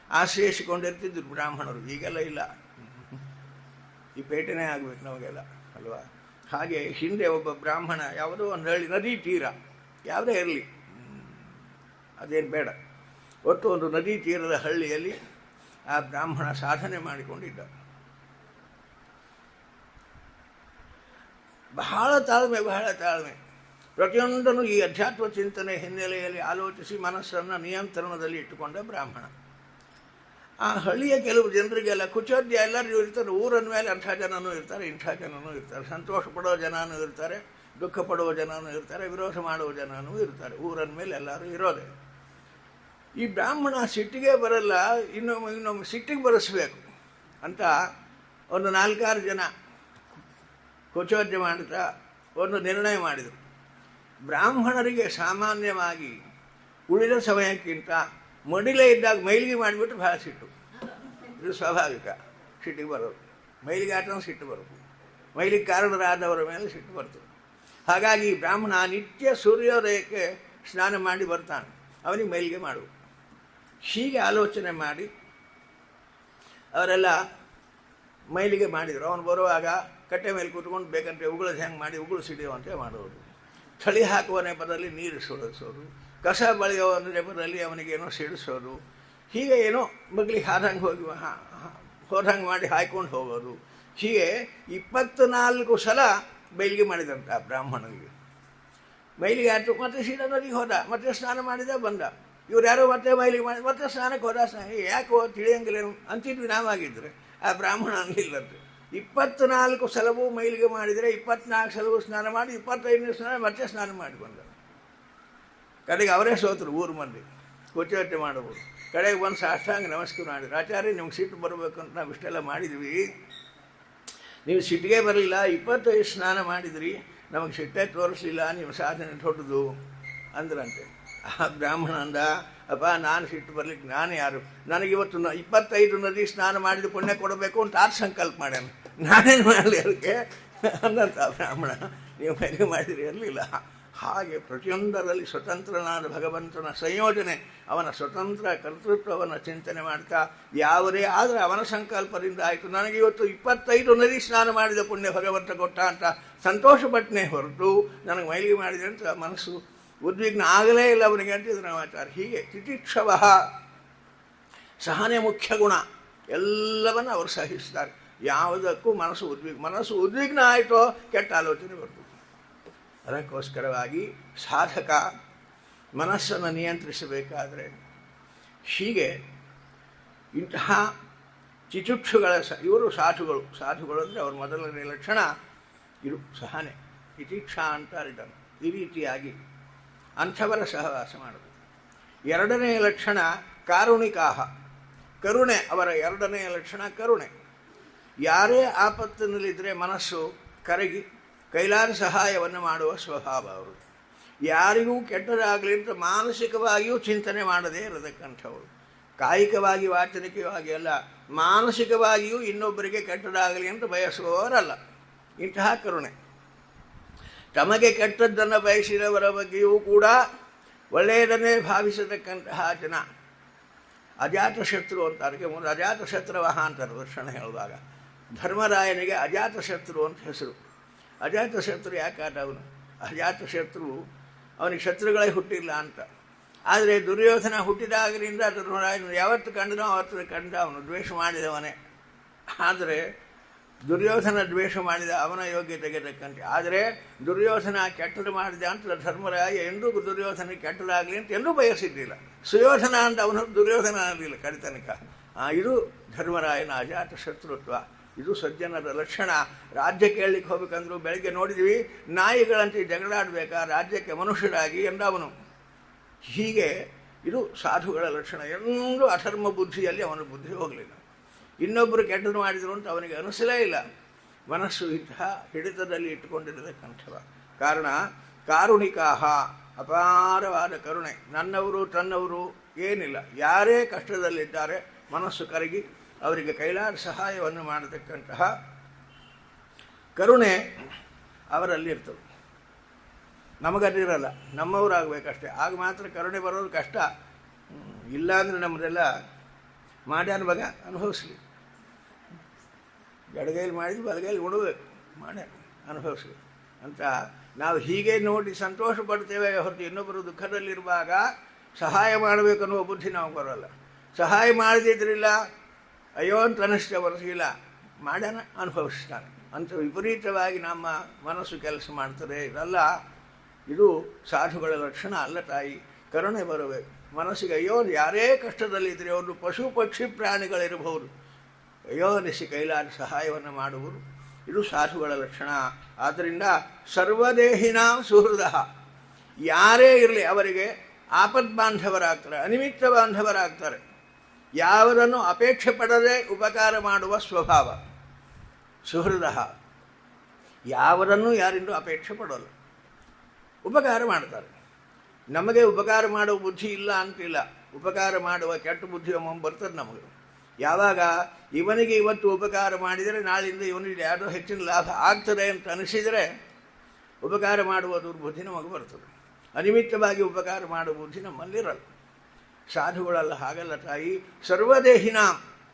ಆಶ್ರಯಿಸಿಕೊಂಡಿರ್ತಿದ್ರು ಬ್ರಾಹ್ಮಣರು. ಈಗೆಲ್ಲ ಇಲ್ಲ, ಈ ಪೇಟೆನೇ ಆಗಬೇಕು ನಮಗೆಲ್ಲ ಅಲ್ವಾ. ಹಾಗೆ ಹಿಂದೆ ಒಬ್ಬ ಬ್ರಾಹ್ಮಣ ಯಾವುದೋ ಒಂದು ಹಳ್ಳಿ, ನದಿ ತೀರ ಯಾವುದೇ ಇರಲಿ, ಅದೇನು ಬೇಡ, ಒಟ್ಟು ಒಂದು ನದಿ ತೀರದ ಹಳ್ಳಿಯಲ್ಲಿ ಆ ಬ್ರಾಹ್ಮಣ ಸಾಧನೆ ಮಾಡಿಕೊಂಡಿದ್ದ. ಬಹಳ ತಾಳ್ಮೆ. ಪ್ರತಿಯೊಂದನ್ನು ಈ ಅಧ್ಯಾತ್ಮ ಚಿಂತನೆ ಹಿನ್ನೆಲೆಯಲ್ಲಿ ಆಲೋಚಿಸಿ ಮನಸ್ಸನ್ನು ನಿಯಂತ್ರಣದಲ್ಲಿ ಇಟ್ಟುಕೊಂಡ ಬ್ರಾಹ್ಮಣ. ಆ ಹಳ್ಳಿಯ ಕೆಲವು ಜನರಿಗೆಲ್ಲ ಕುಚೋದ್ಯ ಎಲ್ಲರೂ ಇರ್ತಾರೆ. ಊರನ ಮೇಲೆ ಅಂಥ ಜನನೂ ಇರ್ತಾರೆ, ಇಂಥ ಜನನೂ ಇರ್ತಾರೆ. ಸಂತೋಷ ಪಡೋ ಜನನೂ ಇರ್ತಾರೆ, ದುಃಖ ಪಡುವ ಜನನೂ ಇರ್ತಾರೆ, ವಿರೋಧ ಮಾಡುವ ಜನನೂ ಇರ್ತಾರೆ. ಊರನ ಮೇಲೆ ಎಲ್ಲರೂ ಇರೋದೆ. ಈ ಬ್ರಾಹ್ಮಣ ಸಿಟ್ಟಿಗೆ ಬರಲ್ಲ, ಇನ್ನೊಮ್ಮೆ ಸಿಟ್ಟಿಗೆ ಬರೆಸ್ಬೇಕು ಅಂತ ಒಂದು 4-6 ಜನ ಕುಚೋದ್ಯ ಮಾಡ್ತಾ ಒಂದು ನಿರ್ಣಯ ಮಾಡಿದರು. ಬ್ರಾಹ್ಮಣರಿಗೆ ಸಾಮಾನ್ಯವಾಗಿ ಉಳಿದ ಸಮಯಕ್ಕಿಂತ ಮಡಿಲೇ ಇದ್ದಾಗ ಮೈಲಿಗೆ ಮಾಡಿಬಿಟ್ಟು ಭಾಳ ಸಿಟ್ಟು. ಇದು ಸ್ವಾಭಾವಿಕ, ಸಿಟ್ಟಿಗೆ ಬರೋದು. ಮೈಲಿಗೆ ಆಟ ಸಿಟ್ಟು ಬರೋದು, ಮೈಲಿಗೆ ಕಾರಣರಾದವರ ಮೇಲೆ ಸಿಟ್ಟು ಬರ್ತದೆ. ಹಾಗಾಗಿ ಬ್ರಾಹ್ಮಣ ನಿತ್ಯ ಸೂರ್ಯೋದಯಕ್ಕೆ ಸ್ನಾನ ಮಾಡಿ ಬರ್ತಾನೆ, ಅವನಿಗೆ ಮೈಲಿಗೆ ಮಾಡುವುದು. ಹೀಗೆ ಆಲೋಚನೆ ಮಾಡಿ ಅವರೆಲ್ಲ ಮೈಲಿಗೆ ಮಾಡಿದರು. ಅವನು ಬರುವಾಗ ಕಟ್ಟೆ ಮೇಲೆ ಕೂತ್ಕೊಂಡು ಬೇಕಂತೆ ಉಗುಳದು ಹೆಂಗೆ ಮಾಡಿ ಉಗುಳು ಸಿಡಿಯುವಂತೆ ಮಾಡೋದು. ಥಳಿ ಹಾಕುವ ನೆಪದಲ್ಲಿ ನೀರು ಸುಡಿಸೋದು, ಕಸ ಬಳಿಯುವ ನೆಪದಲ್ಲಿ ಅವನಿಗೇನೋ ಸಿಡಿಸೋದು. ಹೀಗೆ ಏನೋ ಮಗ್ಲಿಗೆ ಹೋದಂಗೆ ಮಾಡಿ ಹಾಯ್ಕೊಂಡು ಹೋಗೋದು. ಹೀಗೆ 24 ಸಲ ಮೈಲಿಗೆ ಮಾಡಿದಂತ ಬ್ರಾಹ್ಮಣನಿಗೆ. ಮೈಲಿಗೆ ಆಯಿತು, ಮತ್ತೆ ಸೀದಾ ನದಿಗೆ ಹೋದ, ಮತ್ತೆ ಸ್ನಾನ ಮಾಡಿದ ಬಂದ. ಇವ್ರು ಯಾರೋ ಮತ್ತೆ ಮೈಲಿಗೆ ಮಾಡಿ ಮತ್ತೆ ಸ್ನಾನಕ್ಕೆ ಹೋದ. ಯಾಕೋ ತಿಳಿಯಂಗಿಲ್ಲೇನು ಅಂತಿದ್ವಿ ನಾವಾಗಿದ್ದರೆ. ಆ ಬ್ರಾಹ್ಮಣ ಅನ್ನಿಲ್ಲಂತೆ. 24 ಸಲವೂ ಮೈಲಿಗೆ ಮಾಡಿದರೆ 24 ಸಲವೂ ಸ್ನಾನ ಮಾಡಿ 25ನೇ ಸ್ನಾನ ಮತ್ತೆ ಸ್ನಾನ ಮಾಡಿ ಬಂದ. ಕಡೆಗೆ ಅವರೇ ಸೋತರು ಊರು ಮಂದಿ, ಕುಚೋದ್ಯ ಮಾಡಬಹುದು. ಕಡೆಗೆ ಬಂದು ಸಾಷ್ಟಾಂಗ ನಮಸ್ಕಾರ ಮಾಡಿದ್ರು. ಆಚಾರ್ಯ ನಿಮ್ಗೆ ಸಿಟ್ಟು ಬರಬೇಕು ಅಂತ ನಾವು ಇಷ್ಟೆಲ್ಲ ಮಾಡಿದ್ವಿ, ನೀವು ಸಿಟ್ಟಿಗೆ ಬರಲಿಲ್ಲ, 25 ಸ್ನಾನ ಮಾಡಿದ್ರಿ, ನಮಗೆ ಸಿಟ್ಟೇ ತೋರಿಸಲಿಲ್ಲ, ನಿಮ್ಮ ಸಾಧನೆ ದೊಡ್ಡದು ಅಂದ್ರಂತೆ. ಆ ಬ್ರಾಹ್ಮಣ ಅಂದ, ಅಪ್ಪ ನಾನು ಸಿಟ್ಟು ಬರ್ಲಿಕ್ಕೆ ನಾನು ಯಾರು, ನನಗಿವತ್ತು 25 ನದಿ ಸ್ನಾನ ಮಾಡಿದ ಪುಣ್ಯ ಕೊಡಬೇಕು ಅಂತ ಆರು ಸಂಕಲ್ಪ ಮಾಡ್ಯಾನ, ನಾನೇನು ಮಾಡಲಿ ಅದಕ್ಕೆ ಅಂದಂತ ಬ್ರಾಹ್ಮಣ. ನೀವು ಮನೆ ಮಾಡಿದ್ರಿ ಇರಲಿಲ್ಲ. ಹಾಗೆ ಪ್ರತಿಯೊಂದರಲ್ಲಿ ಸ್ವತಂತ್ರನಾದ ಭಗವಂತನ ಸಂಯೋಜನೆ, ಅವನ ಸ್ವತಂತ್ರ ಕರ್ತೃತ್ವವನ್ನು ಚಿಂತನೆ ಮಾಡ್ತಾ ಯಾವುದೇ ಆದರೆ ಅವನ ಸಂಕಲ್ಪದಿಂದ ಆಯಿತು. ನನಗಿವತ್ತು 25 ನದಿ ಸ್ನಾನ ಮಾಡಿದ ಪುಣ್ಯ ಭಗವಂತ ಕೊಟ್ಟ ಅಂತ ಸಂತೋಷಪಟ್ಟನೆ ಹೊರತು ನನಗೆ ಮೈಲಿಗೆ ಮಾಡಿದೆ ಅಂತ ಮನಸ್ಸು ಉದ್ವಿಗ್ನ ಆಗಲೇ ಇಲ್ಲ ಅವನಿಗೆ ಅಂತಿದ್ರು ನಾವು ಆಚಾರ್ಯ. ಹೀಗೆ ತಿತಿಕ್ಷವ ಸಹನೆ ಮುಖ್ಯ ಗುಣ, ಎಲ್ಲವನ್ನು ಅವರು ಸಹಿಸ್ತಾರೆ. ಯಾವುದಕ್ಕೂ ಮನಸ್ಸು ಉದ್ವಿಗ್ನ ಆಯಿತೋ ಕೆಟ್ಟ ಆಲೋಚನೆ ಬರ್ತದೆ. ಅದಕ್ಕೋಸ್ಕರವಾಗಿ ಸಾಧಕ ಮನಸ್ಸನ್ನು ನಿಯಂತ್ರಿಸಬೇಕಾದರೆ ಹೀಗೆ ಇಂತಹ ಚಿಚುಕ್ಷುಗಳ ಇವರು ಸಾಧುಗಳು. ಸಾಧುಗಳು ಅಂದರೆ ಅವ್ರ ಮೊದಲನೇ ಲಕ್ಷಣ ಇದು ಸಹನೆ, ತಿತಿಕ್ಷಾ ಅಂತಾರೆ ಇದನ್ನು. ಈ ರೀತಿಯಾಗಿ ಅಂಥವರ ಸಹವಾಸ ಮಾಡೋದು. ಎರಡನೆಯ ಲಕ್ಷಣ ಕಾರುಣಿಕಾಹ, ಕರುಣೆ. ಅವರ ಎರಡನೆಯ ಲಕ್ಷಣ ಕರುಣೆ. ಯಾರೇ ಆಪತ್ತಿನಲ್ಲಿದ್ದರೆ ಮನಸ್ಸು ಕರಗಿ ಕೈಲಾದ ಸಹಾಯವನ್ನು ಮಾಡುವ ಸ್ವಭಾವ ಅವರು. ಯಾರಿಗೂ ಕೆಟ್ಟದಾಗಲಿ ಅಂತ ಮಾನಸಿಕವಾಗಿಯೂ ಚಿಂತನೆ ಮಾಡದೇ ಇರತಕ್ಕಂಥವರು. ಕಾಯಿಕವಾಗಿ ವಾಚನಿಕವಾಗಿ ಅಲ್ಲ, ಮಾನಸಿಕವಾಗಿಯೂ ಇನ್ನೊಬ್ಬರಿಗೆ ಕೆಟ್ಟದಾಗಲಿ ಅಂತ ಬಯಸುವವರಲ್ಲ. ಇಂತಹ ಕರುಣೆ. ತಮಗೆ ಕೆಟ್ಟದ್ದನ್ನು ಬಯಸಿದವರ ಬಗ್ಗೆಯೂ ಕೂಡ ಒಳ್ಳೆಯದನ್ನೇ ಭಾವಿಸತಕ್ಕಂತಹ ಜನ. ಅಜಾತಶತ್ರು ಅಂತ ಅದಕ್ಕೆ ಮುಂದೆ ಅಜಾತಶತ್ರುವಹ ಅಂತಾರೆ ದರ್ಶನ ಹೇಳುವಾಗ. ಧರ್ಮರಾಯನಿಗೆ ಅಜಾತಶತ್ರು ಅಂತ ಹೆಸರು. ಅಜಾತಶತ್ರು ಯಾಕಾದ ಅವನು? ಅಜಾತಶತ್ರು ಅವನಿಗೆ ಶತ್ರುಗಳೇ ಹುಟ್ಟಿಲ್ಲ ಅಂತ. ಆದರೆ ದುರ್ಯೋಧನ ಹುಟ್ಟಿದಾಗಲಿಂದ ಧರ್ಮರಾಯನು ಯಾವತ್ತು ಕಂಡನೋ ಅವತ್ತು ಕಂಡ ಅವನು ದ್ವೇಷ ಮಾಡಿದವನೇ. ಆದರೆ ದುರ್ಯೋಧನ ದ್ವೇಷ ಮಾಡಿದ ಅವನ ಯೋಗ್ಯತೆಗೆ ತಕ್ಕಂತೆ. ಆದರೆ ದುರ್ಯೋಧನ ಕೆಟ್ಟದ್ದು ಮಾಡಿದ ಅಂತ ಧರ್ಮರಾಯ ಎಂದೂ ದುರ್ಯೋಧನ ಕೆಟ್ಟದಾಗಲಿ ಅಂತ ಎಂದೂ ಬಯಸಿದ್ದಿಲ್ಲ. ಸುಯೋಧನ ಅಂತ ಅವನು ದುರ್ಯೋಧನ ಅನ್ನಲಿಲ್ಲ ಕಡಿತನಕ. ಇದು ಧರ್ಮರಾಯನ ಅಜಾತ ಶತ್ರುತ್ವ. ಇದು ಸಜ್ಜನರ ಲಕ್ಷಣ. ರಾಜ್ಯ ಕೇಳಲಿಕ್ಕೆ ಹೋಗ್ಬೇಕಂದ್ರು ಬೆಳಗ್ಗೆ ನೋಡಿದ್ವಿ, ನಾಯಿಗಳಂತೆ ಜಗಳಾಡಬೇಕಾ ರಾಜ್ಯಕ್ಕೆ ಮನುಷ್ಯರಾಗಿ ಎಂದವನು. ಹೀಗೆ ಇದು ಸಾಧುಗಳ ಲಕ್ಷಣ. ಎಂದೂ ಅಧರ್ಮ ಬುದ್ಧಿಯಲ್ಲಿ ಅವನ ಬುದ್ಧಿ ಹೋಗಲಿಲ್ಲ. ಇನ್ನೊಬ್ಬರು ಕೆಟ್ಟದ್ದು ಮಾಡಿದರು ಅಂತ ಅವನಿಗೆ ಅನಿಸಲೇ ಇಲ್ಲ. ಮನಸ್ಸು ಇಂತಹ ಹಿಡಿತದಲ್ಲಿ ಇಟ್ಟುಕೊಂಡಿರತಕ್ಕಂಥವ. ಕಾರಣ ಕಾರುಣಿಕಾಹ, ಅಪಾರವಾದ ಕರುಣೆ. ನನ್ನವರು ತನ್ನವರು ಏನಿಲ್ಲ, ಯಾರೇ ಕಷ್ಟದಲ್ಲಿದ್ದಾರೆ ಮನಸ್ಸು ಕರಗಿ ಅವರಿಗೆ ಕೈಲಾದ ಸಹಾಯವನ್ನು ಮಾಡತಕ್ಕಂತಹ ಕರುಣೆ ಅವರಲ್ಲಿರ್ತದೆ. ನಮಗದಿರಲ್ಲ, ನಮ್ಮವರಾಗಬೇಕಷ್ಟೇ. ಆಗ ಮಾತ್ರ ಕರುಣೆ ಬರೋದು ಕಷ್ಟ. ಇಲ್ಲಾಂದರೆ ನಮ್ಮದೆಲ್ಲ ಮಾಡ್ಯಾನ ಮಗ ಅನುಭವಿಸ್ಲಿ. ಎಡಗೈಲಿ ಮಾಡಿದ್ದು ಬಲಗೈಲಿ ಉಣಬೇಕು, ಮಾಡ್ಯಾನ ಅನುಭವಿಸ್ಲಿ ಅಂತ ನಾವು ಹೀಗೆ ನೋಡಿ ಸಂತೋಷ ಪಡ್ತೇವೆ ಹೊರತು ಇನ್ನೊಬ್ಬರು ದುಃಖದಲ್ಲಿರುವಾಗ ಸಹಾಯ ಮಾಡಬೇಕನ್ನುವ ಬುದ್ಧಿ ನಾವು ಬರೋಲ್ಲ. ಸಹಾಯ ಮಾಡದಿದ್ರಿಲ್ಲ ಅಯ್ಯೋ ಅಂತ ಅನಿಸ್ತೆ ಬರೆಸಿಲ್ಲ, ಮಾಡ್ಯಾನ ಅನುಭವಿಸ್ತಾನೆ ಅಂತ ವಿಪರೀತವಾಗಿ ನಮ್ಮ ಮನಸ್ಸು ಕೆಲಸ ಮಾಡ್ತದೆ. ಇದಲ್ಲ, ಇದು ಸಾಧುಗಳ ಲಕ್ಷಣ ಅಲ್ಲ ತಾಯಿ. ಕರುಣೆ ಬರಬೇಕು ಮನಸ್ಸಿಗೆ. ಅಯ್ಯೋ ಯಾರೇ ಕಷ್ಟದಲ್ಲಿದ್ದರೆ ಅವರು ಪಶು ಪಕ್ಷಿ ಪ್ರಾಣಿಗಳಿರಬಹುದು, ಅಯ್ಯೋ ಅನಿಸಿ ಕೈಲಾದ ಸಹಾಯವನ್ನು ಮಾಡುವರು. ಇದು ಸಾಧುಗಳ ಲಕ್ಷಣ. ಆದ್ದರಿಂದ ಸರ್ವದೇಹಿನಾಂ ಸುಹೃದ, ಯಾರೇ ಇರಲಿ ಅವರಿಗೆ ಆಪದ್ಬಾಂಧವರಾಗ್ತಾರೆ, ಅನಿಮಿತ್ತ ಬಾಂಧವರಾಗ್ತಾರೆ. ಯಾವುದನ್ನು ಅಪೇಕ್ಷೆ ಪಡದೆ ಉಪಕಾರ ಮಾಡುವ ಸ್ವಭಾವ ಸುಹೃದ. ಯಾವುದನ್ನು ಯಾರಿಂದೂ ಅಪೇಕ್ಷೆ ಪಡೋಲ್ಲ, ಉಪಕಾರ ಮಾಡ್ತಾರೆ. ನಮಗೆ ಉಪಕಾರ ಮಾಡುವ ಬುದ್ಧಿ ಇಲ್ಲ ಅಂತಿಲ್ಲ, ಉಪಕಾರ ಮಾಡುವ ಕೆಟ್ಟ ಬುದ್ಧಿ ಒಮ್ಮೊಮ್ಮೆ ಬರ್ತದೆ ನಮಗೆ. ಯಾವಾಗ ಇವನಿಗೆ ಇವತ್ತು ಉಪಕಾರ ಮಾಡಿದರೆ ನಾಳಿಂದ ಇವನಿಗೆ ಯಾವುದೋ ಹೆಚ್ಚಿನ ಲಾಭ ಆಗ್ತದೆ ಅಂತ ಅನಿಸಿದರೆ ಉಪಕಾರ ಮಾಡುವ ದುರ್ಬುದ್ಧಿ ನಮಗೆ ಬರ್ತದೆ. ಅನಿಮಿತ್ತವಾಗಿ ಉಪಕಾರ ಮಾಡುವ ಬುದ್ಧಿ ನಮ್ಮಲ್ಲಿರಲ್ಲ. ಸಾಧುಗಳಲ್ಲ, ಹಾಗಲ್ಲ ತಾಯಿ. ಸರ್ವದೇಹಿನ,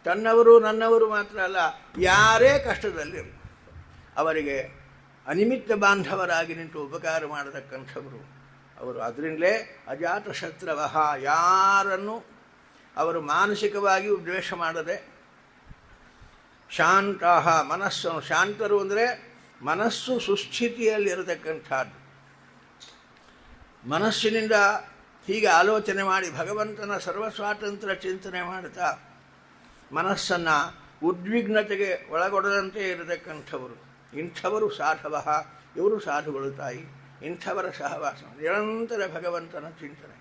ತನ್ನವರು ನನ್ನವರು ಮಾತ್ರ ಅಲ್ಲ, ಯಾರೇ ಕಷ್ಟದಲ್ಲಿರಲಿ ಅವರಿಗೆ ಅನಿಮಿತ್ತ ಬಾಂಧವರಾಗಿ ನಿಂತು ಉಪಕಾರ ಮಾಡತಕ್ಕಂಥವರು ಅವರು. ಅದರಿಂದಲೇ ಅಜಾತ ಶತ್ರವಹ, ಯಾರನ್ನು ಅವರು ಮಾನಸಿಕವಾಗಿಯೂ ದ್ವೇಷ ಮಾಡದೆ, ಶಾಂತಃ, ಮನಸ್ಸನ್ನು ಶಾಂತರು ಅಂದರೆ ಮನಸ್ಸು ಸುಸ್ಥಿತಿಯಲ್ಲಿರತಕ್ಕಂಥದ್ದು. ಮನಸ್ಸಿನಿಂದ ಹೀಗೆ ಆಲೋಚನೆ ಮಾಡಿ ಭಗವಂತನ ಸರ್ವಸ್ವಾತಂತ್ರ್ಯ ಚಿಂತನೆ ಮಾಡ್ತಾ ಮನಸ್ಸನ್ನು ಉದ್ವಿಗ್ನತೆಗೆ ಒಳಗೊಡದಂತೆ ಇರತಕ್ಕಂಥವರು. ಇಂಥವರು ಸಾಧವ, ಇವರು ಸಾಧುಗಳು ತಾಯಿ. ಇಂಥವರ ಸಹವಾಸ ನಿರಂತರ ಭಗವಂತನ ಚಿಂತನೆ.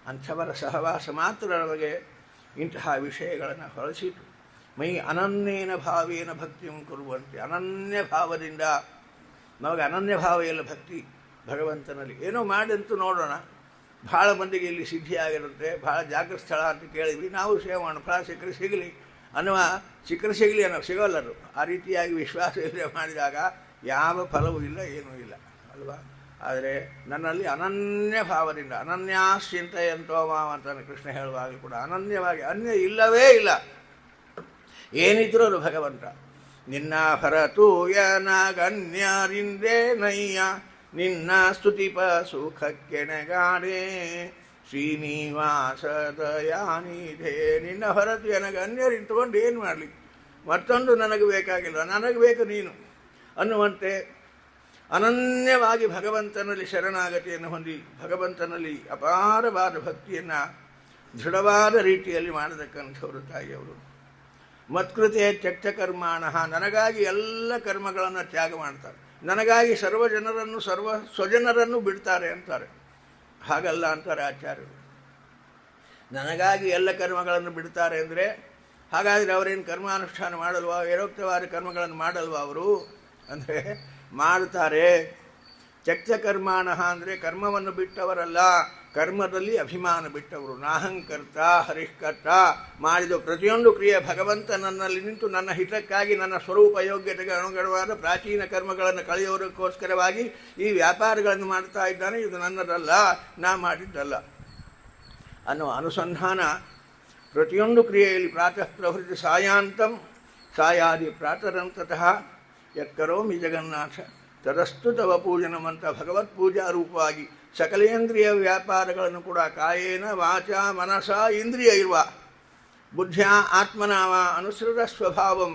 ಅಂಥವರ ಸಹವಾಸ ಮಾತ್ರ ನಮಗೆ ಇಂತಹ ವಿಷಯಗಳನ್ನು ಹೊರಸಿತು. ಮೈ ಅನನ್ಯೇನ ಭಾವೇನ ಭಕ್ತಿಂ ಕುರುವಂತೆ, ಅನನ್ಯ ಭಾವದಿಂದ ನಮಗೆ ಅನನ್ಯ ಭಾವ ಎಲ್ಲ ಭಕ್ತಿ ಭಗವಂತನಲ್ಲಿ. ಏನೋ ಮಾಡಂತೂ ನೋಡೋಣ, ಭಾಳ ಮಂದಿಗೆ ಇಲ್ಲಿ ಸಿದ್ಧಿಯಾಗಿರುತ್ತೆ, ಭಾಳ ಜಾಗೃತ ಸ್ಥಳ ಅಂತ ಕೇಳಿದ್ವಿ, ನಾವು ಸೇವೆ ಮಾಡೋಣ, ಫಲ ಸಿಕ್ಕರೆ ಸಿಗಲಿ ಅನ್ನುವ, ಸಿಕ್ಕರೆ ಸಿಗಲಿ ಅನ್ನೋ ಸಿಗೋಲ್ಲರು. ಆ ರೀತಿಯಾಗಿ ವಿಶ್ವಾಸ ಇಲ್ಲದೆ ಮಾಡಿದಾಗ ಯಾವ ಫಲವೂ ಇಲ್ಲ, ಏನೂ ಇಲ್ಲ ಅಲ್ವಾ. ಆದರೆ ನನ್ನಲ್ಲಿ ಅನನ್ಯ ಭಾವದಿಂದ, ಅನನ್ಯಾಶ್ಚಿಂತೆಯಂತೋ ಮಾವ ಅಂತಾನೆ ಕೃಷ್ಣ ಹೇಳುವಾಗಲೂ ಕೂಡ ಅನನ್ಯವಾಗಿ, ಅನ್ಯ ಇಲ್ಲವೇ ಇಲ್ಲ. ಏನಿದ್ರೂ ಅದು ಭಗವಂತ. ನಿನ್ನ ಹೊರತು ಯನಗನ್ಯರಿಂದೇ ನಯ್ಯ, ನಿನ್ನ ಸ್ತುತಿಪ ಸುಖಕ್ಕೆಣಗಾಡೆ ಶ್ರೀನಿವಾಸ ದಯಾನಿಧೆ. ನಿನ್ನ ಹೊರತು ನನಗೆ ಅನ್ಯರಿಟ್ಟುಕೊಂಡು ಏನು ಮಾಡಲಿ, ಮತ್ತೊಂದು ನನಗೆ ಬೇಕಾಗಿಲ್ಲ, ನನಗೆ ಬೇಕು ನೀನು ಅನ್ನುವಂತೆ ಅನನ್ಯವಾಗಿ ಭಗವಂತನಲ್ಲಿ ಶರಣಾಗತಿಯನ್ನು ಹೊಂದಿ ಭಗವಂತನಲ್ಲಿ ಅಪಾರವಾದ ಭಕ್ತಿಯನ್ನು ದೃಢವಾದ ರೀತಿಯಲ್ಲಿ ಮಾಡತಕ್ಕಂಥವರು ತಾಯಿಯವರು. ಮತ್ಕೃತೆ ತ್ಯಕ್ತ ಕರ್ಮಾಣ, ನನಗಾಗಿ ಎಲ್ಲ ಕರ್ಮಗಳನ್ನು ತ್ಯಾಗ ಮಾಡ್ತಾರೆ, ನನಗಾಗಿ ಸರ್ವ ಜನರನ್ನು ಸ್ವಜನರನ್ನು ಬಿಡ್ತಾರೆ ಅಂತಾರೆ. ಹಾಗಲ್ಲ ಅಂತಾರೆ ಆಚಾರ್ಯರು. ನನಗಾಗಿ ಎಲ್ಲ ಕರ್ಮಗಳನ್ನು ಬಿಡ್ತಾರೆ ಅಂದರೆ ಹಾಗಾದರೆ ಅವರೇನು ಕರ್ಮಾನುಷ್ಠಾನ ಮಾಡಲ್ವಾ, ವೇರೋಕ್ತವಾದ ಕರ್ಮಗಳನ್ನು ಮಾಡಲ್ವಾ ಅವರು ಅಂದರೆ ಮಾಡ್ತಾರೆ. ತ್ಯಕ್ತ ಕರ್ಮಾಣ ಅಂದರೆ ಕರ್ಮವನ್ನು ಬಿಟ್ಟವರಲ್ಲ, ಕರ್ಮದಲ್ಲಿ ಅಭಿಮಾನ ಬಿಟ್ಟವರು. ನಾಹಂಕರ್ತ ಹರಿಷ್ಕರ್ತ, ಮಾಡಿದ ಪ್ರತಿಯೊಂದು ಕ್ರಿಯೆ ಭಗವಂತ ನನ್ನಲ್ಲಿ ನಿಂತು ನನ್ನ ಹಿತಕ್ಕಾಗಿ ನನ್ನ ಸ್ವರೂಪ ಯೋಗ್ಯತೆಗೆ ಅನುಗುಣವಾದ ಪ್ರಾಚೀನ ಕರ್ಮಗಳನ್ನು ಕಳೆಯೋದಕ್ಕೋಸ್ಕರವಾಗಿ ಈ ವ್ಯಾಪಾರಗಳನ್ನು ಮಾಡ್ತಾ ಇದ್ದಾನೆ, ಇದು ನನ್ನದಲ್ಲ, ನಾ ಮಾಡಿದ್ದಲ್ಲ ಅನ್ನೋ ಅನುಸಂಧಾನ ಪ್ರತಿಯೊಂದು ಕ್ರಿಯೆಯಲ್ಲಿ ಪ್ರಾತಃ ಪ್ರಭೃತಿ ಸಾಯಾಂತಂ ಸಾಯಾದಿ ಪ್ರಾತರಂತತಃ ಯತ್ಕರೋಮಿ ಜಗನ್ನಾಥ ತದಸ್ತು ತವ ಪೂಜನಮಂತ ಭಗವತ್ ಪೂಜಾ ರೂಪವಾಗಿ ಸಕಲೇಂದ್ರಿಯ ವ್ಯಾಪಾರಗಳನ್ನು ಕೂಡ ಕಾಯೇನ ವಾಚ ಮನಸ ಇಂದ್ರಿಯ ಇರುವ ಬುದ್ಧಿಯ ಆತ್ಮನಾವ ಅನುಸೃತ ಸ್ವಭಾವಂ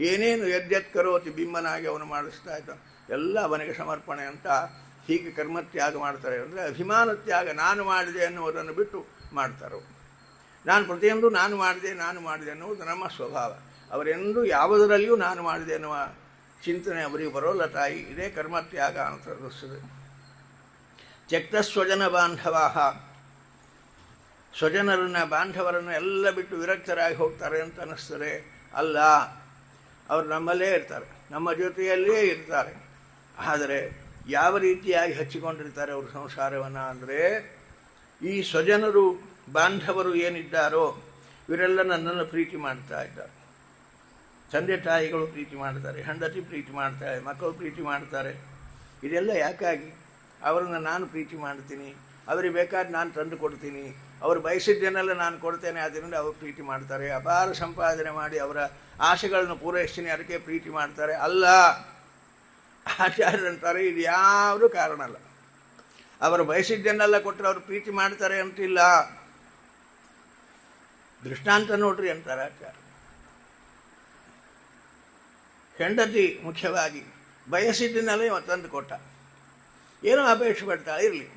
ಏನೇನು ಯದ್ಯತ್ ಕರೋತಿ ಬಿಂಬನಾಗಿ ಅವನು ಮಾಡಿಸ್ತಾ ಇದ್ದ ಎಲ್ಲ ಅವನಿಗೆ ಸಮರ್ಪಣೆ ಅಂತ ಹೀಗೆ ಕರ್ಮತ್ಯಾಗ ಮಾಡ್ತಾರೆ. ಅಂದರೆ ಅಭಿಮಾನ ತ್ಯಾಗ, ನಾನು ಮಾಡಿದೆ ಅನ್ನುವುದನ್ನು ಬಿಟ್ಟು ಮಾಡ್ತಾರೆ. ನಾನು ಪ್ರತಿಯೊಂದು ನಾನು ಮಾಡಿದೆ ಅನ್ನುವುದು ನಮ್ಮ ಸ್ವಭಾವ. ಅವರೆಂದೂ ಯಾವುದರಲ್ಲಿಯೂ ನಾನು ಮಾಡಿದೆ ಅನ್ನುವ ಚಿಂತನೆ ಅವರಿಗೆ ಬರೋಲ್ಲ ತಾಯಿ. ಇದೇ ಕರ್ಮತ್ಯಾಗ ಅಂತ ಅನ್ನಿಸ್ತದೆ. ತ್ಯಕ್ತ ಸ್ವಜನ ಬಾಂಧವಾಹ, ಸ್ವಜನರನ್ನು ಬಾಂಧವರನ್ನು ಎಲ್ಲ ಬಿಟ್ಟು ವಿರಕ್ತರಾಗಿ ಹೋಗ್ತಾರೆ ಅಂತ ಅನ್ನಿಸ್ತದೆ. ಅಲ್ಲ, ಅವರು ನಮ್ಮಲ್ಲೇ ಇರ್ತಾರೆ, ನಮ್ಮ ಜೊತೆಯಲ್ಲೇ ಇರ್ತಾರೆ. ಆದರೆ ಯಾವ ರೀತಿಯಾಗಿ ಹಚ್ಚಿಕೊಂಡಿರ್ತಾರೆ ಅವರು ಸಂಸಾರವನ್ನು ಅಂದರೆ, ಈ ಸ್ವಜನರು ಬಾಂಧವರು ಏನಿದ್ದಾರೋ ಇವರೆಲ್ಲ ನನ್ನನ್ನು ಪ್ರೀತಿ ಮಾಡ್ತಾ ಇದ್ದಾರೆ. ತಂದೆ ತಾಯಿಗಳು ಪ್ರೀತಿ ಮಾಡ್ತಾರೆ, ಹೆಂಡತಿ ಪ್ರೀತಿ ಮಾಡ್ತಾರೆ, ಮಕ್ಕಳು ಪ್ರೀತಿ ಮಾಡ್ತಾರೆ. ಇದೆಲ್ಲ ಯಾಕಾಗಿ? ಅವರನ್ನು ನಾನು ಪ್ರೀತಿ ಮಾಡ್ತೀನಿ, ಅವರಿಗೆ ಬೇಕಾದ ನಾನು ತಂದು ಕೊಡ್ತೀನಿ, ಅವರು ಬಯಸಿದ್ದನ್ನೆಲ್ಲ ನಾನು ಕೊಡ್ತೇನೆ, ಆದ್ದರಿಂದ ಅವರು ಪ್ರೀತಿ ಮಾಡ್ತಾರೆ. ಅಪಾರ ಸಂಪಾದನೆ ಮಾಡಿ ಅವರ ಆಸೆಗಳನ್ನು ಪೂರೈಸ್ತೀನಿ, ಅದಕ್ಕೆ ಪ್ರೀತಿ ಮಾಡ್ತಾರೆ. ಅಲ್ಲ, ಆಚಾರ್ಯರಂತಾರೆ ಇದು ಯಾವುದೂ ಕಾರಣ ಅಲ್ಲ. ಅವರು ಬಯಸಿದ್ದನ್ನೆಲ್ಲ ಕೊಟ್ಟರೆ ಅವರು ಪ್ರೀತಿ ಮಾಡ್ತಾರೆ ಅಂತಿಲ್ಲ. ದೃಷ್ಟಾಂತ ನೋಡ್ರಿ ಅಂತಾರೆ ಆಚಾರ್ಯ. ಹೆಂಡತಿ ಮುಖ್ಯವಾಗಿ ಬಯಸಿದ್ದನ್ನೆಲ್ಲ ತಂದು ಕೊಟ್ಟ, ಏನೋ ಅಪೇಕ್ಷೆ ಪಡ್ತಾಳೆ, ಇರಲಿ,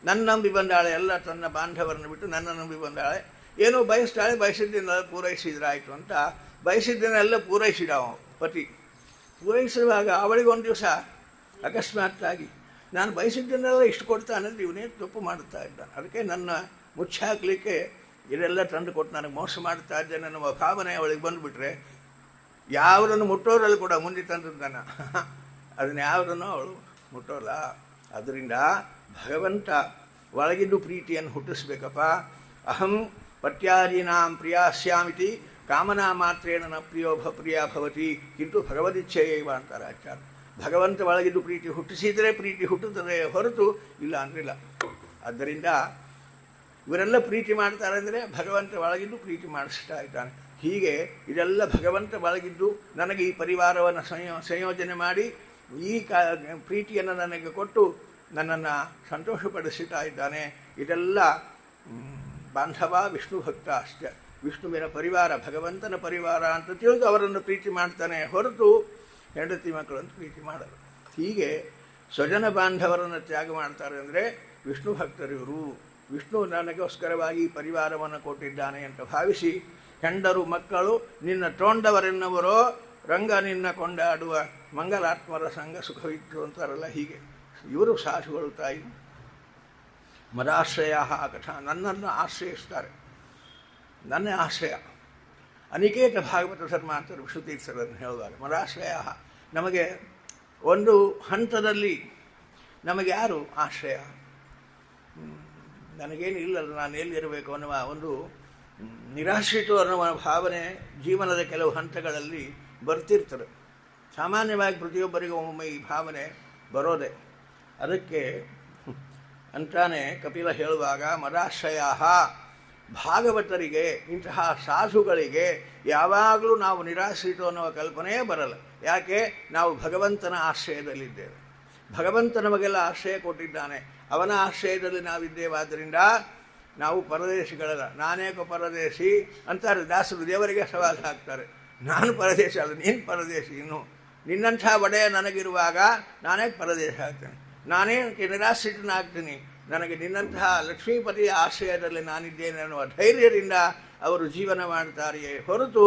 ನನ್ನ ನಂಬಿ ಬಂದಾಳೆ, ಎಲ್ಲ ತನ್ನ ಬಾಂಧವರನ್ನು ಬಿಟ್ಟು ನನ್ನ ನಂಬಿ ಬಂದಾಳೆ, ಏನೋ ಬಯಸ್ತಾಳೆ, ಬಯಸಿದ್ದನ್ನೆಲ್ಲ ಪೂರೈಸಿದ್ರಾಯಿತು ಅಂತ ಬಯಸಿದ್ದನ್ನೆಲ್ಲ ಪೂರೈಸಿದ ಪತಿ. ಪೂರೈಸುವಾಗ ಅವಳಿಗೊಂದು ದಿವಸ ಅಕಸ್ಮಾತ್ತಾಗಿ ನಾನು ಬಯಸಿದ್ದನ್ನೆಲ್ಲ ಇಷ್ಟು ಕೊಡ್ತಾನೆ, ಇವನೇ ತಪ್ಪು ಮಾಡುತ್ತಾ ಇದ್ದಾನೆ, ಅದಕ್ಕೆ ನನ್ನ ಮುಚ್ಚಾಕಲಿಕ್ಕೆ ಇದೆಲ್ಲ ತಂದು ಕೊಟ್ಟು ನನಗೆ ಮೋಸ ಮಾಡ್ತಾ ಇದ್ದೇನೆ ಅನ್ನುವ ಭಾವನೆ ಅವಳಿಗೆ ಬಂದುಬಿಟ್ರೆ ಯಾವುದನ್ನು ಮುಟ್ಟೋರಲ್ಲಿ ಕೂಡ ಮುಂದೆ ತಂದಿದ್ದಾನೆ, ಅದನ್ನು ಯಾವುದನ್ನು ಅವಳು ಮುಟ್ಟೋಲ್ಲ. ಅದರಿಂದ ಭಗವಂತ ಒಳಗಿದ್ದು ಪ್ರೀತಿಯನ್ನು ಹುಟ್ಟಿಸ್ಬೇಕಪ್ಪ. ಅಹಂ ಪತ್ಯಾದೀನಾಂ ಪ್ರಿಯಾಸ್ಯಾಮಿತಿ ಕಾಮನಾ ಮಾತ್ರೇಣ ನ ಪ್ರಿಯ ಭವತಿ ಕಿಂತು ಭಗವದಿಚ್ಛೆಯೈವ ಅಂತಾರೆ ಆಚಾರ್ಯ. ಭಗವಂತ ಒಳಗಿದ್ದು ಪ್ರೀತಿ ಹುಟ್ಟಿಸಿದರೆ ಪ್ರೀತಿ ಹುಟ್ಟುತ್ತದೆ, ಹೊರತು ಇಲ್ಲ ಅಂದ್ರಿಲ್ಲ. ಆದ್ದರಿಂದ ಇವರೆಲ್ಲ ಪ್ರೀತಿ ಮಾಡ್ತಾರೆ ಅಂದರೆ ಭಗವಂತ ಒಳಗಿದ್ದು ಪ್ರೀತಿ ಮಾಡಿಸ್ತಾ ಇದ್ದಾನೆ. ಹೀಗೆ ಇದೆಲ್ಲ ಭಗವಂತ ಒಳಗಿದ್ದು ನನಗೆ ಈ ಪರಿವಾರವನ್ನು ಸಂಯೋಜನೆ ಮಾಡಿ ಈ ಪ್ರೀತಿಯನ್ನು ನನಗೆ ಕೊಟ್ಟು ನನ್ನನ್ನು ಸಂತೋಷಪಡಿಸ್ತಾ ಇದ್ದಾನೆ. ಇದೆಲ್ಲ ಬಾಂಧವ ವಿಷ್ಣು ಭಕ್ತ ಅಷ್ಟೇ, ವಿಷ್ಣುವಿನ ಪರಿವಾರ, ಭಗವಂತನ ಪರಿವಾರ ಅಂತ ತಿಳಿದು ಅವರನ್ನು ಪ್ರೀತಿ ಮಾಡ್ತಾನೆ, ಹೊರತು ಹೆಂಡತಿ ಮಕ್ಕಳನ್ನು ಪ್ರೀತಿ ಮಾಡಲು. ಹೀಗೆ ಸ್ವಜನ ಬಾಂಧವರನ್ನು ತ್ಯಾಗ ಮಾಡ್ತಾರೆ ಅಂದರೆ ವಿಷ್ಣು ಭಕ್ತರಿವರು. ವಿಷ್ಣು ನನಗೋಸ್ಕರವಾಗಿ ಪರಿವಾರವನ್ನು ಕೊಟ್ಟಿದ್ದಾನೆ ಅಂತ ಭಾವಿಸಿ ಹೆಂಡರು ಮಕ್ಕಳು ನಿನ್ನ ತೋಂಡವರೆನ್ನುವರೋ ರಂಗ ನಿನ್ನ ಕೊಂಡಾಡುವ ಮಂಗಲಾತ್ಮರ ಸಂಘ ಸುಖವಿತ್ತು ಅಂತಾರಲ್ಲ, ಹೀಗೆ ಇವರು ಸಾಧುಗಳು ತಾಯಿ. ಮದಾಶ್ರಯ ಕಥಾ, ನನ್ನನ್ನು ಆಶ್ರಯಿಸ್ತಾರೆ, ನನ್ನ ಆಶ್ರಯ. ಅನಿಕೇತ ಭಾಗವತ ಧರ್ಮಾಂತರ ವಿಷ್ಣುತೀರ್ಥರನ್ನು ಹೇಳುವಾಗ ಮದಾಶ್ರಯ, ನಮಗೆ ಒಂದು ಹಂತದಲ್ಲಿ ನಮಗೆ ಯಾರು ಆಶ್ರಯ? ನನಗೇನು ಇಲ್ಲಲ್ಲ, ನಾನು ಎಲ್ಲಿರಬೇಕು ಅನ್ನುವ ಒಂದು ನಿರಾಶ್ರಿತ ಅನ್ನುವ ಭಾವನೆ ಜೀವನದ ಕೆಲವು ಹಂತಗಳಲ್ಲಿ ಬರ್ತಿರ್ತದೆ. ಸಾಮಾನ್ಯವಾಗಿ ಪ್ರತಿಯೊಬ್ಬರಿಗೂ ಒಮ್ಮೊಮ್ಮೆ ಈ ಭಾವನೆ ಬರೋದೆ. ಅದಕ್ಕೆ ಅಂತಾನೆ ಕಪಿಲ ಹೇಳುವಾಗ ಮದಾಶ್ರಯ, ಭಾಗವತರಿಗೆ, ಇಂತಹ ಸಾಧುಗಳಿಗೆ ಯಾವಾಗಲೂ ನಾವು ನಿರಾಶ್ರಿತ ಅನ್ನುವ ಕಲ್ಪನೆಯೇ ಬರಲ್ಲ. ಯಾಕೆ? ನಾವು ಭಗವಂತನ ಆಶ್ರಯದಲ್ಲಿದ್ದೇವೆ. ಭಗವಂತ ನಮಗೆಲ್ಲ ಆಶ್ರಯ ಕೊಟ್ಟಿದ್ದಾನೆ, ಅವನ ಆಶ್ರಯದಲ್ಲಿ ನಾವಿದ್ದೇವಾದ್ದರಿಂದ ನಾವು ಪರದೇಶಿಗಳಲ್ಲ. ನಾನೇಕ ಪರದೇಶಿ ಅಂತಾರೆ ದಾಸರು, ದೇವರಿಗೆ ಸವಾಲು ಹಾಕ್ತಾರೆ. ನಾನು ಪರದೇಶ ಅಲ್ಲ, ನೀನು ಪರದೇಶಿ. ಇನ್ನು ನಿನ್ನಂಥ ಒಡೆಯ ನನಗಿರುವಾಗ ನಾನೇ ಪರದೇಶ ಆಗ್ತೇನೆ, ನಾನೇ ನಿರಾಶ್ರಿತನಾಗ್ತೀನಿ. ನನಗೆ ನಿನ್ನಂತಹ ಲಕ್ಷ್ಮೀಪತಿಯ ಆಶ್ರಯದಲ್ಲಿ ನಾನಿದ್ದೇನೆ ಅನ್ನುವ ಧೈರ್ಯದಿಂದ ಅವರು ಜೀವನ ಮಾಡ್ತಾರೆಯೇ ಹೊರತು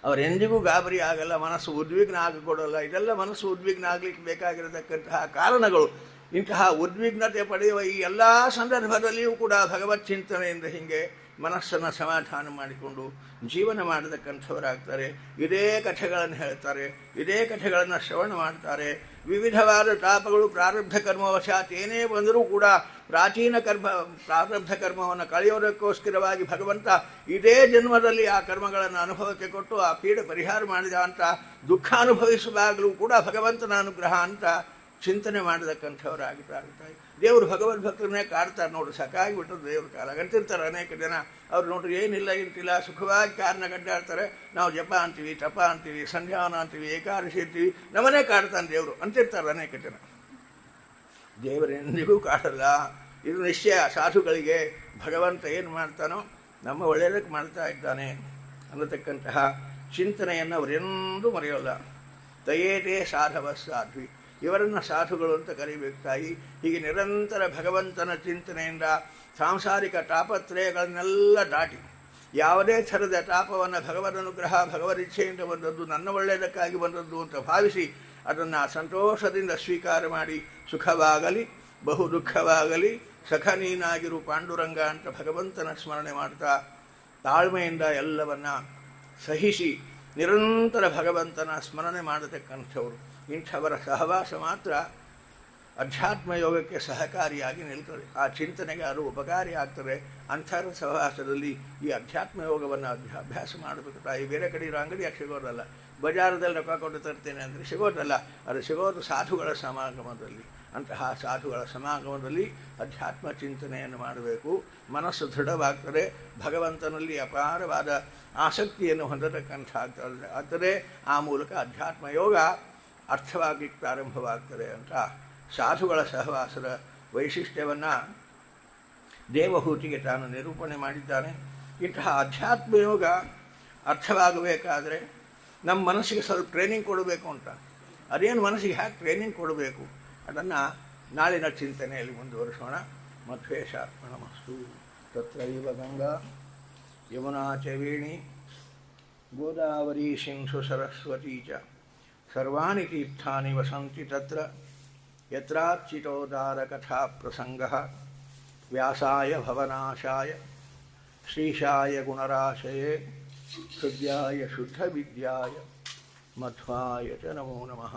ಅವರೆಂದಿಗೂ ಗಾಬರಿ ಆಗಲ್ಲ, ಮನಸ್ಸು ಉದ್ವಿಗ್ನ ಆಗಿಕೊಡಲ್ಲ. ಇದೆಲ್ಲ ಮನಸ್ಸು ಉದ್ವಿಗ್ನ ಆಗಲಿಕ್ಕೆ ಬೇಕಾಗಿರತಕ್ಕಂತಹ ಕಾರಣಗಳು. ಇಂತಹ ಉದ್ವಿಗ್ನತೆ ಪಡೆಯುವ ಈ ಎಲ್ಲ ಸಂದರ್ಭದಲ್ಲಿಯೂ ಕೂಡ ಭಗವತ್ ಚಿಂತನೆಯಿಂದ ಹೀಗೆ ಮನಸ್ಸನ್ನು ಸಮಾಧಾನ ಮಾಡಿಕೊಂಡು ಜೀವನ ಮಾಡತಕ್ಕಂಥವರಾಗ್ತಾರೆ. ಇದೇ ಕಥೆಗಳನ್ನು ಹೇಳ್ತಾರೆ, ಇದೇ ಕಥೆಗಳನ್ನು ಶ್ರವಣ ಮಾಡ್ತಾರೆ. ವಿವಿಧವಾದ ತಾಪಗಳು ಪ್ರಾರಬ್ಧ ಕರ್ಮವಶಾತ್ ಏನೇ ಬಂದರೂ ಕೂಡ ಪ್ರಾರಬ್ಧ ಕರ್ಮವನ್ನು ಕಳೆಯೋದಕ್ಕೋಸ್ಕರವಾಗಿ ಭಗವಂತ ಇದೇ ಜನ್ಮದಲ್ಲಿ ಆ ಕರ್ಮಗಳನ್ನು ಅನುಭವಕ್ಕೆ ಕೊಟ್ಟು ಆ ಪೀಡೆ ಪರಿಹಾರ ಮಾಡಿದ ಅಂತ ದುಃಖ ಅನುಭವಿಸುವಾಗಲೂ ಕೂಡ ಭಗವಂತನ ಅನುಗ್ರಹ ಅಂತ ಚಿಂತನೆ ಮಾಡತಕ್ಕಂಥವರಾಗಿರ್ತಾರೆ. ದೇವರು ಭಗವದ್ಭಕ್ತರನ್ನೇ ಕಾಡ್ತಾರೆ ನೋಡಿ, ಸಾಕಾಗಿಬಿಟ್ಟರು ದೇವ್ರ ಕಾಲ. ಅಂತಿರ್ತಾರೆ ಅನೇಕ ಜನ, ಅವ್ರು ನೋಡ್ರಿ ಏನಿಲ್ಲ ಇಂತಿಲ್ಲ ಸುಖವಾಗಿ ಕಾರಣ ಗಡ್ಡಾಡ್ತಾರೆ. ನಾವು ಜಪ ಅಂತೀವಿ, ತಪ ಅಂತೀವಿ, ಸಂಧ್ಯಾವನ ಅಂತೀವಿ, ಏಕಾದಶಿ ಅಂತೀವಿ, ನಮ್ಮನ್ನೇ ಕಾಡ್ತಾನೆ ದೇವರು ಅಂತಿರ್ತಾರೆ ಅನೇಕ ಜನ. ದೇವರೆಂದಿಗೂ ಕಾಡಲ್ಲ. ಇದು ನಿಶ್ಚಯ. ಸಾಧುಗಳಿಗೆ ಭಗವಂತ ಏನು ಮಾಡ್ತಾನೋ ನಮ್ಮ ಒಳ್ಳೆಯದಕ್ಕೆ ಮಾಡ್ತಾ ಇದ್ದಾನೆ ಅನ್ನತಕ್ಕಂತಹ ಚಿಂತನೆಯನ್ನು ಅವರೆಂದೂ ಮರೆಯೋಲ್ಲ. ದಯೇತೇ ಸಾಧವ ಸಾಧ್ವಿ, ಇವರನ್ನು ಸಾಧುಗಳು ಅಂತ ಕರೀಬೇಕು ತಾಯಿ. ಹೀಗೆ ನಿರಂತರ ಭಗವಂತನ ಚಿಂತನೆಯಿಂದ ಸಾಂಸಾರಿಕ ತಾಪತ್ರಯಗಳನ್ನೆಲ್ಲ ದಾಟಿ ಯಾವುದೇ ಥರದ ತಾಪವನ್ನು ಭಗವದ್ ಅನುಗ್ರಹ ಭಗವದಿಚ್ಛೆಯಿಂದ ಬಂದದ್ದು, ನನ್ನ ಒಳ್ಳೆಯದಕ್ಕಾಗಿ ಬಂದದ್ದು ಅಂತ ಭಾವಿಸಿ ಅದನ್ನು ಸಂತೋಷದಿಂದ ಸ್ವೀಕಾರ ಮಾಡಿ ಸುಖವಾಗಲಿ ಬಹು ದುಃಖವಾಗಲಿ ಸಖ ನೀನಾಗಿರು ಪಾಂಡುರಂಗ ಅಂತ ಭಗವಂತನ ಸ್ಮರಣೆ ಮಾಡ್ತಾ ತಾಳ್ಮೆಯಿಂದ ಎಲ್ಲವನ್ನು ಸಹಿಸಿ ನಿರಂತರ ಭಗವಂತನ ಸ್ಮರಣೆ ಮಾಡತಕ್ಕಂಥವರು. ಇಂಥವರ ಸಹವಾಸ ಮಾತ್ರ ಅಧ್ಯಾತ್ಮ ಯೋಗಕ್ಕೆ ಸಹಕಾರಿಯಾಗಿ ನಿಲ್ತದೆ. ಆ ಚಿಂತನೆಗೆ ಅದು ಉಪಕಾರಿ ಆಗ್ತದೆ. ಅಂಥರ ಸಹವಾಸದಲ್ಲಿ ಈ ಅಧ್ಯಾತ್ಮ ಯೋಗವನ್ನು ಅಭ್ಯಾಸ ಮಾಡಬೇಕು ತಾಯಿ. ಬೇರೆ ಕಡೆ ಇರೋ ಅಂಗಡಿಯಾಗಿ ಸಿಗೋದಲ್ಲ, ಬಜಾರದಲ್ಲಿ ರೊಕ್ಕ ಕೊಟ್ಟು ತರ್ತೇನೆ ಅಂದರೆ ಸಿಗೋದಲ್ಲ. ಅದು ಸಿಗೋದು ಸಾಧುಗಳ ಸಮಾಗಮದಲ್ಲಿ. ಅಂತಹ ಸಾಧುಗಳ ಸಮಾಗಮದಲ್ಲಿ ಅಧ್ಯಾತ್ಮ ಚಿಂತನೆಯನ್ನು ಮಾಡಬೇಕು. ಮನಸ್ಸು ದೃಢವಾಗ್ತದೆ, ಭಗವಂತನಲ್ಲಿ ಅಪಾರವಾದ ಆಸಕ್ತಿಯನ್ನು ಹೊಂದತಕ್ಕಂಥಾಗ್ತದೆ. ಆ ಮೂಲಕ ಅಧ್ಯಾತ್ಮ ಯೋಗ ಅರ್ಥವಾಗಲಿಕ್ಕೆ ಪ್ರಾರಂಭವಾಗ್ತದೆ ಅಂತ ಸಾಧುಗಳ ಸಹವಾಸದ ವೈಶಿಷ್ಟ್ಯವನ್ನು ದೇವಹೂತಿಗೆ ತಾನು ನಿರೂಪಣೆ ಮಾಡಿದ್ದಾನೆ. ಇಂತಹ ಅಧ್ಯಾತ್ಮ ಯೋಗ ಅರ್ಥವಾಗಬೇಕಾದರೆ ನಮ್ಮ ಮನಸ್ಸಿಗೆ ಸ್ವಲ್ಪ ಟ್ರೈನಿಂಗ್ ಕೊಡಬೇಕು ಅಂತ. ಅದೇನು ಮನಸ್ಸಿಗೆ ಹ್ಯಾಕೆ ಟ್ರೈನಿಂಗ್ ಕೊಡಬೇಕು ಅದನ್ನು ನಾಳಿನ ಚಿಂತನೆಯಲ್ಲಿ ಮುಂದುವರಿಸೋಣ. ಮಧ್ವೇಶಾರ್ಪಣಮಸ್ತು. ತತ್ರೈವ ಗಂಗಾ ಯಮುನಾ ಚ ವೇಣಿ ಗೋದಾವರಿ ಸಿಂಧು ಸರಸ್ವತೀ ಚ ಸರ್ವಾಣಿ ತೀರ್ಥಾನಿ ವಸಂತಿ ತತ್ರ ಯತ್ರಾರ್ಚಿತೋದಾರಕಥಾ ಪ್ರಸಂಗಃ. ವ್ಯಾಸಾಯ ಭವನಾಶಾಯ ಶ್ರೀಶಾಯ ಗುಣರಾಶಯೇ ಹೃದ್ಯಾಯ ಶುದ್ಧವಿದ್ಯಾಯ ಮಧ್ವಾಯ ಚ ನಮೋ ನಮಃ.